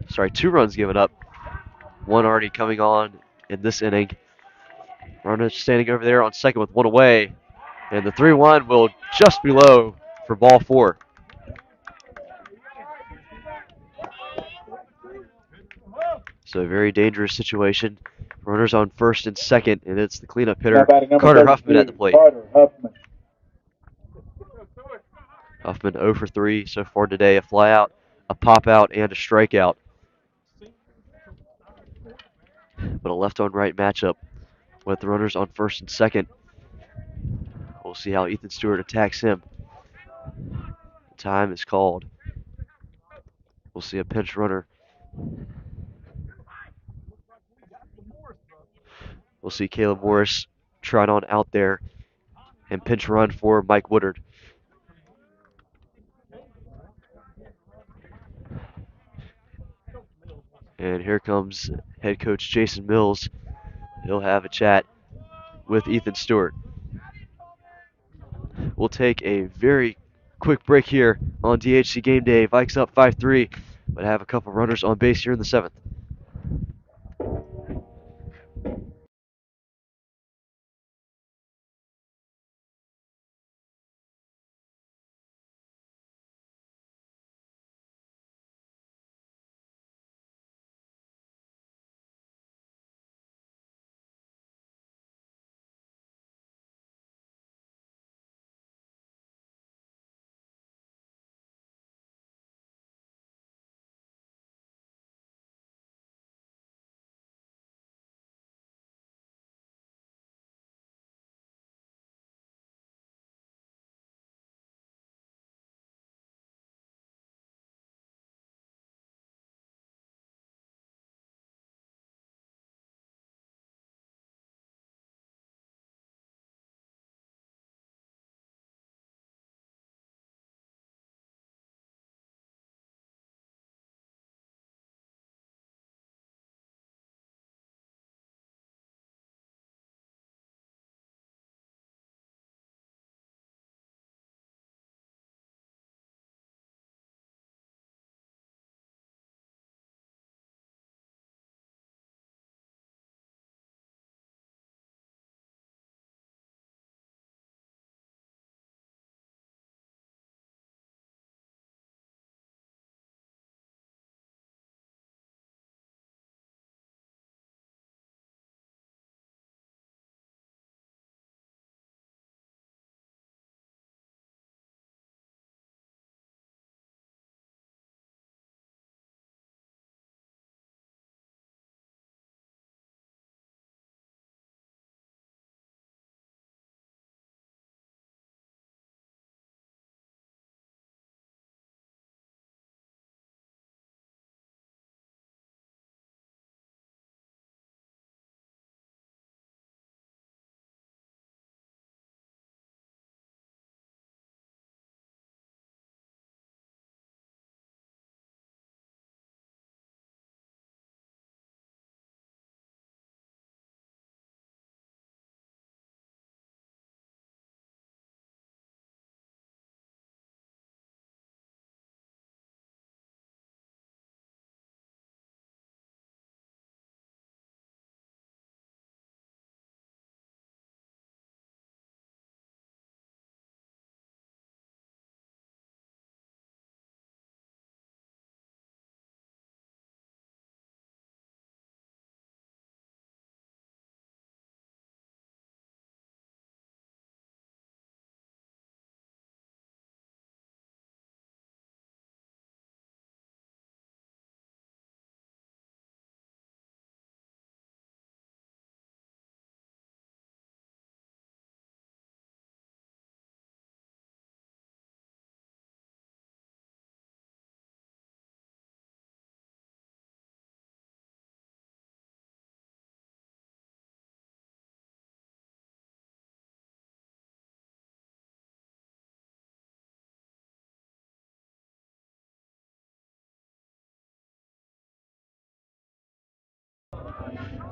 Speaker 1: Sorry, 2 runs given up. 1 already coming on in this inning. Runner standing over there on second with 1 away. And the 3-1 will just be low for ball 4. So a very dangerous situation. Runners on first and second, and it's the cleanup hitter, Carter Huffman, at the plate.
Speaker 3: Carter Huffman.
Speaker 1: Huffman 0 for 3 so far today. A flyout, a pop out, and a strikeout. But a left on right matchup with the runners on first and second. We'll see how Ethan Stewart attacks him. Time is called. We'll see a pinch runner. We'll see Caleb Morris trot on out there and pinch run for Mike Woodard. And here comes head coach Jason Mills. He'll have a chat with Ethan Stewart. We'll take a very quick break here on DHC Game Day. Vikes up 5-3, but have a couple runners on base here in the 7th.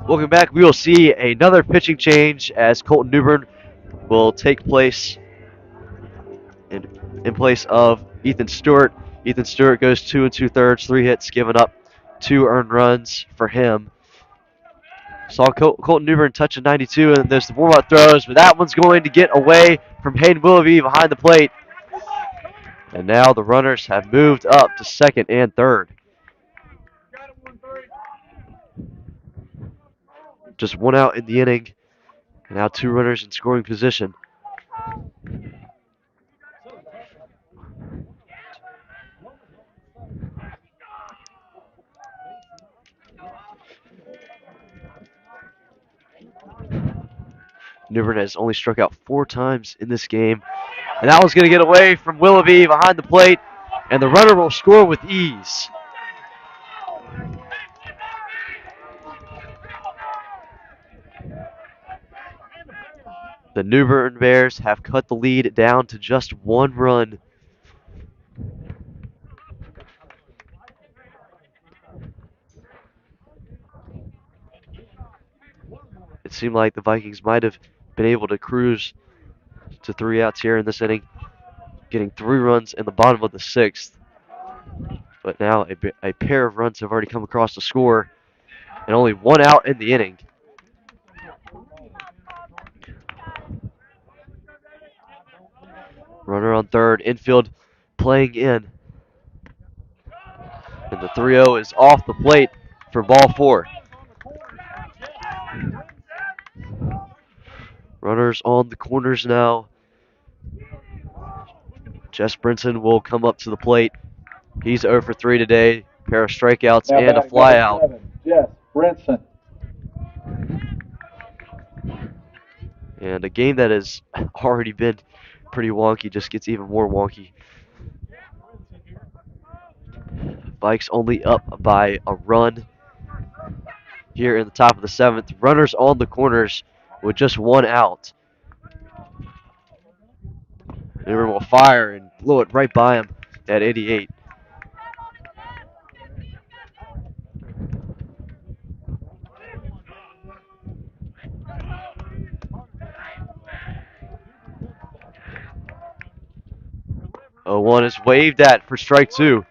Speaker 1: Welcome back. We will see another pitching change as Colton Newbern will take place in place of Ethan Stewart. Ethan Stewart goes 2 2/3, 3 hits, giving up 2 earned runs for him. Saw Colton Newbern touch a 92, and there's the warm-up throws, but that one's going to get away from Hayden Willoughby behind the plate. And now the runners have moved up to second and third. Just 1 out in the inning. Now 2 runners in scoring position. Newbern has only struck out 4 times in this game. And that one's going to get away from Willoughby behind the plate. And the runner will score with ease. The New Bern Bears have cut the lead down to just 1 run. It seemed like the Vikings might have been able to cruise to 3 outs here in this inning, getting 3 runs in the bottom of the 6th. But now a pair of runs have already come across the score, and only 1 out in the inning. Runner on third, infield playing in. And the 3-0 is off the plate for ball 4. Runners on the corners now. Jess Brinson will come up to the plate. He's 0 for 3 today. Pair of strikeouts
Speaker 3: Now
Speaker 1: and a
Speaker 3: batting
Speaker 1: flyout.
Speaker 3: number 7, Jess Brinson.
Speaker 1: And a game that has already been pretty wonky just gets even more wonky. Vikes only up by a run here in the top of the 7th. Runners on the corners with just 1 out. Newbern will fire and blow it right by him at 88. Oh, 1 is waved at for strike 2.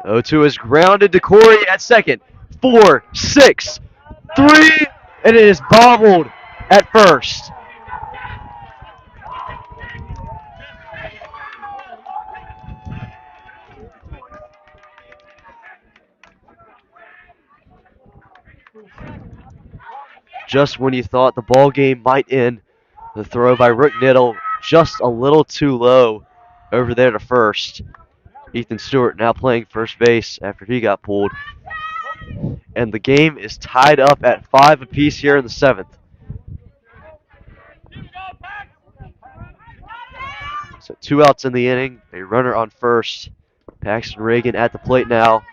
Speaker 1: O2 is grounded to Corey at second. 4, 6, 3, and it is bobbled at first. Just when you thought the ball game might end, the throw by Rook Niddle just a little too low over there to first. Ethan Stewart now playing first base after he got pulled. And the game is tied up at 5 apiece here in the 7th. So 2 outs in the inning, a runner on first. Paxton Reagan at the plate now.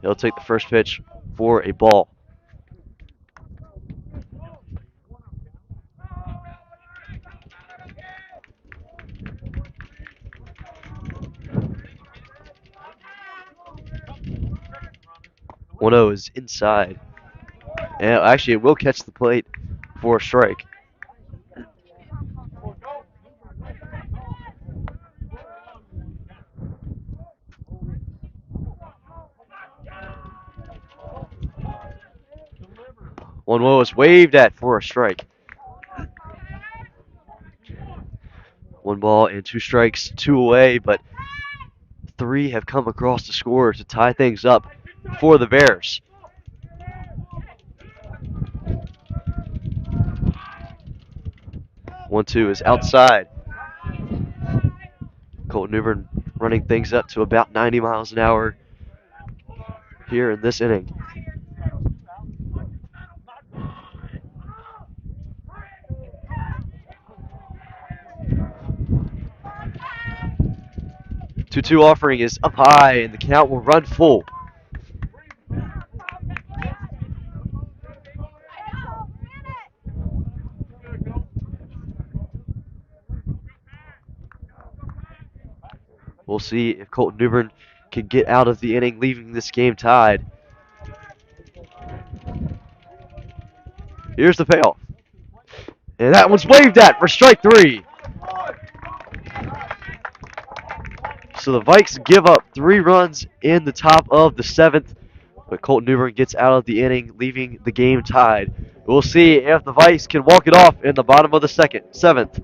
Speaker 1: He'll take the first pitch for a ball. One zero is inside. And actually, it will catch the plate for a strike. One low is waved at for a strike. 1 ball and 2 strikes, 2 away, but 3 have come across the score to tie things up for the Bears. One two is outside. Colton Newbern running things up to about 90 miles an hour here in this inning. Two offering is up high, and the count will run full. We'll see if Colton New Bern can get out of the inning, leaving this game tied. Here's the payoff. And that one's waved at for strike 3. So the Vikes give up 3 runs in the top of the 7th, but Colton New Bern gets out of the inning, leaving the game tied. We'll see if the Vikes can walk it off in the bottom of the 7th.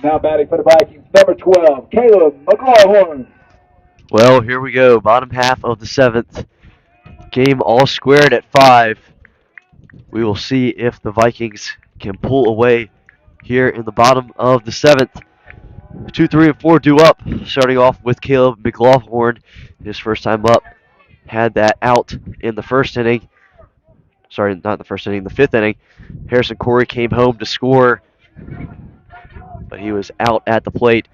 Speaker 3: Now batting for the Vikings, number 12, Caleb McLaughlin.
Speaker 1: Well, here we go. Bottom half of the 7th. Game all squared at 5. We will see if the Vikings can pull away here in the bottom of the 7th. 2, 3, and 4 due up. Starting off with Caleb McLaughlin, his first time up. Had that out in the first inning. Sorry, not the first inning, the 5th inning. Harrison Corey came home to score, but he was out at the plate.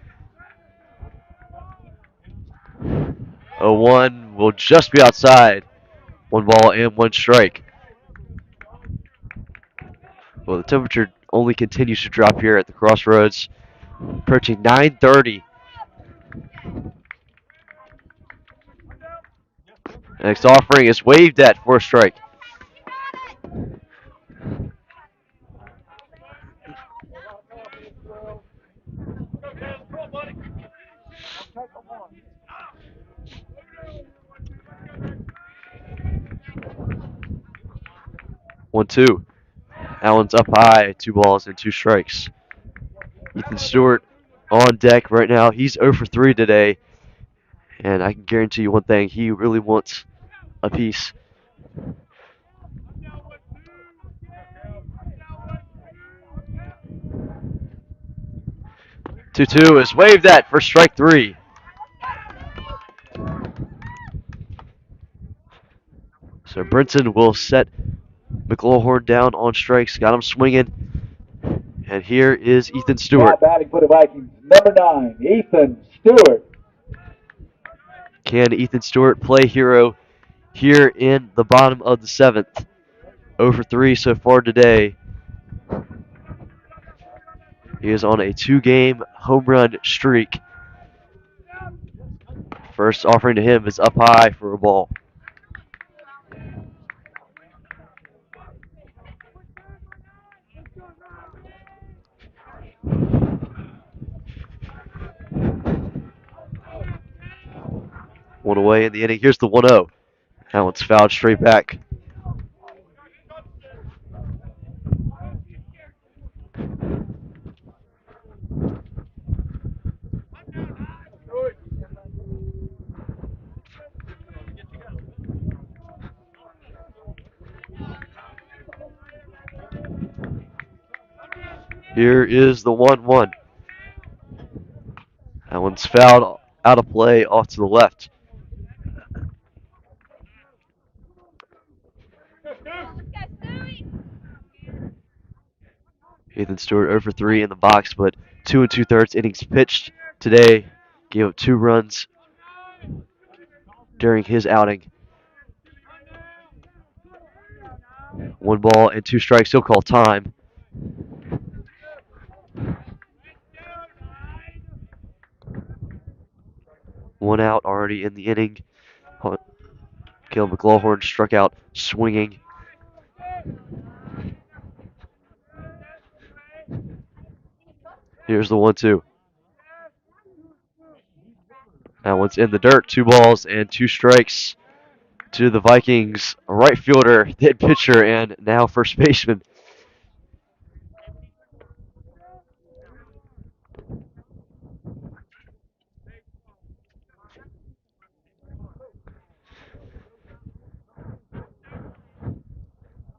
Speaker 1: 0-1 will just be outside. 1 ball and 1 strike. Well, the temperature only continues to drop here at the crossroads, approaching 9:30. Next offering is waved at for a strike. One, two. Allen's up high, 2 balls and 2 strikes. Ethan Stewart on deck right now. He's 0 for 3 today, and I can guarantee you one thing: he really wants a piece. 2-2 is waved at for strike 3. So Brinson will set McLaughlin down on strikes. Got him swinging. And here is Ethan
Speaker 3: Now
Speaker 1: Stewart.
Speaker 3: batting for the Vikings, number 9, Ethan Stewart.
Speaker 1: Can Ethan Stewart play hero here in the bottom of the 7th? 0 for 3 so far today. He is on a 2-game home run streak. First offering to him is up high for a ball. One away in the inning. Here's the 1-0. That one's fouled straight back. Here is the 1-1. One's fouled out of play off to the left. Ethan Stewart over 3 in the box, but 2 2/3 innings pitched today. Gave up 2 runs during his outing. 1 ball and 2 strikes. He'll call time. One out already in the inning. Caleb McLaughlin struck out swinging. Here's the 1-2. That one's in the dirt. 2 balls and 2 strikes to the Vikings right fielder, then pitcher, and now first baseman.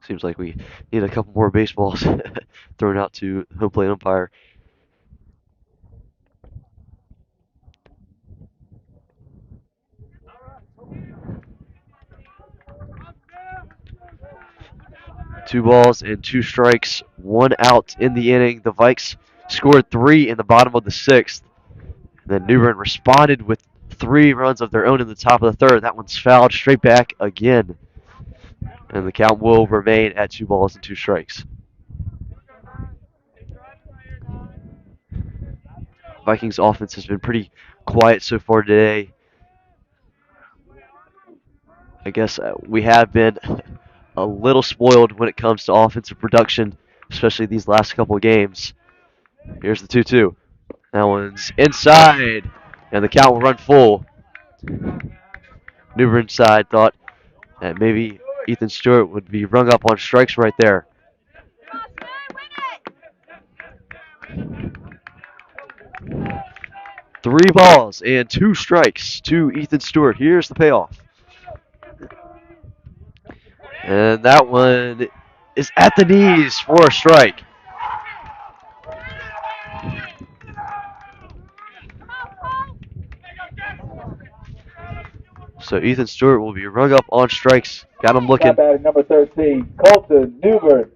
Speaker 1: Seems like we need a couple more baseballs thrown out to home plate umpire. Two balls and 2 strikes, 1 out in the inning. The Vikes scored 3 in the bottom of the 6th. Then New Bern responded with 3 runs of their own in the top of the 3rd. That one's fouled straight back again. And the count will remain at 2 balls and 2 strikes. Vikings offense has been pretty quiet so far today. I guess we have been a little spoiled when it comes to offensive production, especially these last couple of games. Here's the 2-2. That one's inside, and the count will run full. New Bern side thought that maybe Ethan Stewart would be rung up on strikes right there. Three balls and 2 strikes to Ethan Stewart. Here's the payoff. And that one is at the knees for a strike. So Ethan Stewart will be rung up on strikes. Got him looking.
Speaker 3: Batting number 13, Colton Newbern.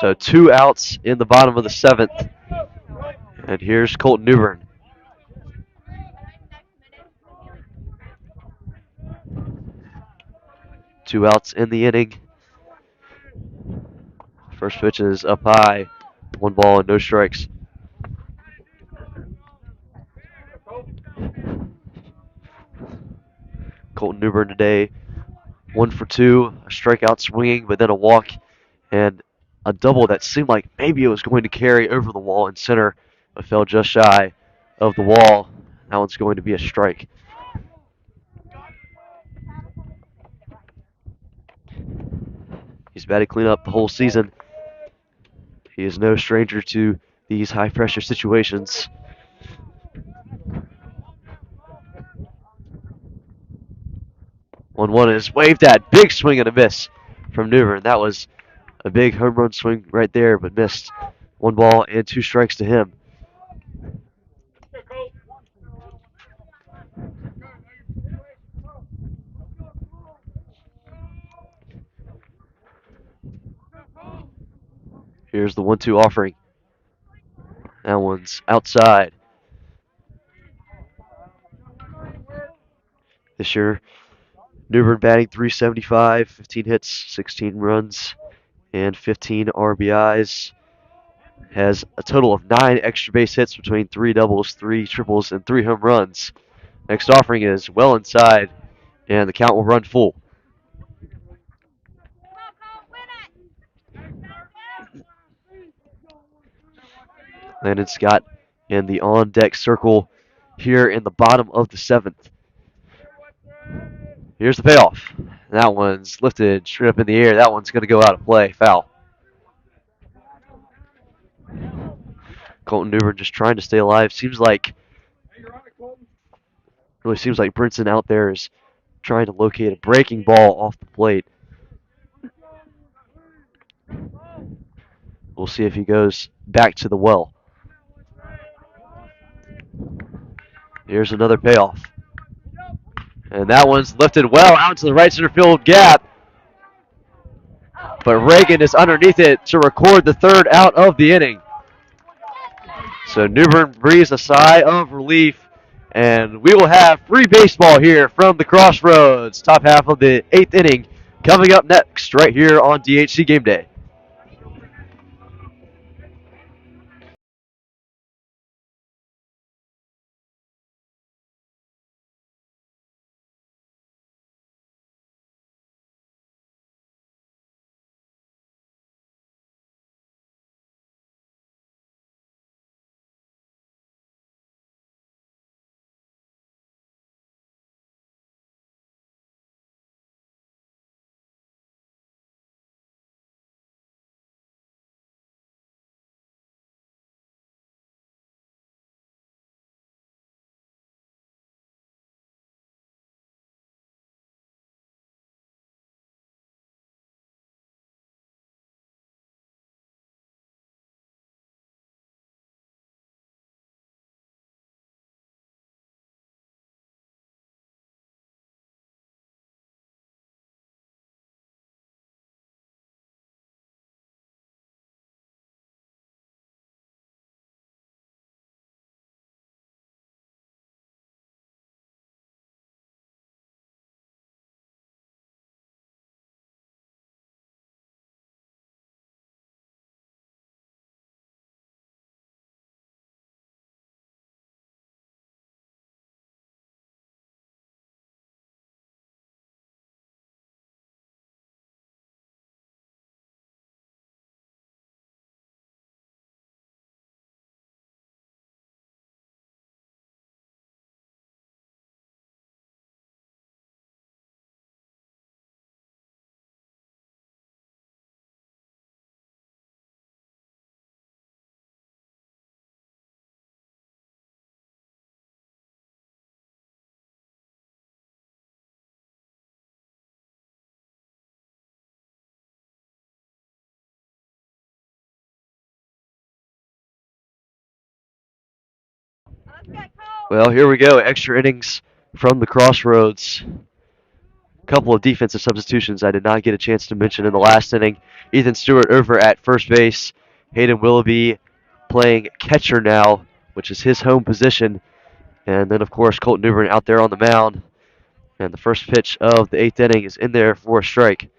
Speaker 1: So 2 outs in the bottom of the 7th. And here's Colton Newbern. Two outs in the inning. First pitch is up high. 1 ball and no strikes. Colton Newbern today, 1 for 2, a strikeout swinging, but then a walk and a double that seemed like maybe it was going to carry over the wall in center, but fell just shy of the wall. That one's going to be a strike. He's batted cleanup the whole season. He is no stranger to these high pressure situations. One is waved at. Big swing and a miss from Newbern. That was a big home run swing right there, but missed. 1 ball and 2 strikes to him. Here's the 1-2 offering. That one's outside. This year, Newbern batting .375, 15 hits, 16 runs, and 15 RBIs. Has a total of 9 extra base hits between 3 doubles, 3 triples, and 3 home runs. Next offering is well inside, and the count will run full. Landon Scott in the on-deck circle here in the bottom of the 7th. Here's the payoff. That one's lifted straight up in the air. That one's going to go out of play. Foul. Colton Newbern just trying to stay alive. Really seems like Brinson out there is trying to locate a breaking ball off the plate. We'll see if he goes back to the well. Here's another payoff. And that one's lifted well out to the right center field gap. But Reagan is underneath it to record the third out of the inning. So New Bern breathes a sigh of relief. And we will have free baseball here from the Crossroads. Top half of the 8th inning coming up next right here on DHC Game Day. Well, here we go. Extra innings from the Crossroads. Couple of defensive substitutions I did not get a chance to mention in the last inning. Ethan Stewart over at first base. Hayden Willoughby playing catcher now, which is his home position. And then, of course, Colton Newbern out there on the mound. And the first pitch of the 8th inning is in there for a strike.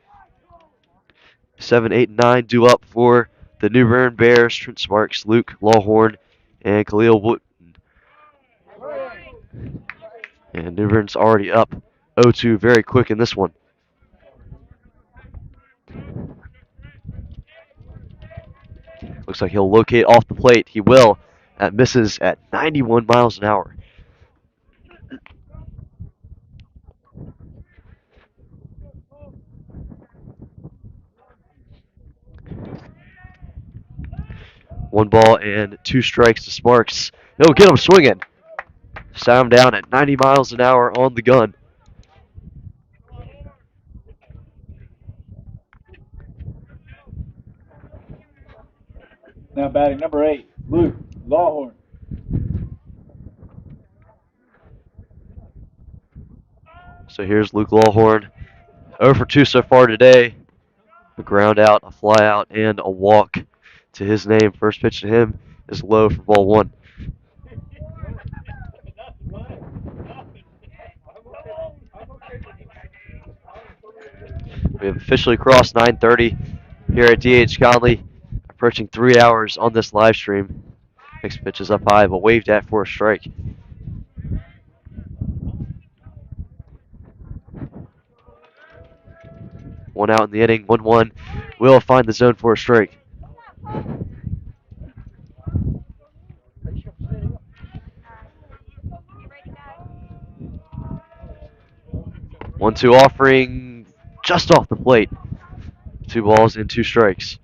Speaker 1: 7, 8, and 9 due up for the New Bern Bears. Trent Sparks, Luke Lawhorn, and Khalil Wooten. And New Bern's already up 0-2 very quick in this one. Looks like he'll locate off the plate. He will. That misses at 91 miles an hour. One ball and 2 strikes to Sparks. He'll get him swinging. Sound him down at 90 miles an hour on the gun.
Speaker 3: Now batting number 8, Luke Lawhorn.
Speaker 1: So here's Luke Lawhorn. 0 for 2 so far today. A ground out, a fly out, and a walk to his name. First pitch to him is low for ball 1. We have officially crossed 9:30 here at DH Conley, approaching 3 hours on this live stream. Next pitch is up high, but waved at for a strike. One out in the inning, 1-1. Will find the zone for a strike. One-two offering just off the plate. 2 balls and 2 strikes.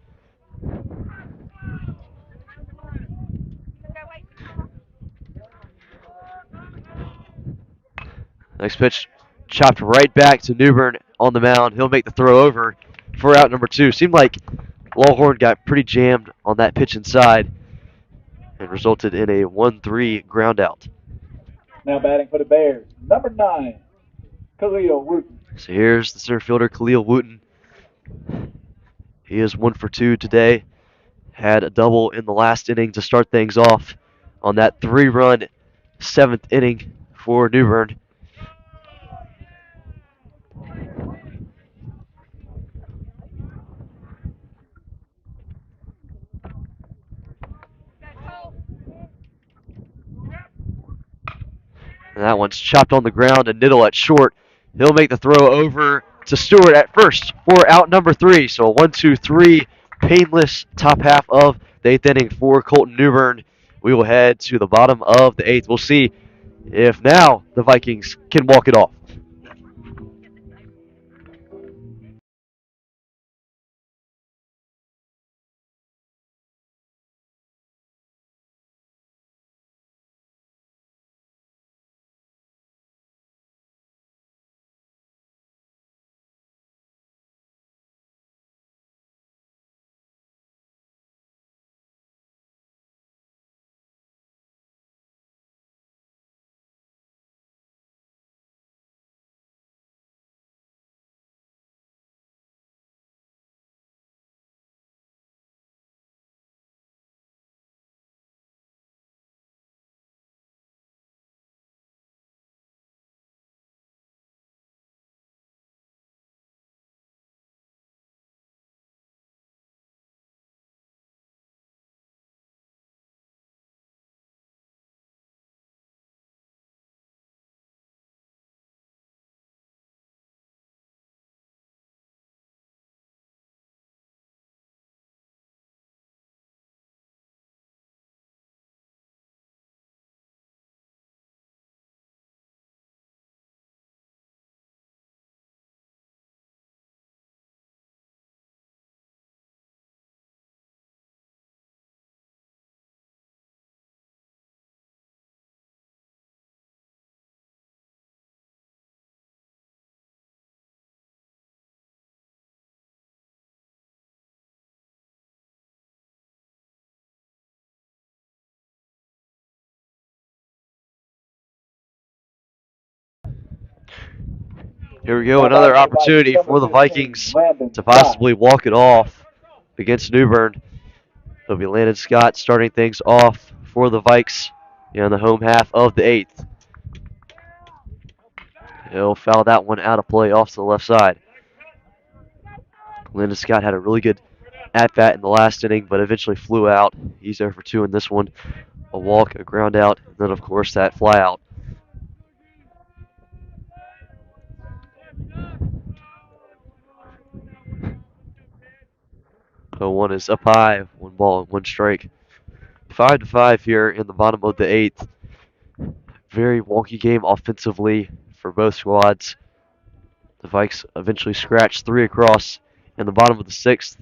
Speaker 1: Next pitch chopped right back to New Bern on the mound. He'll make the throw over for out number 2. Seemed like Lawhorn got pretty jammed on that pitch inside and resulted in a 1-3 ground out.
Speaker 3: Now batting for the Bears, number 9, Khalil Wooten.
Speaker 1: So here's the center fielder, Khalil Wooten. He is 1 for 2 today. Had a double in the last inning to start things off on that 3-run 7th inning for New Bern. And that one's chopped on the ground and Niddle at short. He'll make the throw over to Stewart at first for out number 3. So a 1-2-3 painless top half of the 8th inning for Colton New Bern. We will head to the bottom of the 8th. We'll see if now the Vikings can walk it off. Here we go, another opportunity for the Vikings to possibly walk it off against New Bern. It'll be Landon Scott starting things off for the Vikes in the home half of the 8th. He'll foul that one out of play off to the left side. Landon Scott had a really good at-bat in the last inning, but eventually flew out. He's 0 for 2 in this one. A walk, a ground out, and then, of course, that fly out. So one is up high, 1 ball and 1 strike. 5-5 here in the bottom of the 8th. Very wonky game offensively for both squads. The Vikes eventually scratched 3 across in the bottom of the 6th.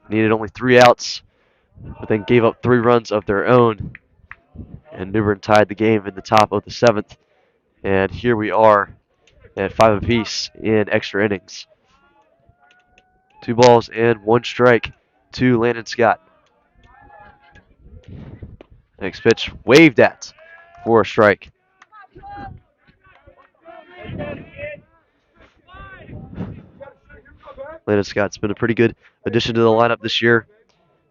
Speaker 1: Needed only 3 outs, but then gave up 3 runs of their own. And New Bern tied the game in the top of the 7th. And here we are at 5 apiece in extra innings. 2 balls and 1 strike to Landon Scott. Next pitch waved at for a strike. Landon Scott's been a pretty good addition to the lineup this year.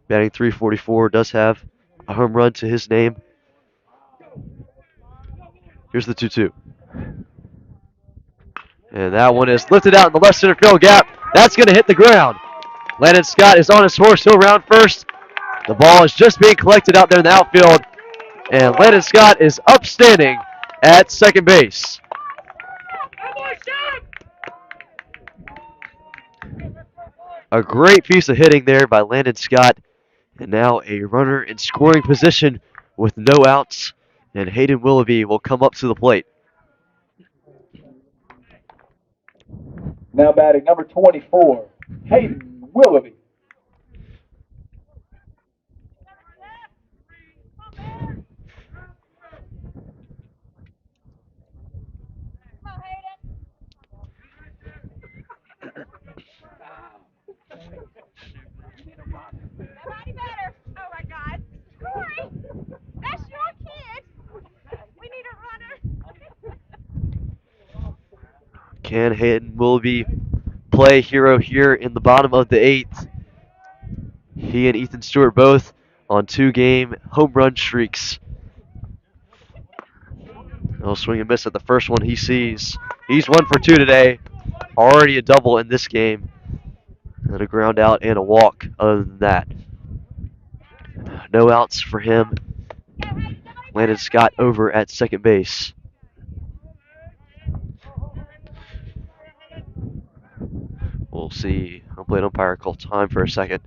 Speaker 1: Batting .344, does have a home run to his name. Here's the 2-2. And that one is lifted out in the left center field gap. That's going to hit the ground. Landon Scott is on his horse. He'll round first. The ball is just being collected out there in the outfield. And Landon Scott is upstanding at second base. A great piece of hitting there by Landon Scott. And now a runner in scoring position with no outs. And Hayden Willoughby will come up to the plate.
Speaker 3: Now batting number 24, Hayden Willoughby.
Speaker 5: Nobody better. Oh my God. Corey, that's your kid. We need a runner.
Speaker 1: Can Hayden Willoughby play hero here in the bottom of the 8th? He and Ethan Stewart both on 2-game home run streaks. He'll swing and miss at the first one he sees. He's 1 for 2 today. Already a double in this game. And a ground out and a walk other than that. No outs for him. Landon Scott over at second base. We'll see. Home plate umpire call time for a second.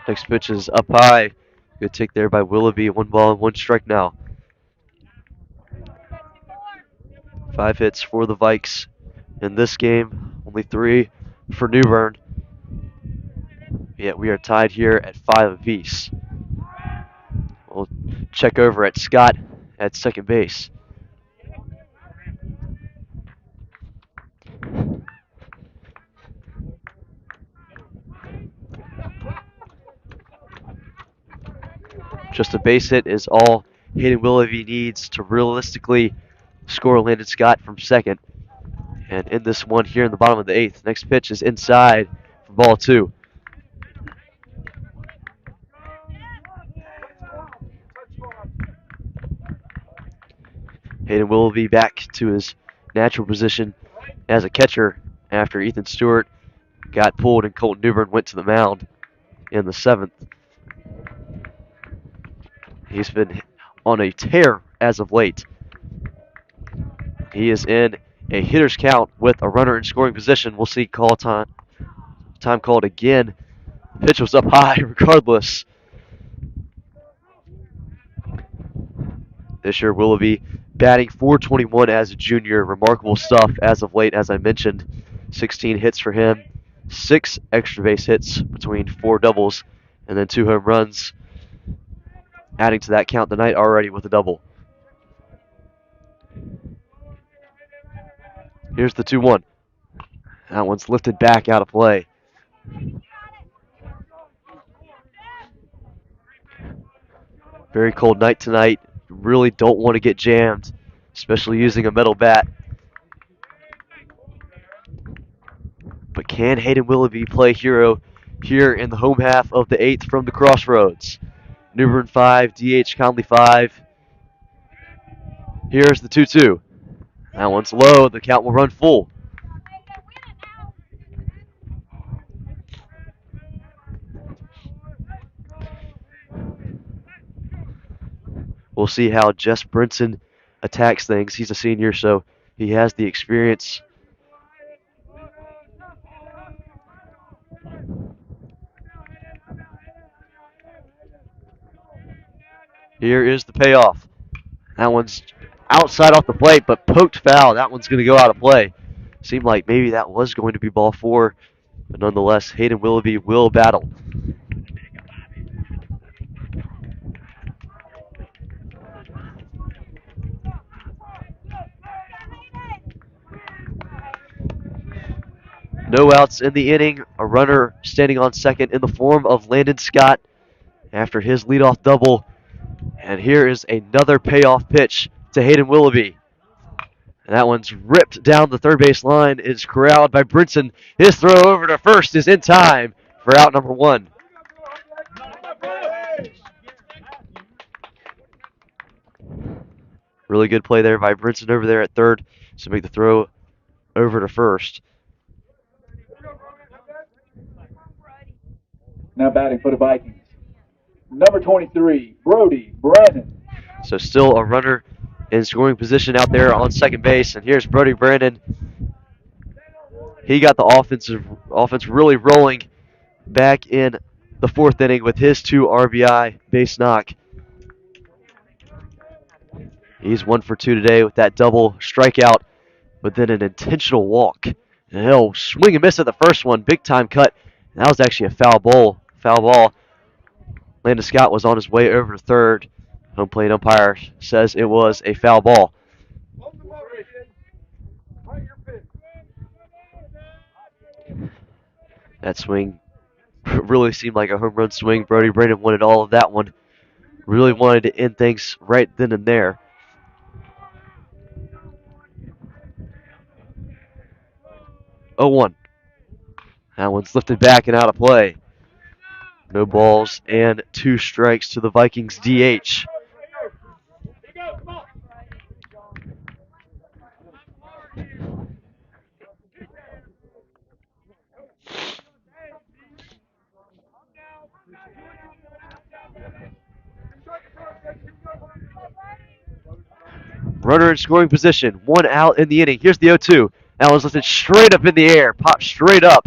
Speaker 1: Next pitch is up high. Good take there by Willoughby. 1 ball and 1 strike now. 5 hits for the Vikes in this game. Only 3 for New Bern. Yet we are tied here at 5 apiece. We'll check over at Scott at second base. Just a base hit is all Hayden Willoughby needs to realistically score Landon Scott from second. And in this one here in the bottom of the 8th. Next pitch is inside for ball 2. Hayden Willoughby back to his natural position as a catcher after Ethan Stewart got pulled and Colton Newbern went to the mound in the 7th. He's been on a tear as of late. He is in a hitter's count with a runner in scoring position. We'll see call time. Time called again. The pitch was up high regardless. This year Willoughby batting .421 as a junior. Remarkable stuff as of late, as I mentioned. 16 hits for him. 6 extra base hits between 4 doubles and then 2 home runs. Adding to that count tonight already with a double. Here's the 2-1. That one's lifted back out of play. Very cold night tonight. Really don't want to get jammed, especially using a metal bat. But can Hayden Willoughby play hero here in the home half of the 8th from the Crossroads? New Bern 5, DH Conley 5. Here's the 2-2. That one's low. The count will run full. We'll see how Jess Brinson attacks things. He's a senior, so he has the experience. Here is the payoff. That one's outside off the plate, but poked foul. That one's going to go out of play. Seemed like maybe that was going to be ball 4, but nonetheless, Hayden Willoughby will battle. No outs in the inning. A runner standing on second in the form of Landon Scott after his leadoff double. And here is another payoff pitch to Hayden Willoughby. And that one's ripped down the third base line. It's corralled by Brinson. His throw over to first is in time for out number 1. Really good play there by Brinson over there at third to make the throw over to first.
Speaker 3: Now batting for the Vikings, number 23, Brody Brennan.
Speaker 1: So still a runner in scoring position out there on second base. And here's Brody Brandon. He got the offense really rolling back in the 4th inning with his 2 RBI base knock. He's 1 for 2 today with that double strikeout, but then an intentional walk. And he'll swing and miss at the first one. Big time cut. And that was actually a foul ball. Landon Scott was on his way over to third. Home plate umpire says it was a foul ball. That swing really seemed like a home run swing. Brody Brandon wanted all of that one. Really wanted to end things right then and there. Oh, 1. That one's lifted back and out of play. No balls and 2 strikes to the Vikings DH. Runner in scoring position. 1 out in the inning. Here's the 0-2. That one's lifted straight up in the air. Popped straight up.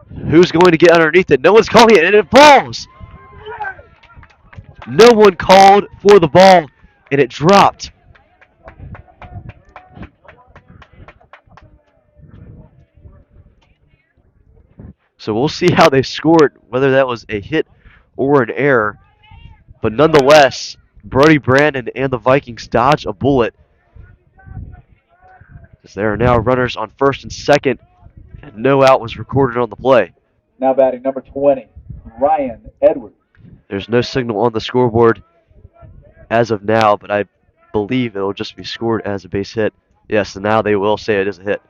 Speaker 1: Who's going to get underneath it? No one's calling it, and it falls. No one called for the ball, and it dropped. So we'll see how they scored, whether that was a hit or an error. But nonetheless, Brody Brandon and the Vikings dodge a bullet, as there are now runners on first and second, and no out was recorded on the play.
Speaker 3: Now batting number 20, Ryan Edwards.
Speaker 1: There's no signal on the scoreboard as of now, but I believe it'll just be scored as a base hit. Yes, and now they will say it is a hit.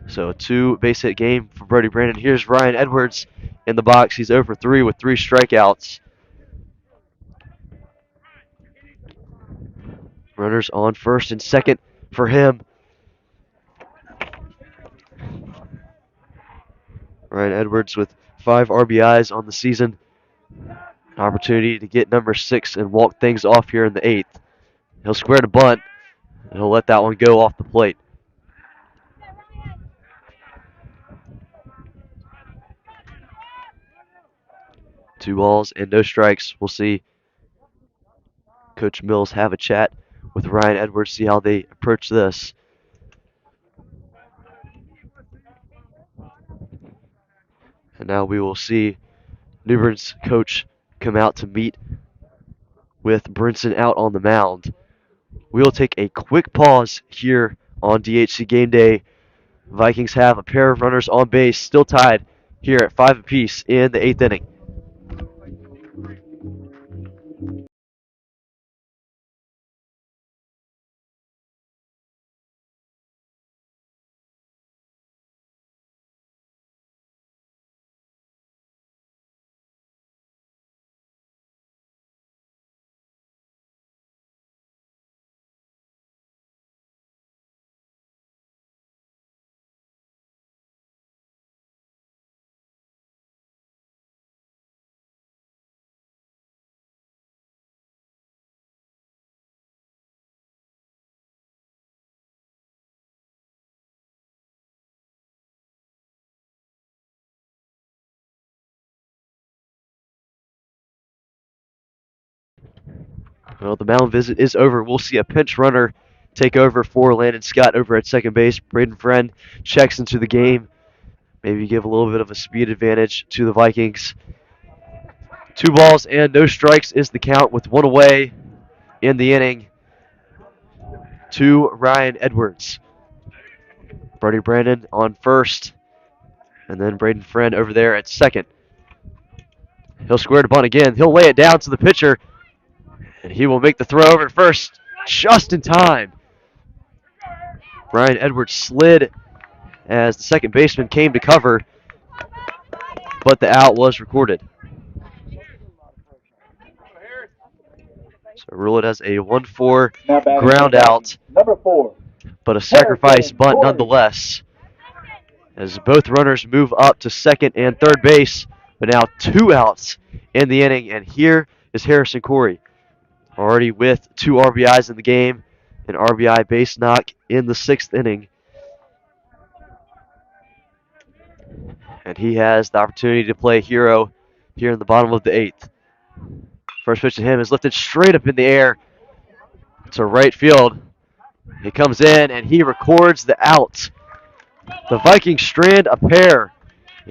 Speaker 1: So a 2 base hit game for Brody Brandon. Here's Ryan Edwards in the box. He's 0 for 3 with 3 strikeouts. Runners on first and second for him. Ryan Edwards with 5 RBIs on the season. An opportunity to get number 6 and walk things off here in the 8th. He'll square to bunt, and he'll let that one go off the plate. Two balls and no strikes. We'll see Coach Mills have a chat with Ryan Edwards, see how they approach this. And now we will see New Bern's coach come out to meet with Brinson out on the mound. We'll take a quick pause here on DHC Game Day. Vikings have a pair of runners on base, still tied here at 5 apiece in the 8th inning. Well, the mound visit is over. We'll see a pinch runner take over for Landon Scott over at second base. Braden Friend checks into the game. Maybe give a little bit of a speed advantage to the Vikings. 2 balls and no strikes is the count with 1 away in the inning to Ryan Edwards. Brody Brandon on first, and then Braden Friend over there at second. He'll square to bunt again. He'll lay it down to the pitcher, and he will make the throw over to first just in time. Ryan Edwards slid as the second baseman came to cover, but the out was recorded. So rule it as a 1-4 ground out,
Speaker 3: number 4,
Speaker 1: but a sacrifice bunt nonetheless, as both runners move up to second and third base, but now 2 outs in the inning, and here is Harrison Corey, already with 2 RBIs in the game, an RBI base knock in the 6th inning. And he has the opportunity to play hero here in the bottom of the 8th. First pitch to him is lifted straight up in the air to right field. He comes in and he records the out. The Vikings strand a pair,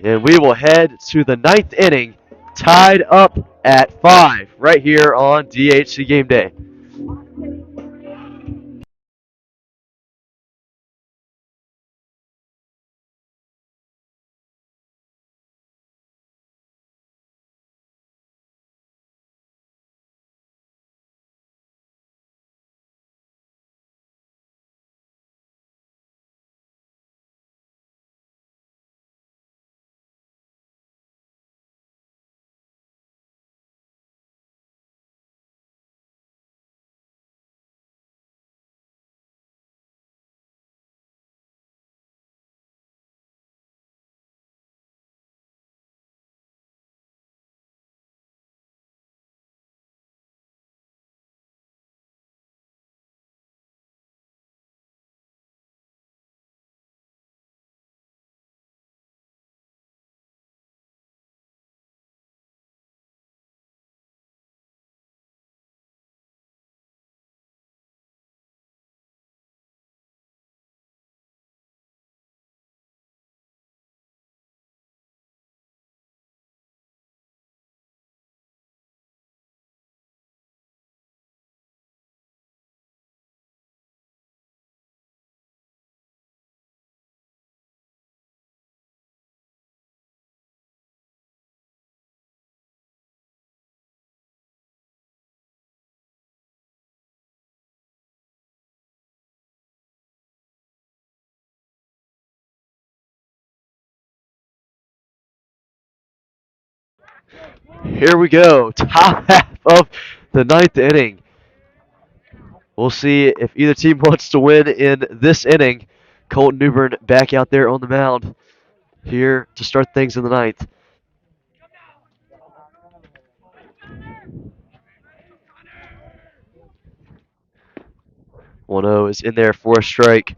Speaker 1: and we will head to the 9th inning, tied up at 5 right here on DHC Game Day. Here we go. Top half of the ninth inning. We'll see if either team wants to win in this inning. Colton Newbern back out there on the mound here to start things in the ninth. One zero is in there for a strike.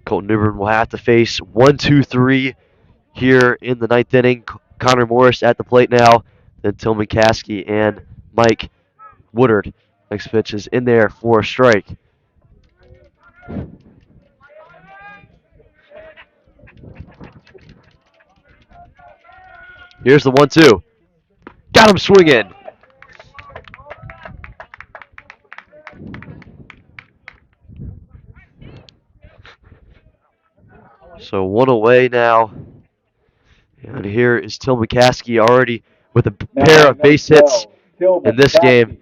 Speaker 1: Colton Newbern will have to face 1-2-3 here in the ninth inning. Connor Morris at the plate now. Then Tillman Caskey and Mike Woodard. Next pitch is in there for a strike. Here's the 1-2. Got him swinging. So one away now. And here is Tillman Caskey already with a pair of base hits in this game.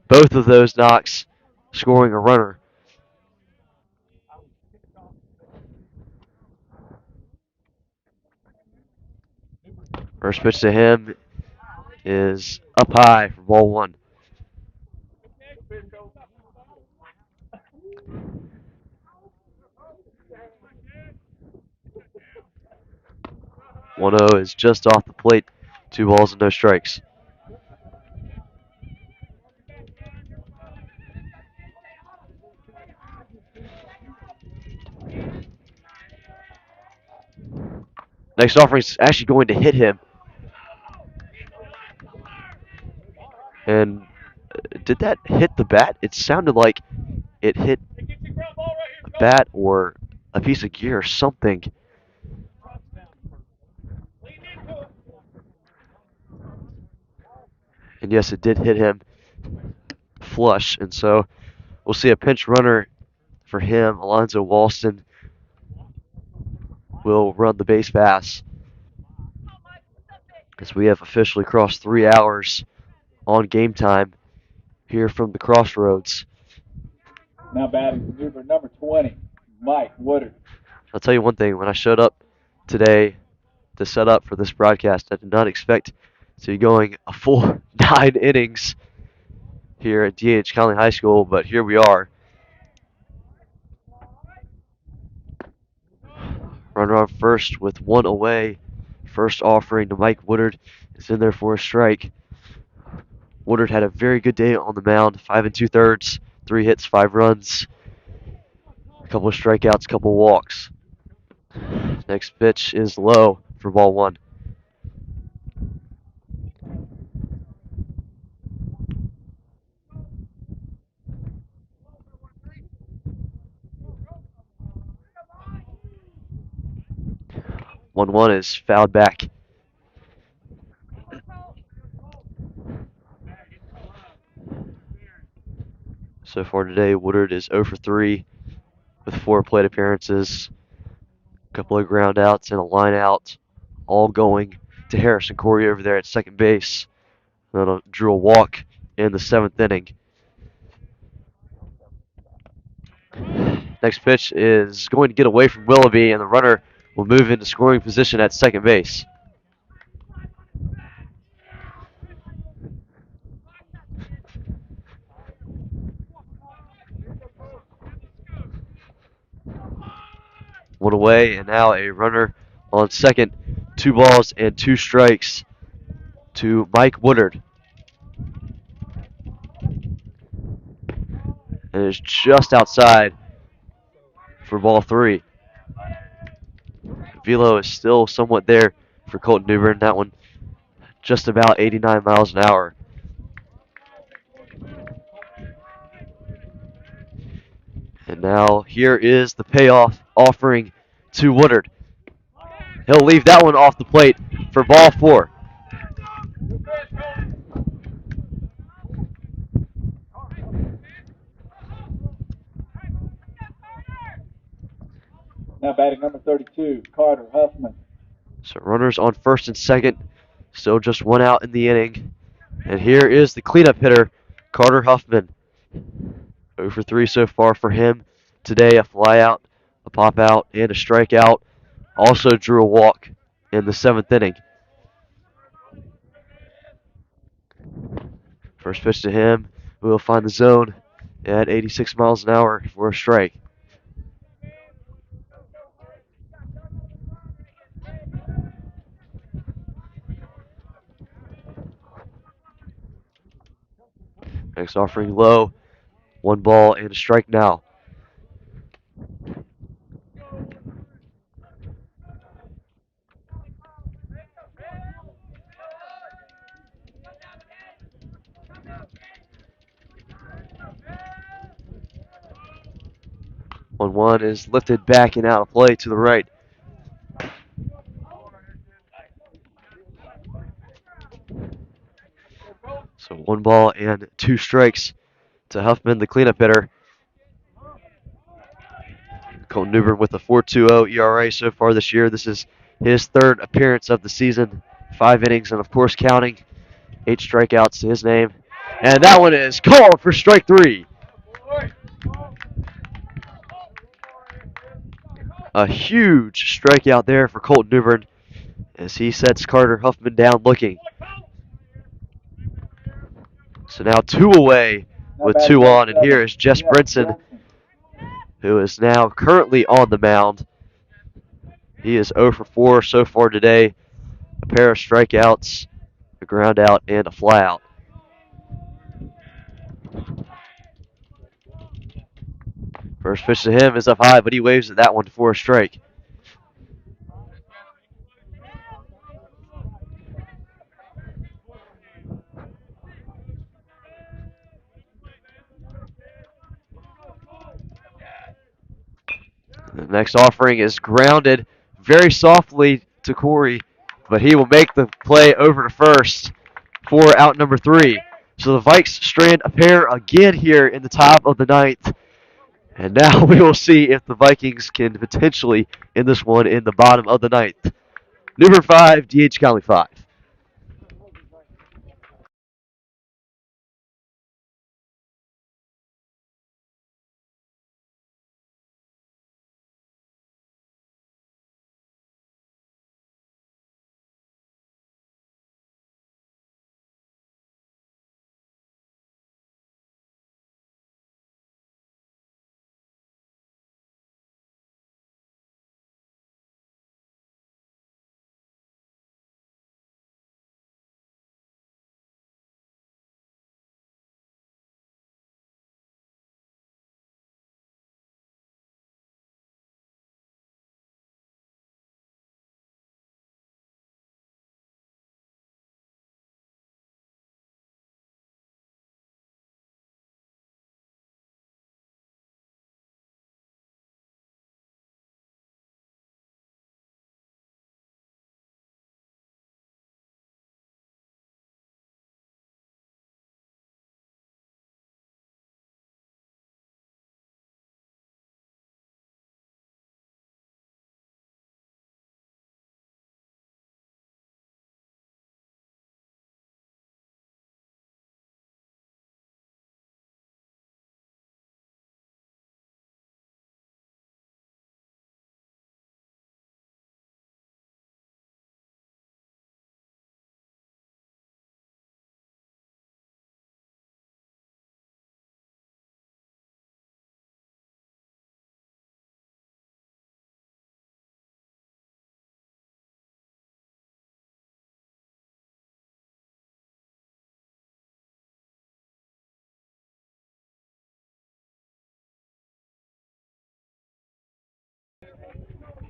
Speaker 1: Both of those knocks scoring a runner. First pitch to him is up high for ball one. One 0 is just off the plate. 2 balls and no strikes. Next offering is actually going to hit him. And did that hit the bat? It sounded like it hit a bat or a piece of gear or something. And yes, it did hit him flush. And so we'll see a pinch runner for him. Alonzo Walston will run the base pass as we have officially crossed 3 hours on game time here from the Crossroads.
Speaker 3: Now batting for Newbern, number 20, Mike Woodard.
Speaker 1: I'll tell you one thing. When I showed up today to set up for this broadcast, I did not expect to be going a full 9 innings here at D.H. Conley High School, but here we are. Runner on first with 1 away. First offering to Mike Woodard is in there for a strike. Woodard had a very good day on the mound. 5 2/3, 3 hits, 5 runs, a couple of strikeouts, a couple of walks. Next pitch is low for ball one. One is fouled back. So far today, Woodard is 0 for 3 with 4 plate appearances, a couple of ground outs and a line out, all going to Harrison Corey over there at second base. Then drew a walk in the 7th inning. Next pitch is going to get away from Willoughby, and the runner will move into scoring position at second base. One away, and now a runner on second. 2 balls and 2 strikes to Mike Woodard. And it's just outside for ball 3. Velo is still somewhat there for Colton Newbern. That one just about 89 miles an hour. And now here is the payoff offering to Woodard. He'll leave that one off the plate for ball 4.
Speaker 3: Now batting number 32, Carter Huffman.
Speaker 1: So runners on first and second. Still just 1 out in the inning. And here is the cleanup hitter, Carter Huffman. 0 for 3 so far for him today. A fly out, a pop out, and a strikeout. Also drew a walk. in the 7th inning. First pitch to him will find the zone at 86 miles an hour for a strike. Next offering low. 1 ball and a strike now. One is lifted back and out of play to the right. So 1 ball and 2 strikes to Huffman, the cleanup hitter. Colton Newbern with a 4.20 ERA so far this year. This is his 3rd appearance of the season. 5 innings and, of course, counting. 8 strikeouts to his name. And that one is called for strike 3. A huge strikeout there for Colton Newbern as he sets Carter Huffman down looking. So now 2 away with 2 on, and here is Jess Brinson, who is now currently on the mound. He is 0 for 4 so far today. A pair of strikeouts, a ground out, and a flyout. First pitch to him is up high, but he waves at that one for a strike. The next offering is grounded very softly to Corey, but he will make the play over to first for out number 3. So the Vikes strand a pair again here in the top of the 9th. And now we will see if the Vikings can potentially end this one in the bottom of the 9th. Newbern 5, DH Conley 5.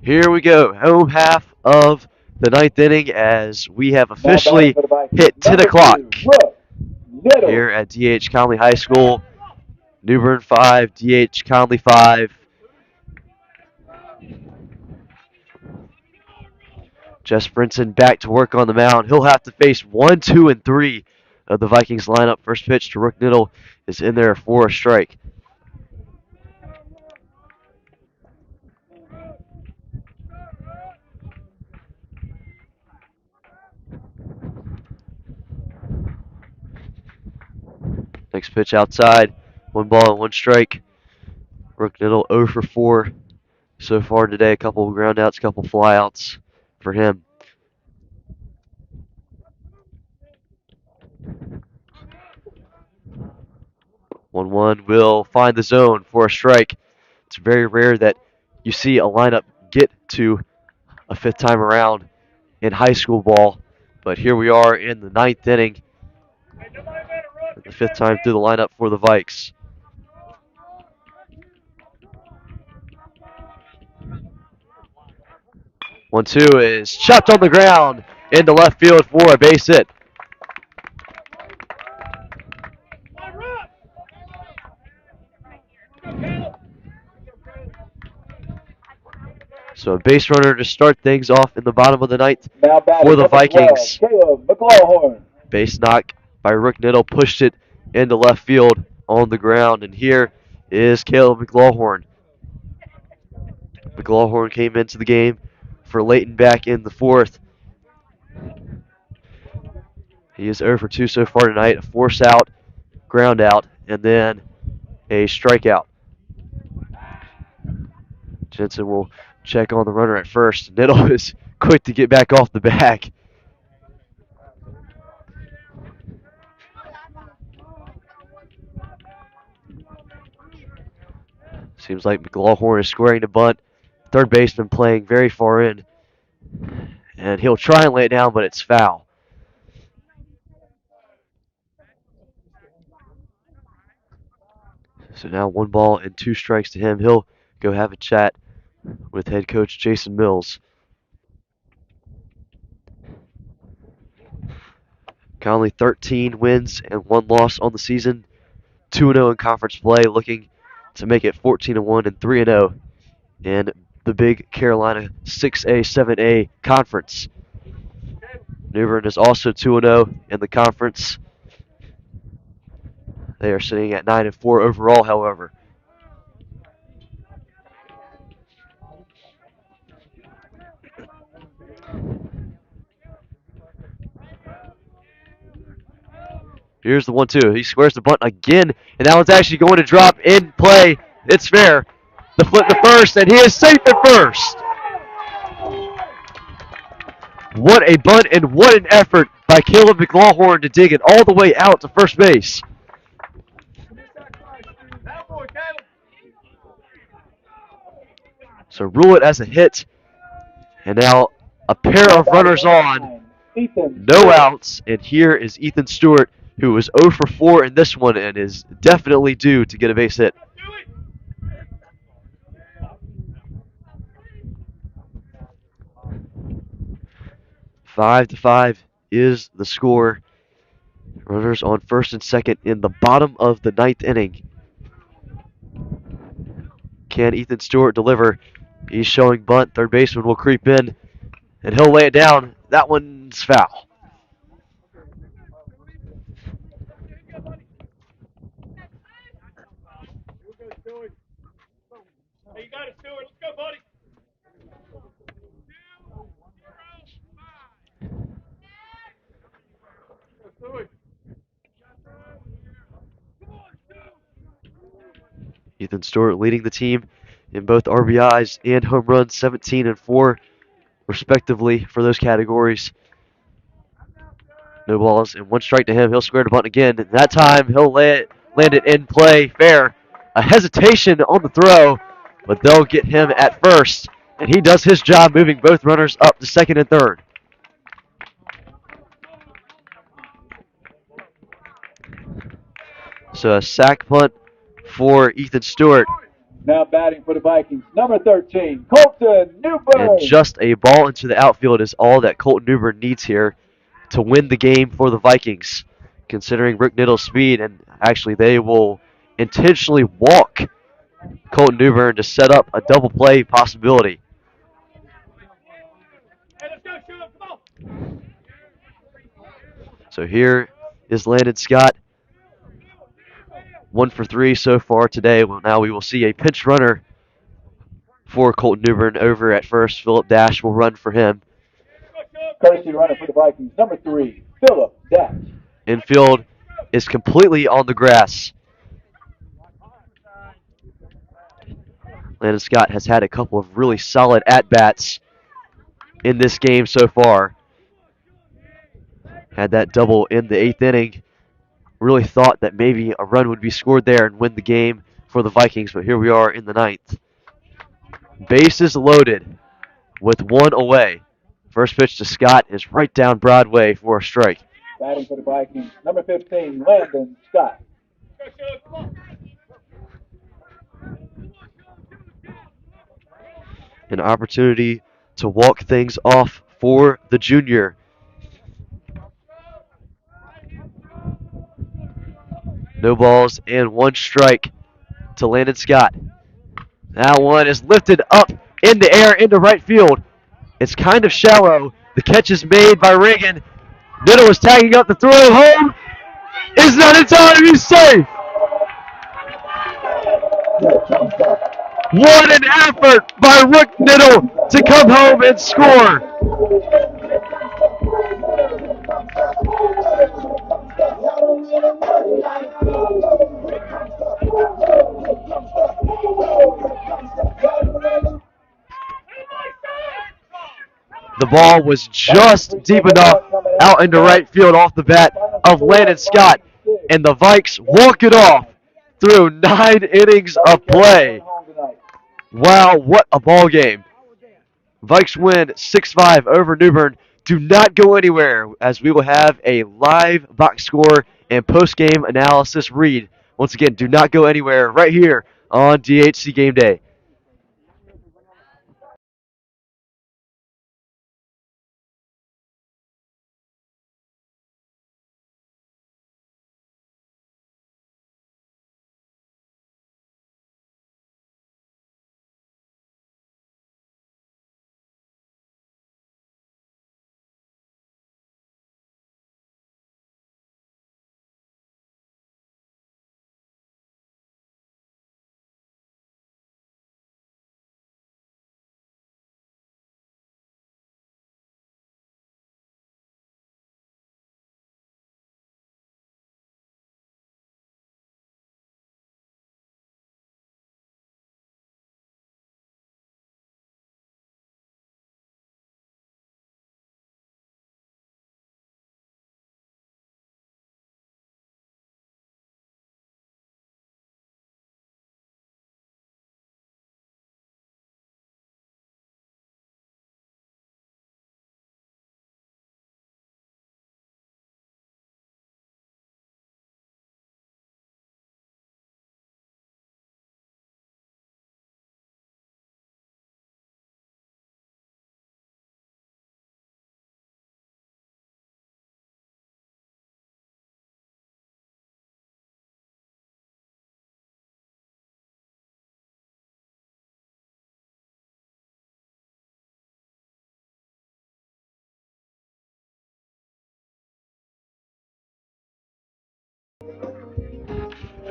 Speaker 1: Here we go, home half of the 9th inning as we have officially hit 10 o'clock here at DH Conley High School. Newbern 5, DH Conley 5. Jess Brinson back to work on the mound. He'll have to face 1, 2, and 3 of the Vikings lineup. First pitch to Rook Niddle is in there for a strike. Next pitch outside. 1 ball and 1 strike. Rook Niddle 0 for 4 so far today. A couple of groundouts, a couple flyouts for him. 1-1 will find the zone for a strike. It's very rare that you see a lineup get to a fifth time around in high school ball, but here we are in the ninth inning, the fifth time through the lineup for the Vikes. One-two is chopped on the ground into left field for a base hit. So a base runner to start things off in the bottom of the ninth
Speaker 3: Now batting
Speaker 1: for the
Speaker 3: number 12,
Speaker 1: Vikings.
Speaker 3: Caleb McLaughlin.
Speaker 1: Base knock by Rook Niddle pushed it into left field on the ground, and here is Caleb McLaughlin. McLaughlin came into the game for Leighton back in the fourth. He is 0 for 2 so far tonight, a force out, ground out, and then a strikeout. Jensen will check on the runner at first. Niddle is quick to get back off the bag. Seems like McLaughlin is squaring the bunt. Third baseman playing very far in. And he'll try and lay it down, but it's foul. So now 1 ball and 2 strikes to him. He'll go have a chat with head coach Jason Mills. Conley 13 wins and 1 loss on the season. 2-0 in conference play, looking to make it 14-1 and 3-0 in the Big Carolina 6A, 7A conference. New Bern is also 2-0 in the conference. They are sitting at 9-4 overall, however. Here's the 1-2. He squares the bunt again, and that one's actually going to drop in play. It's fair. The flip to first, and he is safe at first. What a bunt and what an effort by Caleb McLaughlin to dig it all the way out to first base. So rule it as a hit. And now a pair of runners on. No outs. And here is Ethan Stewart, who is 0 for 4 in this one and is definitely due to get a base hit. Five to 5 is the score. Runners on first and second in the bottom of the ninth inning. Can Ethan Stewart deliver? He's showing bunt. Third baseman will creep in, and he'll lay it down. That one's foul.
Speaker 2: Hey, you got it, Stewart. Let's go, buddy.
Speaker 1: Ethan Stewart leading the team in both RBIs and home runs, 17 and 4 respectively for those categories. No balls and 1 strike to him. He'll square the bunt again. And that time he'll land it in play. Fair. A hesitation on the throw, but they'll get him at first. And he does his job moving both runners up to second and third. So a sac punt for Ethan Stewart.
Speaker 3: Now batting for the Vikings, number 13, Colton Newburn.
Speaker 1: And just a ball into the outfield is all that Colton Newburn needs here to win the game for the Vikings, considering Rick Niddle's speed. And actually, they will intentionally walk Colton Newburn to set up a double play possibility. So here is Landon Scott. 1 for 3 so far today. Well, now we will see a pinch runner for Colton Newburn over at first. Philip Dash will run for him.
Speaker 3: Courtesy runner for the Vikings, number 3, Philip Dash.
Speaker 1: Infield is completely on the grass. Landon Scott has had a couple of really solid at-bats in this game so far. Had that double in the 8th inning really thought that maybe a run would be scored there and win the game for the Vikings, but here we are in the ninth. Bases loaded with one away. First pitch to Scott is right down Broadway for a strike.
Speaker 3: Batting for the Vikings, number 15, Landon Scott.
Speaker 1: An opportunity to walk things off for the junior. No balls and one strike to Landon Scott. That one is lifted up in the air into right field. It's kind of shallow. The catch is made by Reagan. Niddle is tagging up the throw home. Is not in time. He's safe. What an effort by Rick Niddle to come home and score. The ball was just deep enough out into right field off the bat of Landon Scott, and the Vikes walk it off through 9 innings of play. Wow, what a ball game. Vikes win 6-5 over New Bern. Do not go anywhere, as we will have a live box score and post-game analysis read. Once again, do not go anywhere right here on DHC Game Day.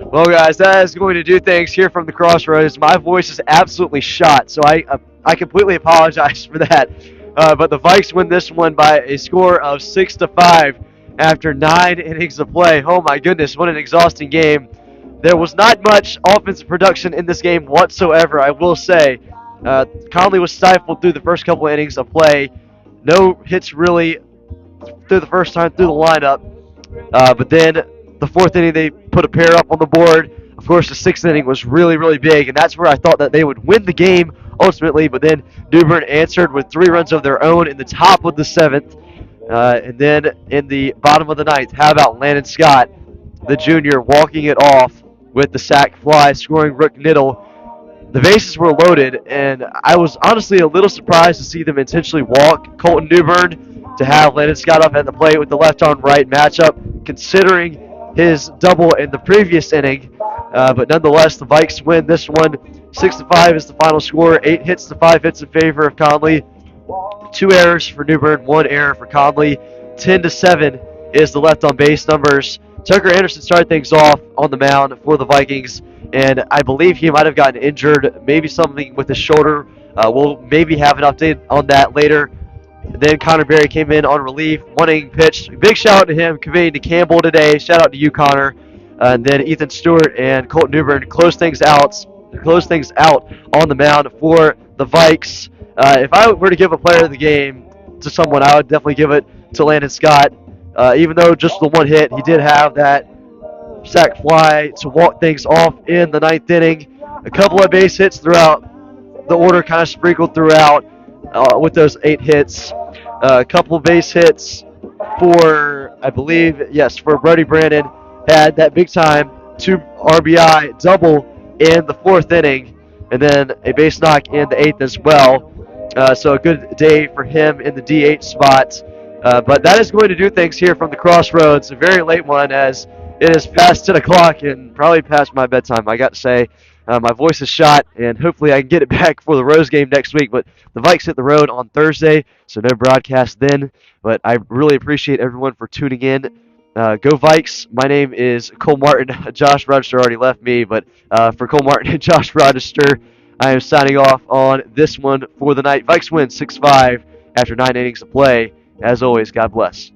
Speaker 1: Well, guys, that is going to do things here from the Crossroads. My voice is absolutely shot, so I completely apologize for that. But the Vikes win this one by a score of 6-5 after 9 innings of play. Oh my goodness, what an exhausting game! There was not much offensive production in this game whatsoever, I will say. Conley was stifled through the first couple innings of play. No hits really through the first time through the lineup. But then the fourth inning, they put a pair up on the board. Of course, the sixth inning was really, really big, and that's where I thought that they would win the game ultimately. But then New Bern answered with 3 runs of their own in the top of the 7th. And then in the bottom of the 9th, how about Landon Scott, the junior, walking it off with the sac fly, scoring Rook Niddle. The bases were loaded, and I was honestly a little surprised to see them intentionally walk Colton New Bern to have Landon Scott up at the plate with the left-on-right matchup, considering his double in the previous inning. But nonetheless, the Vikes win this one. 6-5 is the final score. 8 hits to 5 hits in favor of Conley. 2 errors for New Bern, 1 error for Conley. 10-7 is the left-on-base numbers. Tucker Anderson started things off on the mound for the Vikings, and I believe he might have gotten injured, maybe something with his shoulder. We'll maybe have an update on that later. Then Connor Berry came in on relief, 1 inning pitched. Big shout out to him, conveying to Campbell today. Shout out to you, Connor. And then Ethan Stewart and Colton New Bern close things out on the mound for the Vikes. If I were to give a player of the game to someone, I would definitely give it to Landon Scott. Even though just the 1 hit, he did have that sac fly to walk things off in the ninth inning. A couple of base hits throughout the order, kind of sprinkled throughout with those 8 hits. A couple of base hits for, I believe, yes, for Brody Brandon. Had that big time 2 RBI double in the 4th inning, and then a base knock in the 8th as well. So a good day for him in the DH spot. But that is going to do things here from the Crossroads. A very late one, as it is past 10 o'clock and probably past my bedtime, I got to say. My voice is shot, and hopefully I can get it back for the Rose game next week. But the Vikes hit the road on Thursday, so no broadcast then. But I really appreciate everyone for tuning in. Go Vikes. My name is Cole Martin. Josh Rochester already left me, but for Cole Martin and Josh Rochester, I am signing off on this one for the night. Vikes win 6-5 after 9 innings of play. As always, God bless.